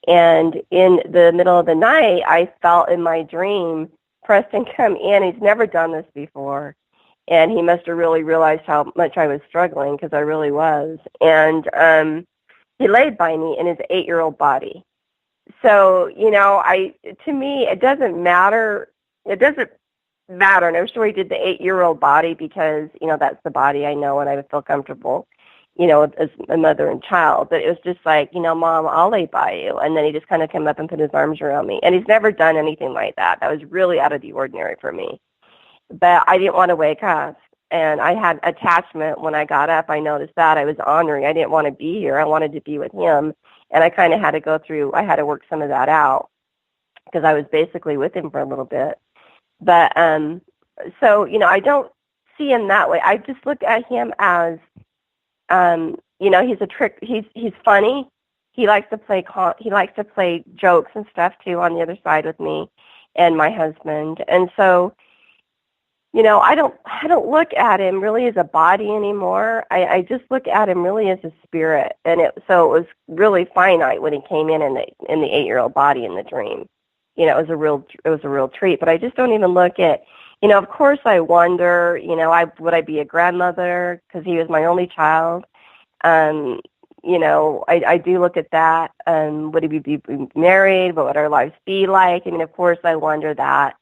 D: And in the middle of the night, I felt in my dream Preston come in. He's never done this before. And he must have really realized how much I was struggling, because I really was. And he laid by me in his 8-year-old body. So, to me, it doesn't matter. It doesn't matter. And I'm sure he did the 8-year-old body because, that's the body I know and I would feel comfortable, as a mother and child. But it was just like, Mom, I'll lay by you. And then he just kind of came up and put his arms around me. And he's never done anything like that. That was really out of the ordinary for me. But I didn't want to wake up. And I had attachment when I got up. I noticed that. I was honoring. I didn't want to be here. I wanted to be with him. And I kind of had to work some of that out, because I was basically with him for a little bit. But so, I don't see him that way. I just look at him as, he's a trick. He's funny. He likes to play jokes and stuff too on the other side with me and my husband. And so, I don't look at him really as a body anymore. I just look at him really as a spirit. And it was really finite when he came in the 8-year-old body in the dream. It was a real treat. But I just don't even look at, of course I wonder, would I be a grandmother, because he was my only child. I do look at that. Would he be married? What would our lives be like? I mean, of course I wonder that.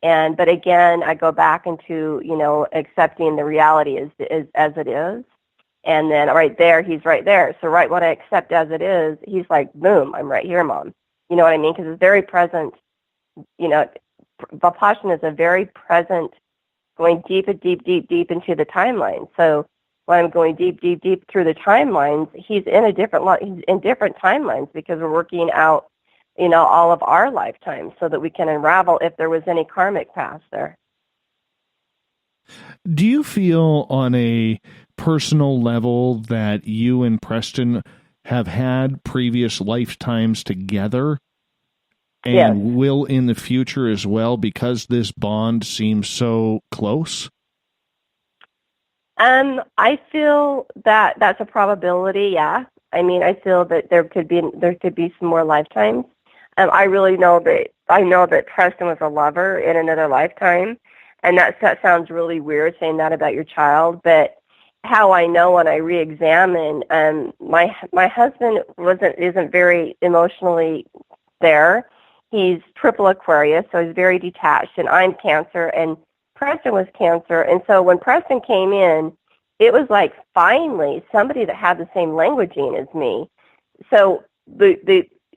D: But again, I go back into, accepting the reality as it is. And then right there, he's right there. So right when I accept as it is, he's like, boom, I'm right here, Mom. You know what I mean? Because it's very present. Vipassana is a very present, going deep into the timeline. So when I'm going deep through the timelines, he's in different timelines, because we're working out, all of our lifetimes, so that we can unravel if there was any karmic past there.
C: Do you feel on a personal level that you and Preston have had previous lifetimes together and will in the future as well, because this bond seems so close?
D: I feel that that's a probability. Yeah. I mean, I feel that there could be some more lifetimes. I really know that Preston was a lover in another lifetime, and that sounds really weird saying that about your child, but how I know when I re-examine, my husband isn't very emotionally there. He's triple Aquarius, so he's very detached, and I'm Cancer, and Preston was Cancer. And so when Preston came in, it was like finally somebody that had the same languaging as me. So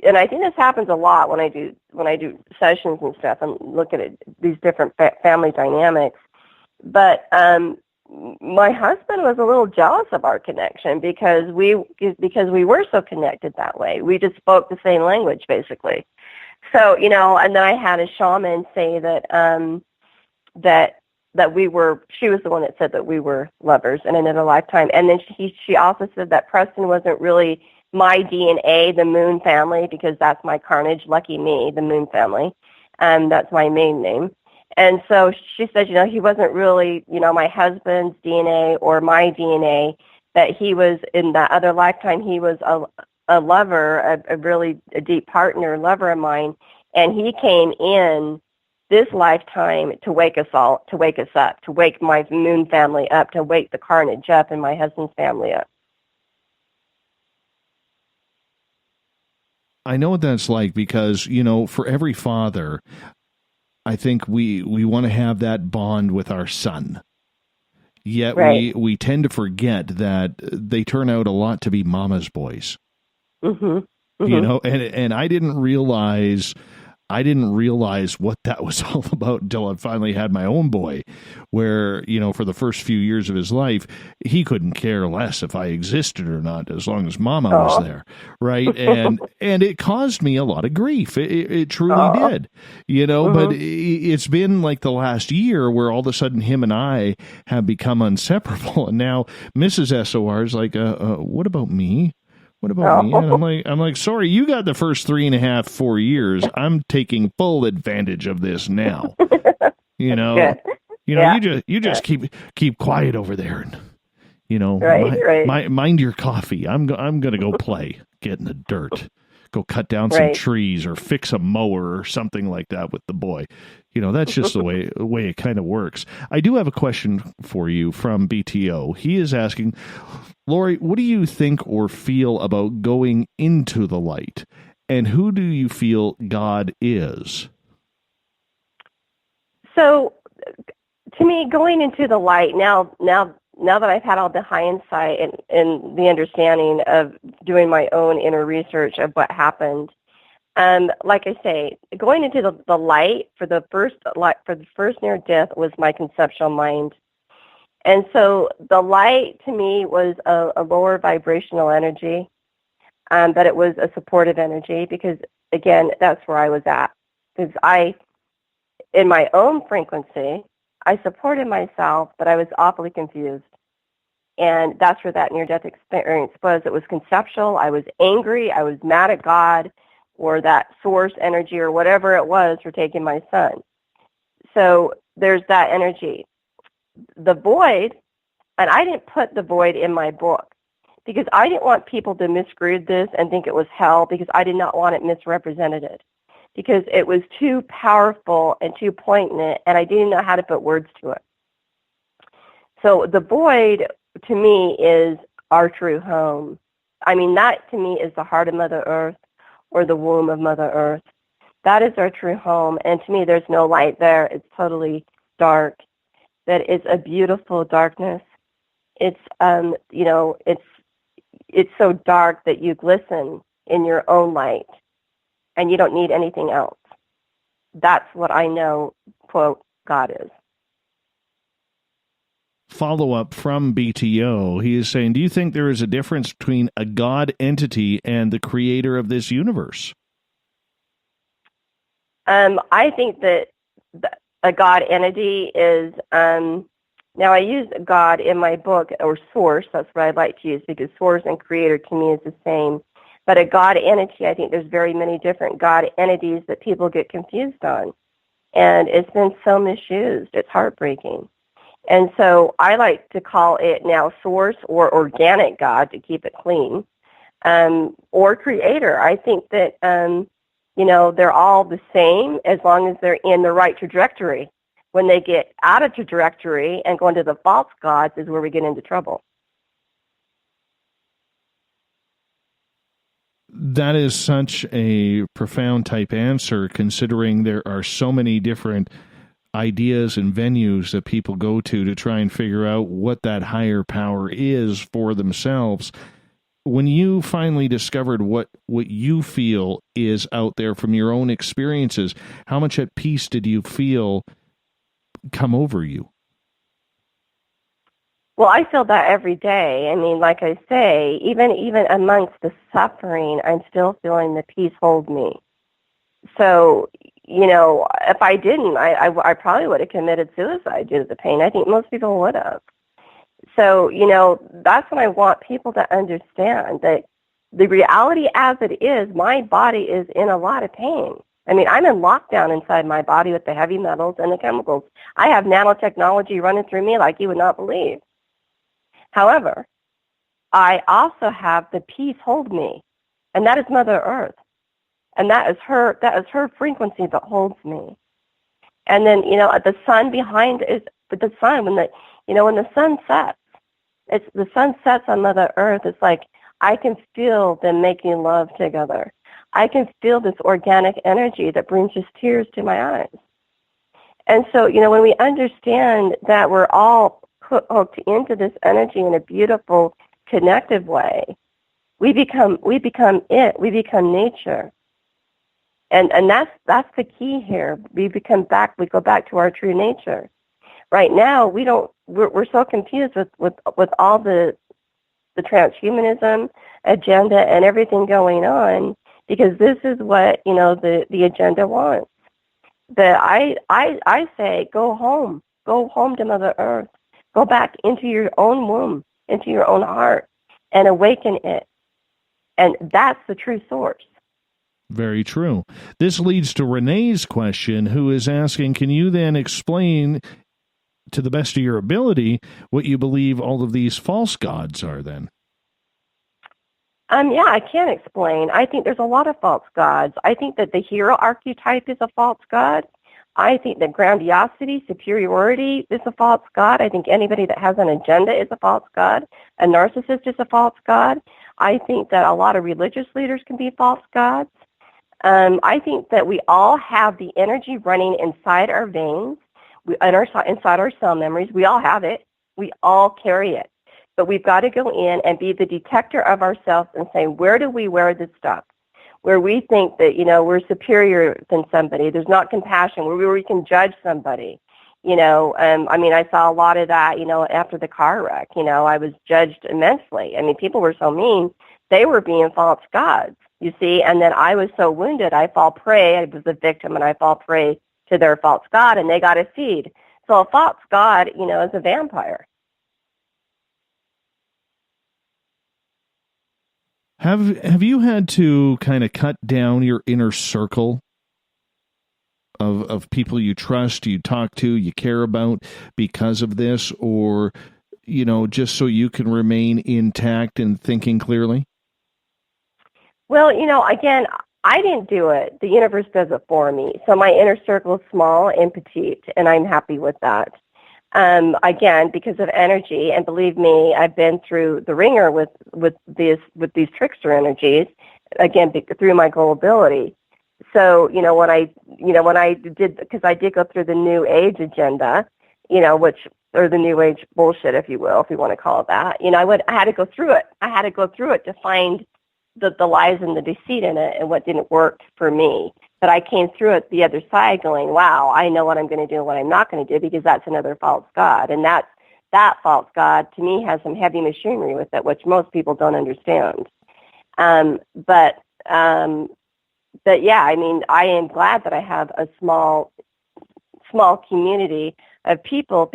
D: and I think this happens a lot when I do sessions and stuff and look at these different family dynamics. But my husband was a little jealous of our connection because we were so connected that way. We just spoke the same language basically. So, and then I had a shaman say that she was the one that said that we were lovers in another lifetime. And then she also said that Preston wasn't really my DNA, the Moon family, because that's my carnage. Lucky me, the Moon family. That's my main name. And so she said, he wasn't really, my husband's DNA or my DNA, that he was in that other lifetime, he was a lover, a deep partner, lover of mine. And he came in this lifetime to wake us up, to wake my Moon family up, to wake the carnage up and my husband's family up.
C: I know what that's like because, for every father, I think we want to have that bond with our son. Yet
D: right.
C: we tend to forget that they turn out a lot to be mama's boys.
D: Mm-hmm. Mm-hmm.
C: And I didn't realize what that was all about until I finally had my own boy, where, for the first few years of his life, he couldn't care less if I existed or not, as long as mama was there. Right. And it caused me a lot of grief. It truly did, but it's been like the last year where all of a sudden him and I have become inseparable. And now Mrs. SOR is like, what about me? What about me? And I'm like, sorry, you got the first 3.5, 4 years. I'm taking full advantage of this now. You just keep quiet over there, and mind your coffee. I'm gonna go play, get in the dirt, go cut down some trees or fix a mower or something like that with the boy. That's just the way it kind of works. I do have a question for you from BTO. He is asking, Laurie, what do you think or feel about going into the light? And who do you feel God is?
D: So, to me, going into the light, now that I've had all the hindsight and the understanding of doing my own inner research of what happened, like I say, going into the light for the first near death was my conceptual mind. And so the light to me was a lower vibrational energy, but it was a supportive energy because, again, that's where I was at. Because in my own frequency, I supported myself, but I was awfully confused. And that's where that near-death experience was. It was conceptual. I was angry. I was mad at God or that source energy or whatever it was for taking my son. So there's that energy. The void, and I didn't put the void in my book because I didn't want people to misread this and think it was hell because I did not want it misrepresented because it was too powerful and too poignant and I didn't know how to put words to it. So the void to me is our true home. I mean, that to me is the heart of Mother Earth or the womb of Mother Earth. That is our true home. And to me, there's no light there. It's totally dark. That it's a beautiful darkness. It's, it's so dark that you glisten in your own light and you don't need anything else. That's what I know, quote, God is.
C: Follow-up from BTO. He is saying, do you think there is a difference between a God entity and the creator of this universe?
D: I think that a God entity is, now I use God in my book, or source, that's what I like to use, because source and creator to me is the same. But a God entity, I think there's very many different God entities that people get confused on. And it's been so misused. It's heartbreaking. And so I like to call it now source or organic God to keep it clean, or creator. I think that, they're all the same as long as they're in the right trajectory. When they get out of trajectory and go into the false gods is where we get into trouble.
C: That is such a profound type answer, considering there are so many different ideas and venues that people go to try and figure out what that higher power is for themselves. When you finally discovered what you feel is out there from your own experiences, how much at peace did you feel come over you?
D: Well, I feel that every day. I mean, like I say, even amongst the suffering, I'm still feeling the peace hold me. So, if I didn't, I probably would have committed suicide due to the pain. I think most people would have. So, that's what I want people to understand, that the reality as it is, my body is in a lot of pain. I mean, I'm in lockdown inside my body with the heavy metals and the chemicals. I have nanotechnology running through me like you would not believe. However, I also have the peace hold me, and that is Mother Earth. And that is her frequency that holds me. And then, the sun behind is the sun. When the sun sets, the sun sets on Mother Earth. It's like I can feel them making love together. I can feel this organic energy that brings just tears to my eyes. And so, when we understand that we're all hooked into this energy in a beautiful, connective way, we become it. We become nature. And that's the key here. We go back to our true nature. Right now, we're so confused with all the transhumanism agenda and everything going on, because this is what, the agenda wants. I say, go home to Mother Earth, go back into your own womb, into your own heart, and awaken it. And that's the true source.
C: Very true. This leads to Renee's question, who is asking, can you then explain, to the best of your ability, what you believe all of these false gods are then?
D: Yeah, I can explain. I think there's a lot of false gods. I think that the hero archetype is a false god. I think that grandiosity, superiority is a false god. I think anybody that has an agenda is a false god. A narcissist is a false god. I think that a lot of religious leaders can be false gods. I think that we all have the energy running inside our veins, inside our cell memories. We all have it. We all carry it. But we've got to go in and be the detector of ourselves and say, where do we wear this stuff? Where we think that, we're superior than somebody. There's not compassion. Where we can judge somebody. I saw a lot of that, after the car wreck. I was judged immensely. I mean, people were so mean. They were being false gods, you see. And then I was so wounded, I fall prey. I was a victim, and I fall prey to their false god, and they got to feed. So a false god, is a vampire.
C: Have you had to kind of cut down your inner circle of people you trust, you talk to, you care about because of this, or, just so you can remain intact and thinking clearly?
D: Well, again, I didn't do it. The universe does it for me. So my inner circle is small and petite, and I'm happy with that. Again, because of energy, and believe me, I've been through the ringer with these trickster energies, again, through my gullibility. So, when I did, because I did go through the New Age agenda, or the New Age bullshit, if you will, if you want to call it that, I had to go through it. I had to go through it to find the lies and the deceit in it and what didn't work for me. But I came through it the other side going, wow, I know what I'm going to do and what I'm not going to do, because that's another false god. And that false god, to me, has some heavy machinery with it, which most people don't understand. But yeah, I am glad that I have a small community of people,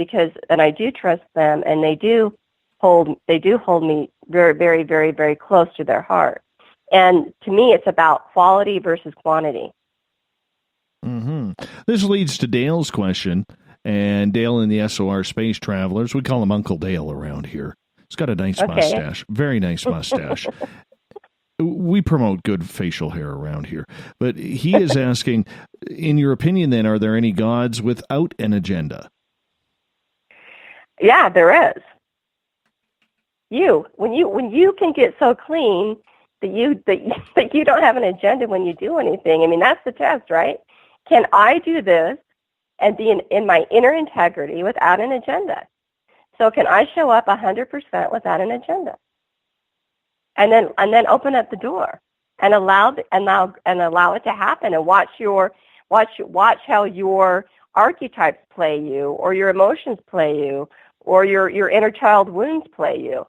D: and I do trust them, and they do hold me very, very, very, very close to their heart. And to me, it's about quality versus quantity.
C: Mm-hmm. This leads to Dale's question, and Dale and the SOR Space Travelers, we call him Uncle Dale around here. He's got a nice mustache, very nice mustache. We promote good facial hair around here. But he is asking, in your opinion then, are there any gods without an agenda?
D: Yeah, there is. When you can get so clean that you don't have an agenda when you do anything, that's the test, right? Can I do this and be in my inner integrity without an agenda? So can I show up 100% without an agenda? And then open up the door and allow it to happen, and watch how your archetypes play you, or your emotions play you, or your inner child wounds play you.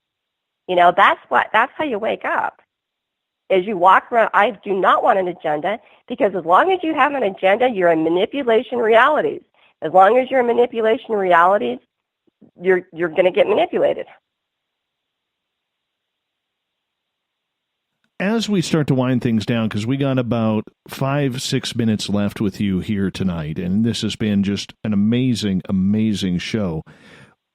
D: That's how you wake up. As you walk around, I do not want an agenda, because as long as you have an agenda, you're in manipulation realities. As long as you're in manipulation realities, you're going to get manipulated.
C: As we start to wind things down, because we got about 5-6 minutes left with you here tonight, and this has been just an amazing, amazing show.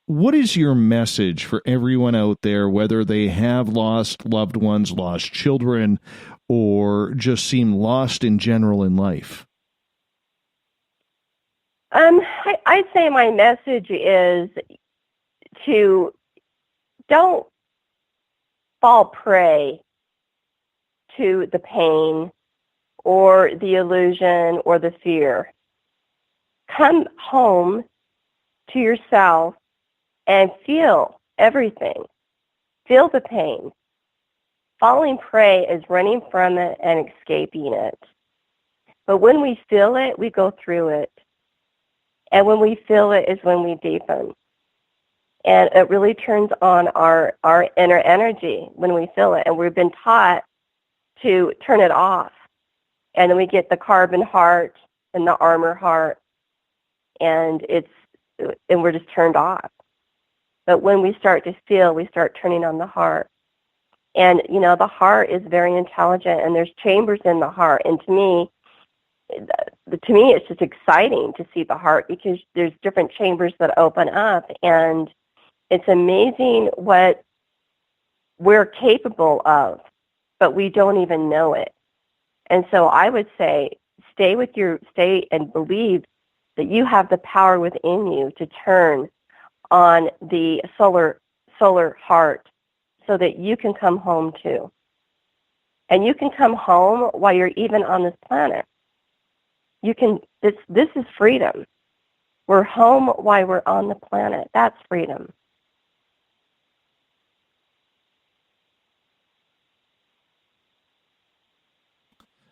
C: What is your message for everyone out there, whether they have lost loved ones, lost children, or just seem lost in general in life?
D: I'd say my message is to don't fall prey to the pain or the illusion or the fear. Come home to yourself and feel everything. Feel the pain. Falling prey is running from it and escaping it. But when we feel it, we go through it. And when we feel it is when we deepen. And it really turns on our inner energy when we feel it. And we've been taught to turn it off. And then we get the carbon heart and the armor heart. And we're just turned off. But when we start to feel, we start turning on the heart. And, the heart is very intelligent, and there's chambers in the heart. And to me, it's just exciting to see the heart because there's different chambers that open up. And it's amazing what we're capable of, but we don't even know it. And so I would say stay and believe that you have the power within you to turn on the solar heart so that you can come home too. And you can come home while you're even on this planet. This is freedom. We're home while we're on the planet. That's freedom.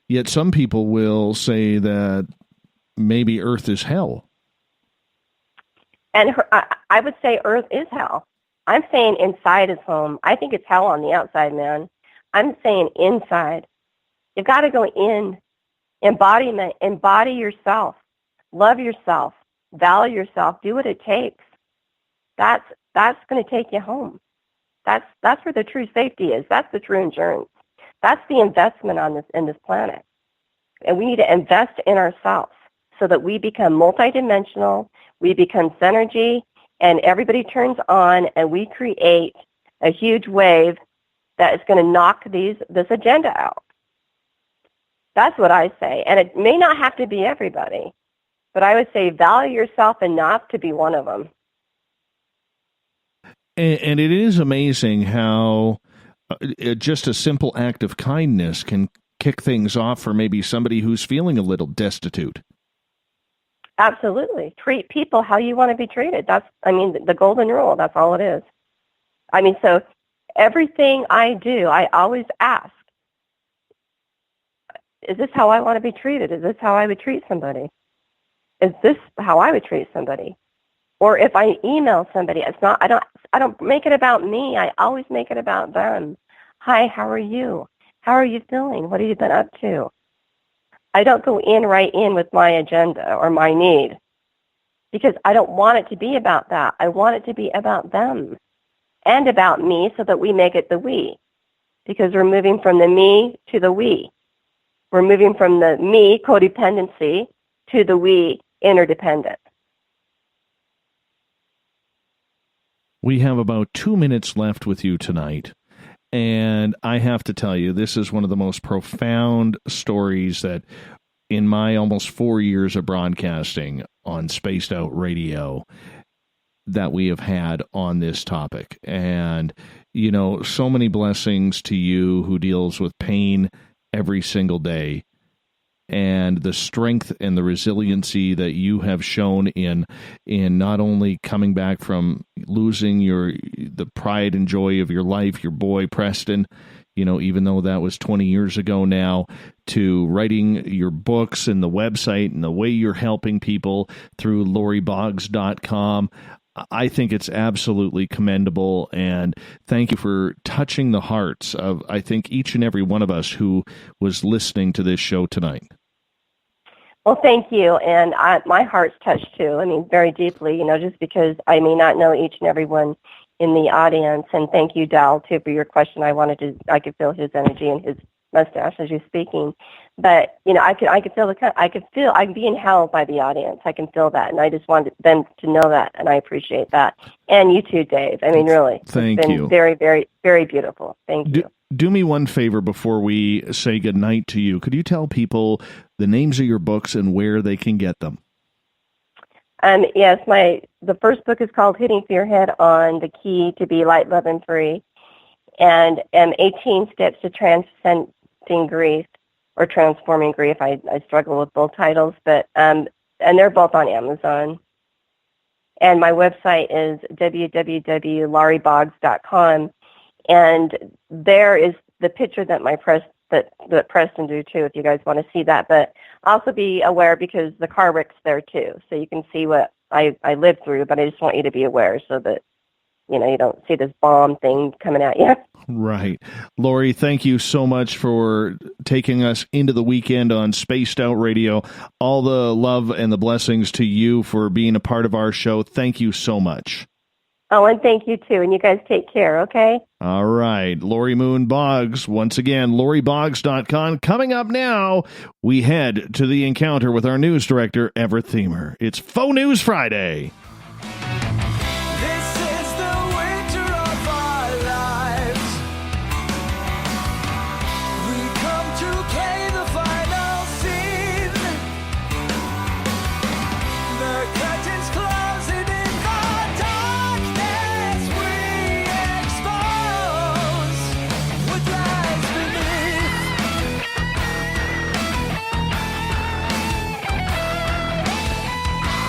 C: Yet some people will say that maybe Earth is hell.
D: And I would say Earth is hell. I'm saying inside is home. I think it's hell on the outside, man. I'm saying inside. You've got to go in. Embodiment. Embody yourself. Love yourself. Value yourself. Do what it takes. That's going to take you home. That's where the true safety is. That's the true insurance. That's the investment in this planet. And we need to invest in ourselves so that we become multidimensional, we become synergy, and everybody turns on, and we create a huge wave that is going to knock this agenda out. That's what I say. And it may not have to be everybody, but I would say value yourself enough to be one of them.
C: And it is amazing how just a simple act of kindness can kick things off for maybe somebody who's feeling a little destitute.
D: Absolutely. Treat people how you want to be treated. That's, the golden rule. That's all it is. So everything I do, I always ask, is this how I want to be treated? Is this how I would treat somebody? Is this how I would treat somebody? Or if I email somebody, I don't make it about me. I always make it about them. Hi, how are you? How are you feeling? What have you been up to? I don't go right in with my agenda or my need because I don't want it to be about that. I want it to be about them and about me so that we make it the we, because we're moving from the me to the we. We're moving from the me, codependency, to the we, interdependent.
C: We have about 2 minutes left with you tonight. And I have to tell you, this is one of the most profound stories that in my almost 4 years of broadcasting on Spaced Out Radio that we have had on this topic. And, so many blessings to you who deals with pain every single day, and the strength and the resiliency that you have shown in not only coming back from losing the pride and joy of your life, your boy Preston, even though that was 20 years ago now, to writing your books and the website and the way you're helping people through laurieboggs.com. I think it's absolutely commendable, and thank you for touching the hearts of, I think, each and every one of us who was listening to this show tonight.
D: Well, thank you, and my heart's touched too. Very deeply, just because I may not know each and every one in the audience. And thank you, Dal, too, for your question. I could feel his energy and his mustache as you're speaking. But, I could feel I'm being held by the audience. I can feel that. And I just wanted them to know that. And I appreciate that. And you too, Dave. I mean, really.
C: Thank
D: it's been
C: you.
D: Very, very, very beautiful. Thank you.
C: Do me one favor before we say goodnight to you. Could you tell people the names of your books and where they can get them?
D: Yes, the first book is called Hitting Fear Head On, The Key to Be Light, Love, and Free, and 18 Steps to Transcending Grief, or Transforming Grief. I struggle with both titles, but and they're both on Amazon. And my website is www.laurieboggs.com, and there is the picture that that Preston do too, if you guys want to see that. But also be aware, because the car wreck's there too, so you can see what I lived through. But I just want you to be aware so that you don't see this bomb thing coming at you.
C: Right. Laurie, thank you so much for taking us into the weekend on Spaced Out Radio. All the love and the blessings to you for being a part of our show. Thank you so much.
D: Oh, and thank you too. And you guys take care, okay?
C: All right. Laurie Moon-Boggs. Once again, laurieboggs.com. Coming up now, we head to the encounter with our news director, Everett Thiemer. It's Faux News Friday.
B: This is the winter of our lives. We come to play the final scene. The curtains closing in the darkness we expose what lies beneath.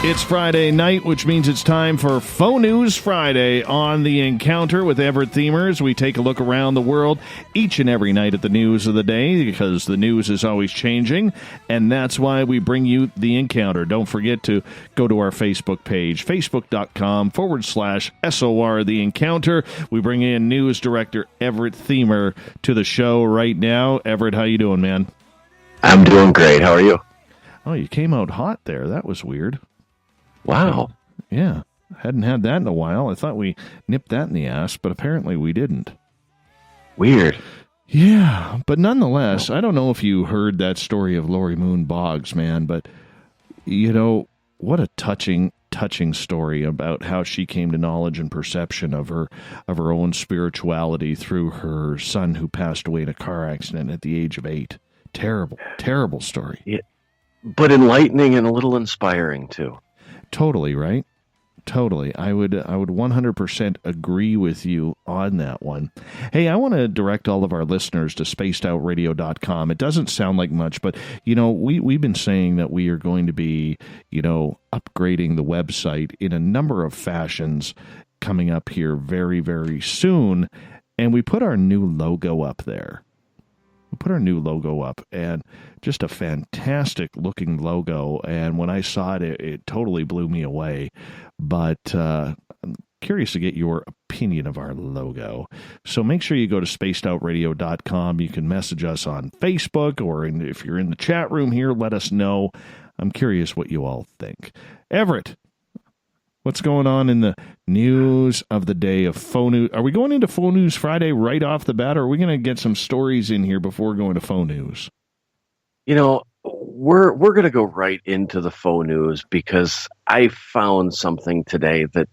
C: It's Friday night, which means it's time for Faux News Friday on The Encounter with Everett Themers. We take a look around the world each and every night at the news of the day, because the news is always changing, and that's why we bring you The Encounter. Don't forget to go to our Facebook page, facebook.com/SOR The Encounter. We bring in news director Everett Thiemer to the show right now. Everett, how you doing, man?
T: I'm doing great. How are you?
C: Oh, you came out hot there. That was weird.
T: Wow.
C: Yeah. Hadn't had that in a while. I thought we nipped that in the ass, but apparently we didn't.
T: Weird.
C: Yeah, but nonetheless, I don't know if you heard that story of Laurie Moon-Boggs, man, but, what a touching story about how she came to knowledge and perception of her own spirituality through her son who passed away in a car accident at the age of 8. Terrible story.
T: Yeah, but enlightening and a little inspiring, too.
C: Totally, right? Totally. I would 100% agree with you on that one. Hey, I want to direct all of our listeners to spacedoutradio.com. It doesn't sound like much, but, we've been saying that we are going to be, upgrading the website in a number of fashions coming up here very, very soon. And we put our new logo up there. And just a fantastic looking logo. And when I saw it, it totally blew me away. But I'm curious to get your opinion of our logo. So make sure you go to spacedoutradio.com. You can message us on Facebook, or if you're in the chat room here, let us know. I'm curious what you all think. Everett, what's going on in the news of the day of Faux News? Are we going into Faux News Friday right off the bat, or are we going to get some stories in here before going to Faux News?
T: We're going to go right into the Faux News, because I found something today that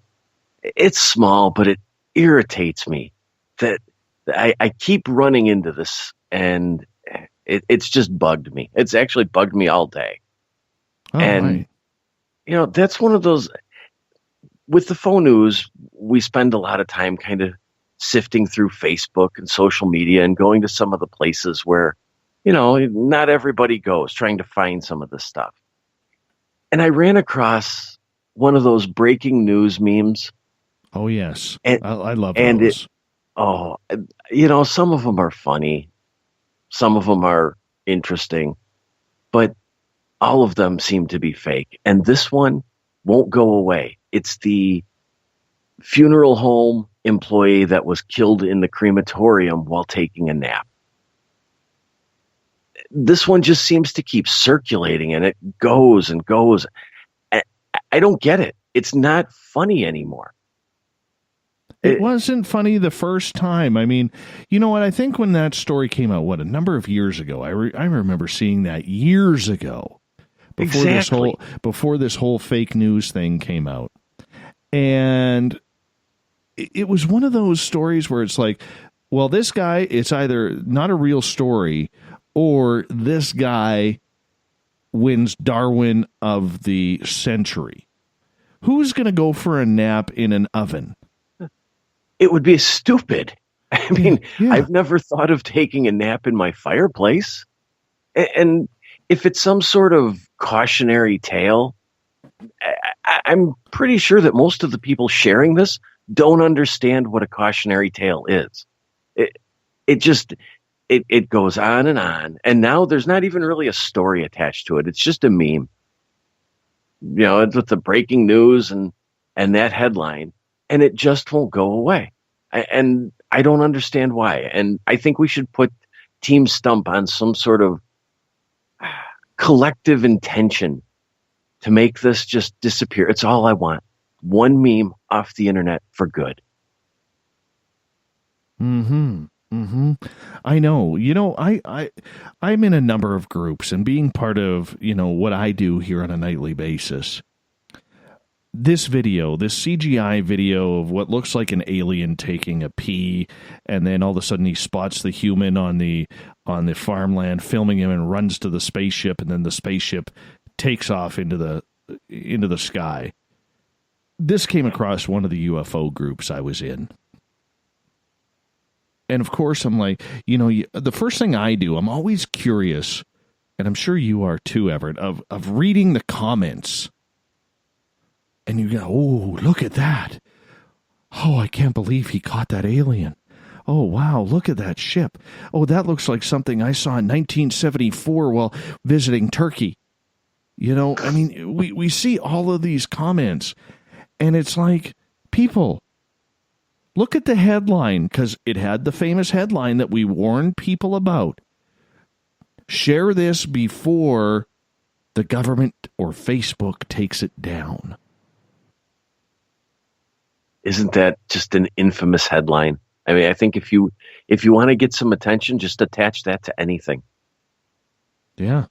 T: it's small, but it irritates me that I keep running into this, and it's just bugged me. It's actually bugged me all day.
C: Oh,
T: and,
C: right.
T: That's one of those... With the Faux News, we spend a lot of time kind of sifting through Facebook and social media and going to some of the places where, not everybody goes, trying to find some of this stuff. And I ran across one of those breaking news memes.
C: Oh, yes.
T: And,
C: I love
T: and
C: those.
T: Some of them are funny. Some of them are interesting. But all of them seem to be fake. And this one won't go away. It's the funeral home employee that was killed in the crematorium while taking a nap. This one just seems to keep circulating, and it goes and goes. I don't get it. It's not funny anymore.
C: It wasn't funny the first time. I mean, you know what? I think when that story came out, a number of years ago, I remember seeing that years ago before this whole fake news thing came out. And it was one of those stories where it's like, well, this guy, it's either not a real story or this guy wins Darwin of the century. Who's going to go for a nap in an oven?
T: It would be stupid. I mean, I've never thought of taking a nap in my fireplace. And if it's some sort of cautionary tale, I'm pretty sure that most of the people sharing this don't understand what a cautionary tale is. It goes on. And now there's not even really a story attached to it. It's just a meme. You know, it's with the breaking news and that headline, and it just won't go away. And I don't understand why. And I think we should put Team Stump on some sort of collective intention to make this just disappear. It's all I want. One meme off the internet for good.
C: I know. You know, I'm in a number of groups, and being part of, you know, what I do here on a nightly basis. This CGI video of what looks like an alien taking a pee, and then all of a sudden he spots the human on the farmland, filming him, and runs to the spaceship, and then the spaceship takes off into the sky. This came across one of the UFO groups I was in. And of course, I'm like, you know, the first thing I do, I'm always curious, and I'm sure you are too, Everett, of reading the comments. And you go, oh, look at that. Oh, I can't believe he caught that alien. Oh, wow, look at that ship. Oh, that looks like something I saw in 1974 while visiting Turkey. You know, I mean, we see all of these comments, and it's like, people, look at the headline, because it had the famous headline that we warned people about. Share this before the government or Facebook takes it down.
T: Isn't that just an infamous headline? I mean, I think if you want to get some attention, just attach that to anything.
C: Yeah,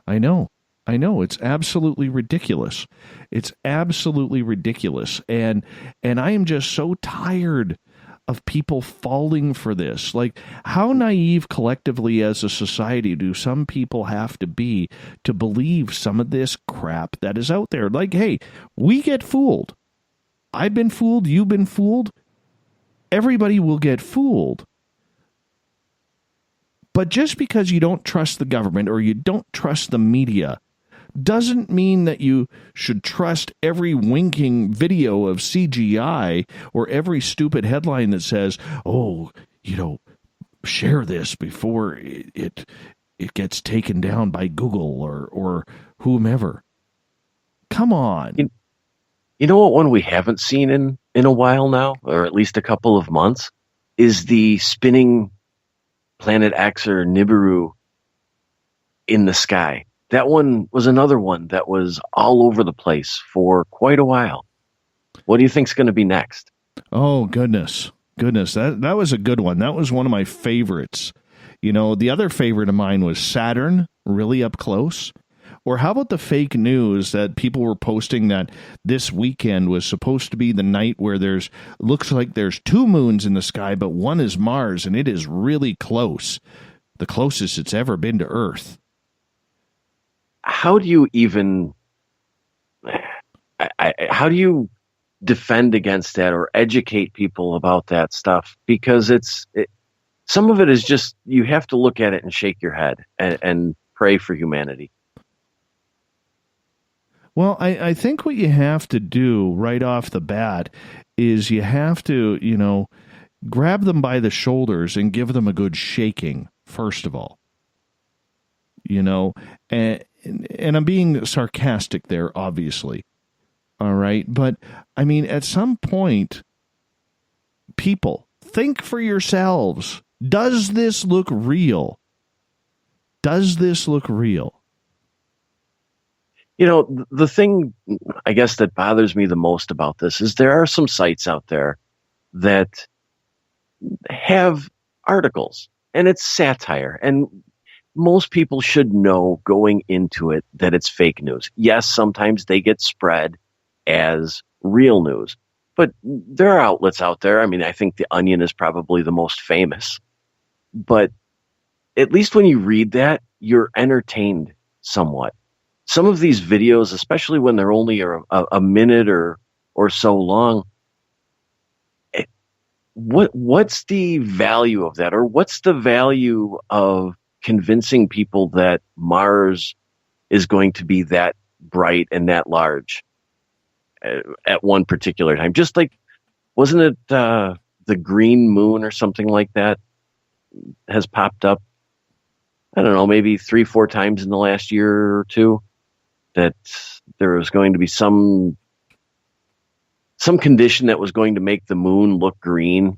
C: I know. It's absolutely ridiculous. It's absolutely ridiculous. And I am just so tired of people falling for this. Like, how naive collectively as a society do some people have to be to believe some of this crap that is out there? Like, hey, we get fooled. I've been fooled. You've been fooled. Everybody will get fooled. But just because you don't trust the government or you don't trust the media doesn't mean that you should trust every winking video of CGI or every stupid headline that says, oh, you know, share this before it gets taken down by Google or whomever. Come on.
T: You know what one we haven't seen in a while now, or at least a couple of months, is the spinning Planet X or Nibiru in the sky. That one was another one that was all over the place for quite a while. What do you think's going to be next?
C: Oh, goodness. That was a good one. That was one of my favorites. You know, the other favorite of mine was Saturn, really up close. Or how about the fake news that people were posting that this weekend was supposed to be the night where looks like there's two moons in the sky, but one is Mars, and it is really close. The closest it's ever been to Earth.
T: How do you even... how do you defend against that or educate people about that stuff? Because some of it is just, you have to look at it and shake your head and pray for humanity.
C: Well, I think what you have to do right off the bat is you have to, you know, grab them by the shoulders and give them a good shaking, first of all. You know, and I'm being sarcastic there, obviously. All right. But, I mean, at some point, people, think for yourselves. Does this look real? Does this look real?
T: You know, the thing, I guess, that bothers me the most about this is there are some sites out there that have articles, and it's satire, and most people should know going into it that it's fake news. Yes, sometimes they get spread as real news, but there are outlets out there. I mean, I think The Onion is probably the most famous, but at least when you read that, you're entertained somewhat. Some of these videos, especially when they're only a minute or so long, what's the value of that? Or what's the value of convincing people that Mars is going to be that bright and that large at one particular time? Just like, wasn't it the green moon or something like that has popped up, I don't know, maybe 3-4 times in the last year or two, that there was going to be some condition that was going to make the moon look green.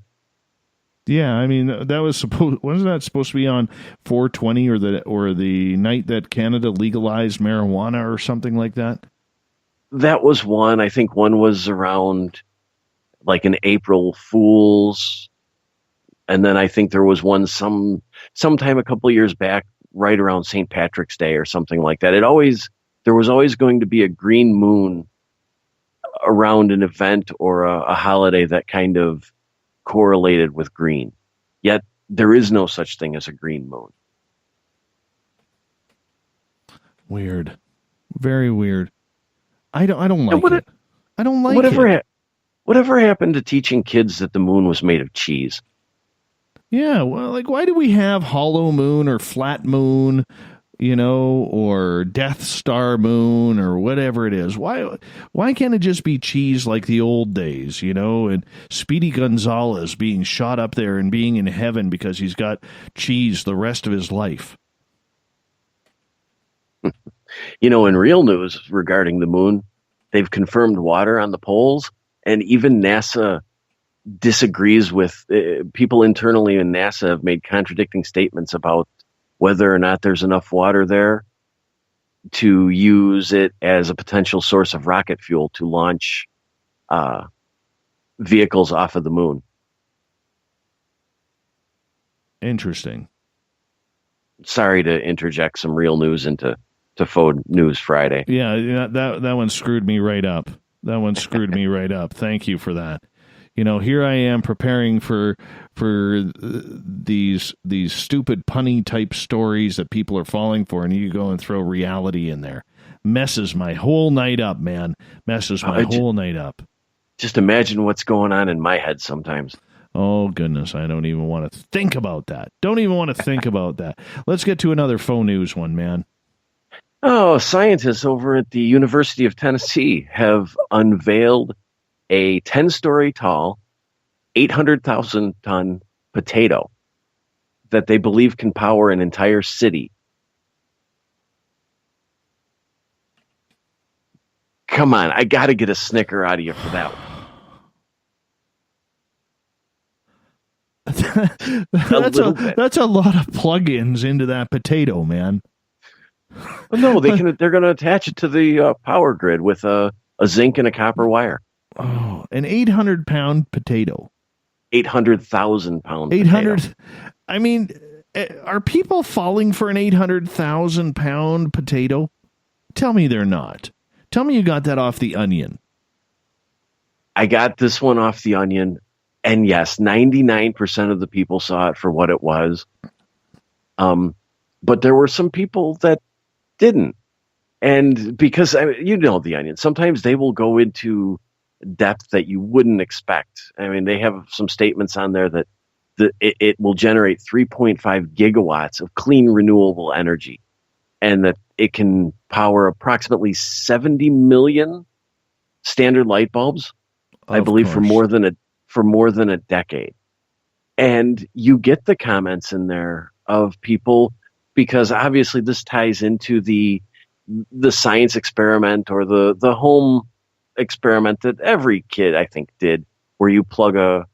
C: Yeah, I mean, that was wasn't that supposed to be on 4/20 or the night that Canada legalized marijuana or something like that?
T: That was one. I think one was around like an April Fool's, and then I think there was one sometime a couple of years back, right around St. Patrick's Day or something like that. There was always going to be a green moon around an event or a holiday that kind of correlated with green. Yet there is no such thing as a green moon.
C: Weird. Very weird. I don't like it. I don't like it.
T: Whatever happened to teaching kids that the moon was made of cheese?
C: Yeah, well, like, why do we have hollow moon or flat moon, or Death Star moon or whatever it is? Why can't it just be cheese like the old days, and Speedy Gonzalez being shot up there and being in heaven because he's got cheese the rest of his life?
T: In real news regarding the moon, they've confirmed water on the poles, and even NASA disagrees with people internally in NASA have made contradicting statements about whether or not there's enough water there to use it as a potential source of rocket fuel to launch vehicles off of the moon.
C: Interesting.
T: Sorry to interject some real news into Faux News Friday.
C: Yeah, that one screwed me right up. Me right up. Thank you for that. Here I am preparing for these stupid punny type stories that people are falling for, and you go and throw reality in there. Messes my whole night up, man. Whole night up.
T: Just imagine what's going on in my head sometimes.
C: Oh, goodness. I don't even want to think about that. Let's get to another faux news one, man.
T: Oh, scientists over at the University of Tennessee have unveiled a 10-story tall, 800,000-ton potato that they believe can power an entire city. Come on, I got to get a snicker out of you for that one.
C: That's a lot of plug-ins into that potato, man.
T: Well, no, they're going to attach it to the power grid with a zinc and a copper wire.
C: Oh, an 800-pound potato.
T: 800,000-pound potato.
C: 800. I mean, are people falling for an 800,000-pound potato? Tell me they're not. Tell me you got that off The Onion.
T: I got this one off The Onion, and yes, 99% of the people saw it for what it was. But there were some people that didn't. And because, The Onion, sometimes they will go into depth that you wouldn't expect. I mean, they have some statements on there that it will generate 3.5 gigawatts of clean renewable energy, and that it can power approximately 70 million standard light bulbs, I believe, for more than a decade. And you get the comments in there of people, because obviously this ties into the science experiment or the home experiment that every kid, I think, did, where you plug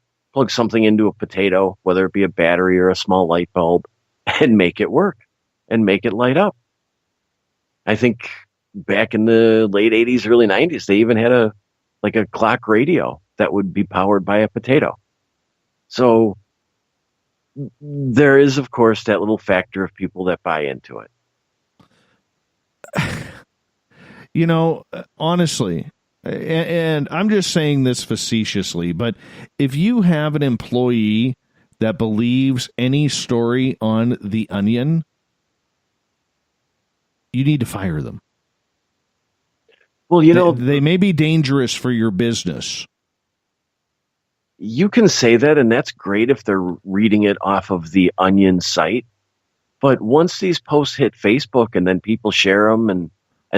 T: something into a potato, whether it be a battery or a small light bulb, and make it work and make it light up. I think back in the late 80s, early 90s, they even had a clock radio that would be powered by a potato. So there is, of course, that little factor of people that buy into it.
C: You know, honestly, and I'm just saying this facetiously, but if you have an employee that believes any story on The Onion, you need to fire them.
T: Well, you know,
C: they may be dangerous for your business.
T: You can say that, and that's great if they're reading it off of the Onion site. But once these posts hit Facebook and then people share them and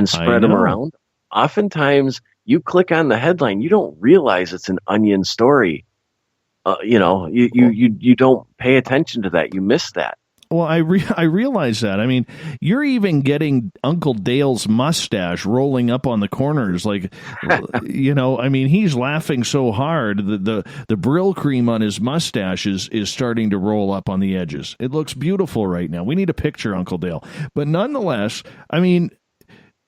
T: spread them around, oftentimes you click on the headline, you don't realize it's an Onion story. You don't pay attention to that. You miss that.
C: Well, I realize that. I mean, you're even getting Uncle Dale's mustache rolling up on the corners. Like, I mean, he's laughing so hard that the Brill cream on his mustache is starting to roll up on the edges. It looks beautiful right now. We need a picture, Uncle Dale. But nonetheless, I mean,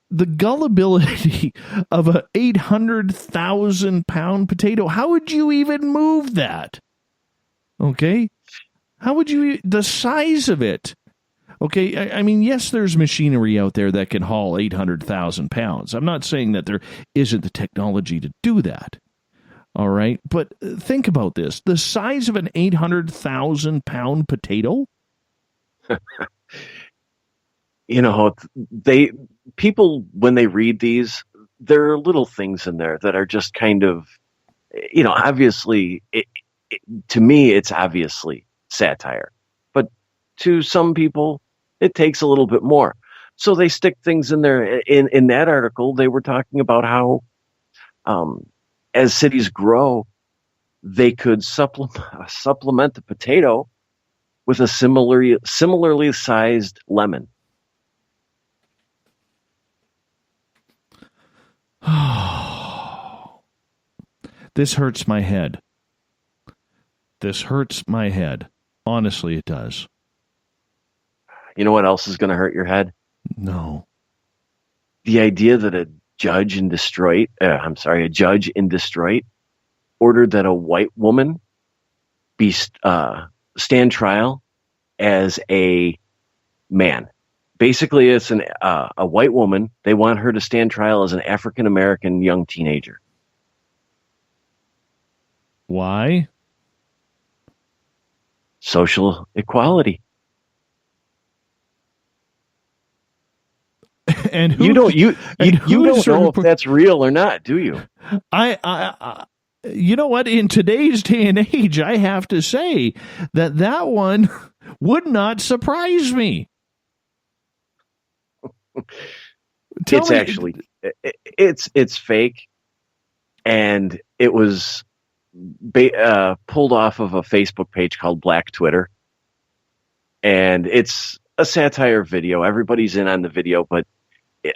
C: the gullibility of a 800,000-pound potato, how would you even move that? Okay? How would you, the size of it? Okay, I mean, yes, there's machinery out there that can haul 800,000 pounds. I'm not saying that there isn't the technology to do that. All right, but think about this. The size of an 800,000-pound potato?
T: People, when they read these, there are little things in there that are just kind of, obviously, to me, it's obviously satire, but to some people it takes a little bit more, so they stick things in there. In that article, they were talking about how as cities grow, they could supplement the potato with a similarly sized lemon.
C: This hurts my head. This hurts my head. Honestly, it does.
T: You know what else is going to hurt your head?
C: No.
T: The idea that a judge in Detroit ordered that a white woman be stand trial as a man. Basically, it's a white woman. They want her to stand trial as an African-American young teenager.
C: Why?
T: Social equality.
C: And
T: you don't know if that's real or not, do you?
C: You know what? In today's day and age, I have to say that one would not surprise me.
T: It's fake, and it was pulled off of a Facebook page called Black Twitter, and it's a satire video. Everybody's in on the video, but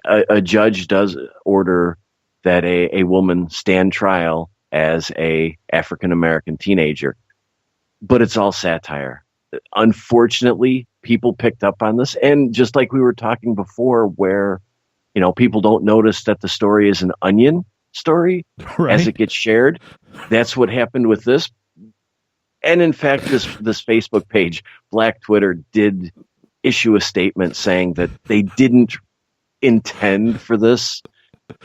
T: a judge does order that a woman stand trial as a African-American teenager, but it's all satire. Unfortunately, people picked up on this, and just like we were talking before, where people don't notice that the story is an Onion story as it gets shared. That's what happened with this. And in fact, this Facebook page, Black Twitter, did issue a statement saying that they didn't intend for this.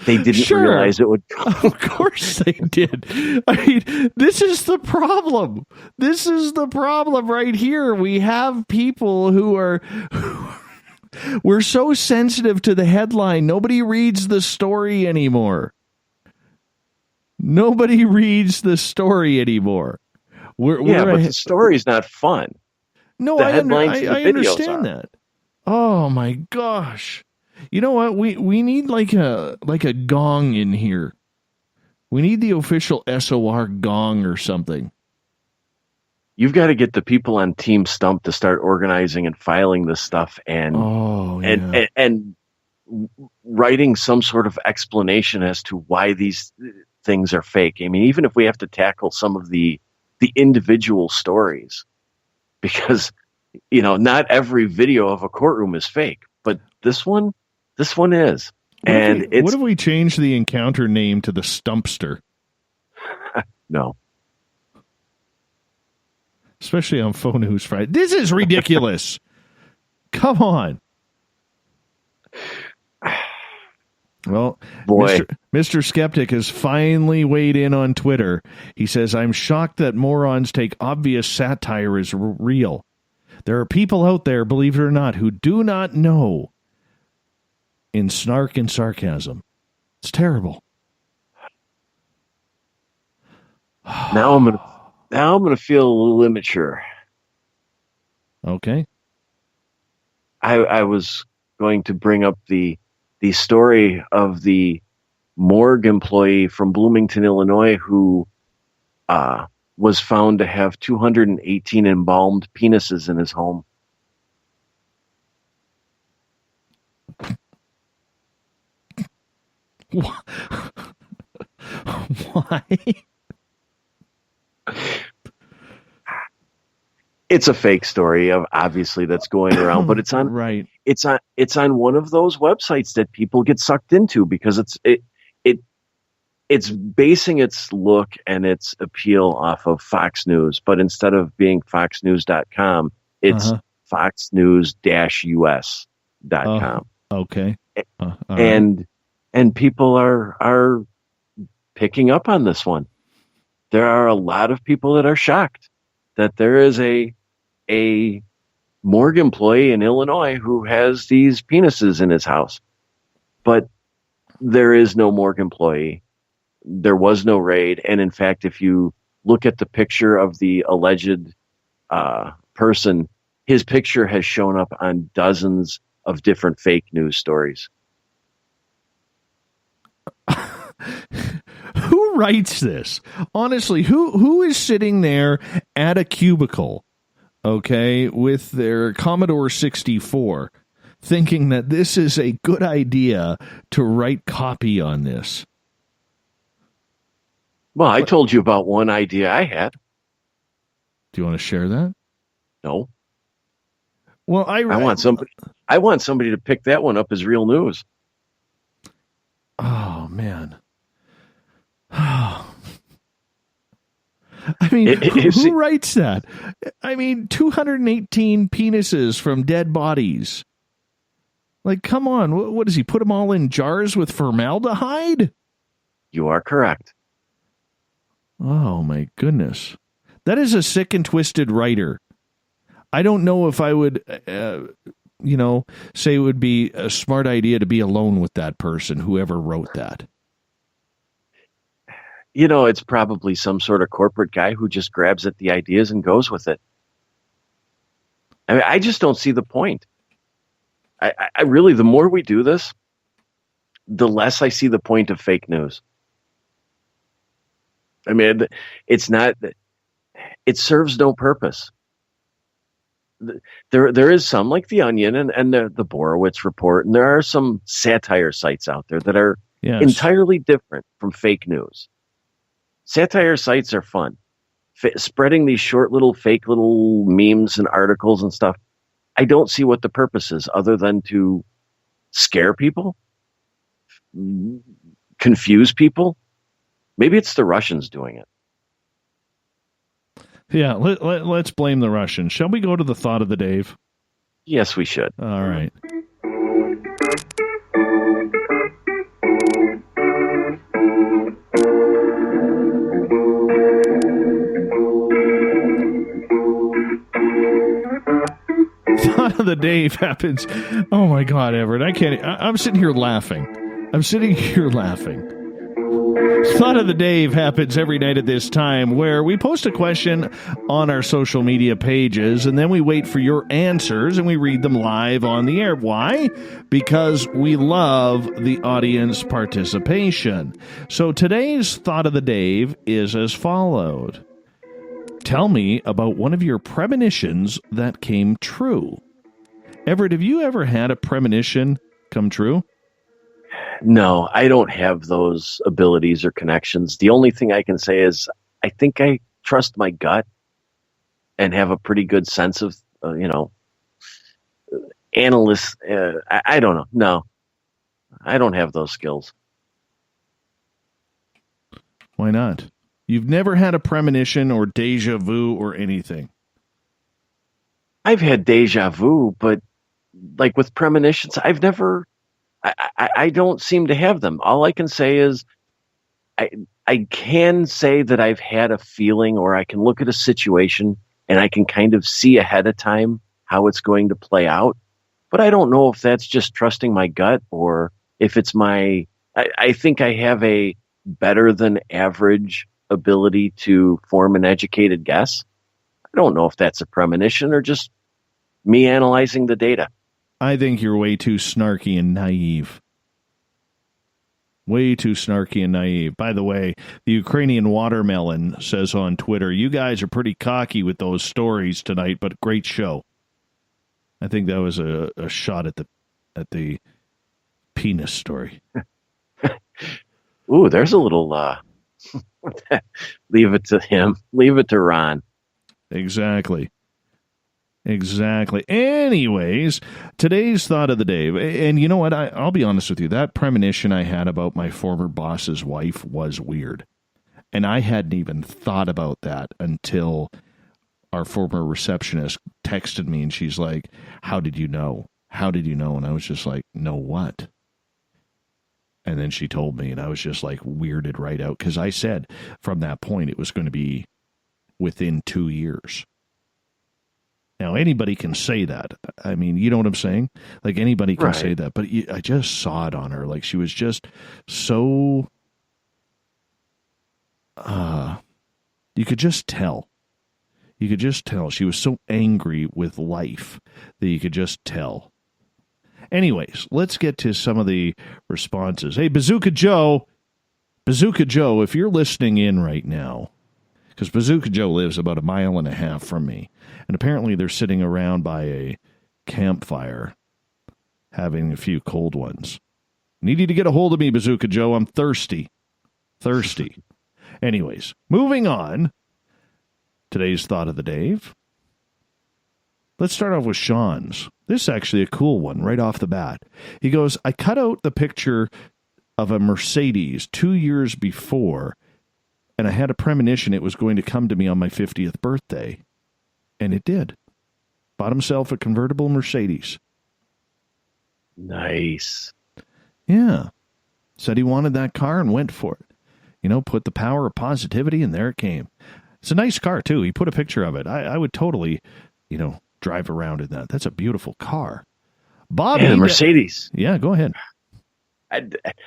T: They didn't realize it would come.
C: Of course they did. I mean, this is the problem. This is the problem right here. We have people who are... We're so sensitive to the headline. Nobody reads the story anymore. Nobody reads the story anymore.
T: But the story's not fun.
C: No,
T: the
C: I
T: are.
C: understand that. Oh my gosh! You know what? We need like a gong in here. We need the official SOR gong or something.
T: You've got to get the people on Team Stump to start organizing and filing this stuff and writing some sort of explanation as to why these things are fake. I mean, even if we have to tackle some of the individual stories, because not every video of a courtroom is fake, but this one is.
C: What if we change the encounter name to the Stumpster?
T: No.
C: especially on Phone News Friday. This is ridiculous. Come on. Well,
T: Boy.
C: Mr. Skeptic has finally weighed in on Twitter. He says, I'm shocked that morons take obvious satire as real. There are people out there, believe it or not, who do not know in snark and sarcasm. It's terrible.
T: Now I'm gonna feel a little immature.
C: Okay.
T: I was going to bring up the story of the morgue employee from Bloomington, Illinois, who was found to have 218 embalmed penises in his home.
C: Why?
T: It's a fake story, obviously, that's going around, but it's on
C: right.
T: It's on one of those websites that people get sucked into because it's basing its look and its appeal off of Fox News, but instead of being foxnews.com, it's foxnews-us.com.
C: Okay.
T: And people are picking up on this one. There are a lot of people that are shocked that there is a morgue employee in Illinois who has these penises in his house. But there is no morgue employee. There was no raid. And in fact, if you look at the picture of the alleged person, his picture has shown up on dozens of different fake news stories.
C: Who writes this? Honestly, who is sitting there at a cubicle, okay, with their Commodore 64, thinking that this is a good idea to write copy on this?
T: Well, I told you about one idea I had.
C: Do you want to share that?
T: No.
C: Well, I
T: want somebody to pick that one up as real news.
C: Oh, man. I mean, who writes that? I mean, 218 penises from dead bodies. Like, come on. What does he put them all in jars with formaldehyde?
T: You are correct.
C: Oh, my goodness. That is a sick and twisted writer. I don't know if I would, say it would be a smart idea to be alone with that person, whoever wrote that.
T: It's probably some sort of corporate guy who just grabs at the ideas and goes with it. I mean, I just don't see the point. I really, the more we do this, the less I see the point of fake news. I mean, it serves no purpose. There is some, like The Onion and the Borowitz Report, and there are some satire sites out there that are entirely different from fake news. Satire sites are fun. Spreading these short fake little memes and articles and stuff, I don't see what the purpose is other than to scare people, confuse people. Maybe it's the Russians doing it.
C: Yeah, let's blame the Russians. Shall we go to the thought of the Dave?
T: Yes, we should.
C: All right. Thought of the Dave happens. Oh my God, Everett! I'm sitting here laughing. Thought of the Dave happens every night at this time, where we post a question on our social media pages, and then we wait for your answers, and we read them live on the air. Why? Because we love the audience participation. So today's Thought of the Dave is as followed. Tell me about one of your premonitions that came true. Everett, have you ever had a premonition come true?
T: No, I don't have those abilities or connections. The only thing I can say is I think I trust my gut and have a pretty good sense of, analysts. I don't know. No, I don't have those skills.
C: Why not? You've never had a premonition or deja vu or anything?
T: I've had deja vu, but like with premonitions, I don't seem to have them. All I can say is I can say that I've had a feeling, or I can look at a situation and I can kind of see ahead of time how it's going to play out. But I don't know if that's just trusting my gut or if it's I think I have a better than average ability to form an educated guess. I don't know if that's a premonition or just me analyzing the data.
C: I think you're way too snarky and naive. Way too snarky and naive. By the way, the Ukrainian Watermelon says on Twitter, you guys are pretty cocky with those stories tonight, but great show. I think that was a shot at the penis story.
T: Ooh, there's a little leave it to him. Leave it to Ron.
C: Exactly. Anyways, today's thought of the day. And you know what? I'll be honest with you. That premonition I had about my former boss's wife was weird. And I hadn't even thought about that until our former receptionist texted me and she's like, how did you know? How did you know? And I was just like, know what? And then she told me and I was just like weirded right out because I said from that point it was going to be within 2 years. Now, anybody can say that. I mean, you know what I'm saying? Like, anybody can say that. But I just saw it on her. Like, she was just so... you could just tell. You could just tell. She was so angry with life that you could just tell. Anyways, let's get to some of the responses. Hey, Bazooka Joe, if you're listening in right now, because Bazooka Joe lives about 1.5 miles from me, and apparently they're sitting around by a campfire having a few cold ones. Need you to get a hold of me, Bazooka Joe. I'm thirsty. Anyways, moving on. Today's thought of the day. Let's start off with Sean's. This is actually a cool one right off the bat. He goes, I cut out the picture of a Mercedes 2 years before, and I had a premonition it was going to come to me on my 50th birthday. And it did. Bought himself a convertible Mercedes.
T: Nice.
C: Yeah. Said he wanted that car and went for it. You know, put the power of positivity, and there it came. It's a nice car, too. He put a picture of it. I would totally, drive around in that. That's a beautiful car. Bobby.
T: Yeah, Mercedes.
C: Yeah, go ahead.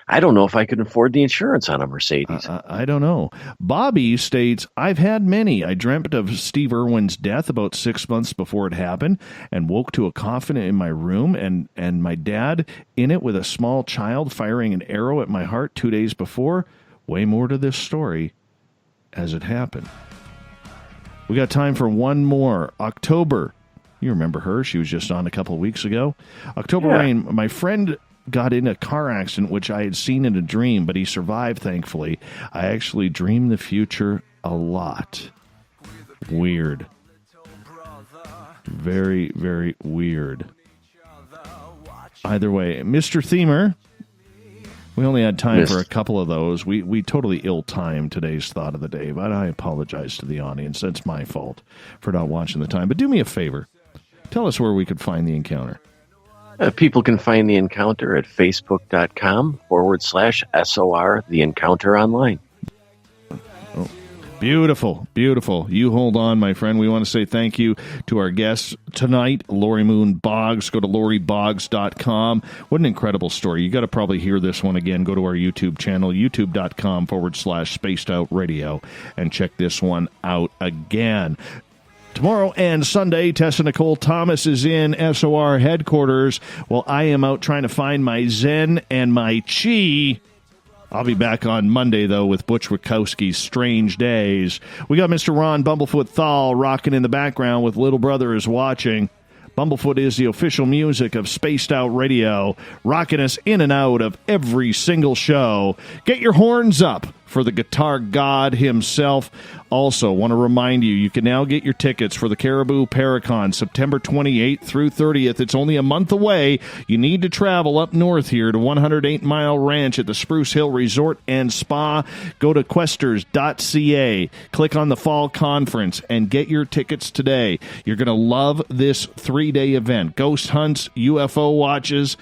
T: I don't know if I could afford the insurance on a Mercedes.
C: I don't know. Bobby states, I've had many. I dreamt of Steve Irwin's death about 6 months before it happened and woke to a coffin in my room and my dad in it with a small child firing an arrow at my heart 2 days before. Way more to this story as it happened. We got time for one more. October. You remember her. She was just on a couple of weeks ago. October Rain, my friend got in a car accident, which I had seen in a dream, but he survived, thankfully. I actually dream the future a lot. Weird. Very, very weird. Either way, Mr. Themer, we only had time for a couple of those. We totally ill-timed today's thought of the day, but I apologize to the audience. That's my fault for not watching the time. But do me a favor. Tell us where we could find the encounter.
T: People can find the encounter at facebook.com/SOR, the encounter online.
C: Oh, beautiful, beautiful. You hold on, my friend. We want to say thank you to our guests tonight, Laurie Moon-Boggs. Go to laurieboggs.com. What an incredible story. You got to probably hear this one again. Go to our YouTube channel, youtube.com/spaced out radio, and check this one out again. Tomorrow and Sunday, Tessa Nicole Thomas is in SOR headquarters while I am out trying to find my Zen and my Chi. I'll be back on Monday, though, with Butch Witkowski's Strange Days. We got Mr. Ron Bumblefoot THAL rocking in the background with Little Brother is Watching. Bumblefoot is the official music of Spaced Out Radio, rocking us in and out of every single show. Get your horns up. for the guitar god himself. Also, want to remind you, you can now get your tickets for the Caribou Paracon, September 28th through 30th. It's only a month away. You need to travel up north here to 108 Mile Ranch at the Spruce Hill Resort and Spa. Go to questers.ca, click on the Fall Conference, and get your tickets today. You're going to love this 3-day event. Ghost hunts, UFO watches,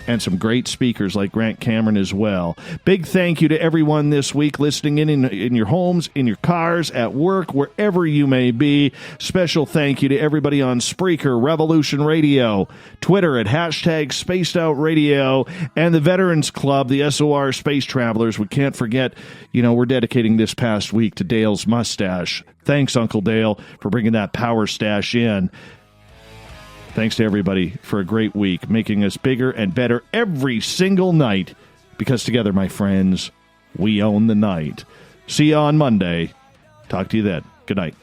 C: and some great speakers like Grant Cameron as well. Big thank you to everyone this week listening in your homes, in your cars, at work, wherever you may be. Special thank you to everybody on Spreaker, Revolution Radio, Twitter at #SpacedOutRadio, and the Veterans Club, the SOR Space Travelers. We can't forget, we're dedicating this past week to Dale's mustache. Thanks, Uncle Dale, for bringing that power stash in. Thanks to everybody for a great week, making us bigger and better every single night, because together, my friends, we own the night. See you on Monday. Talk to you then. Good night.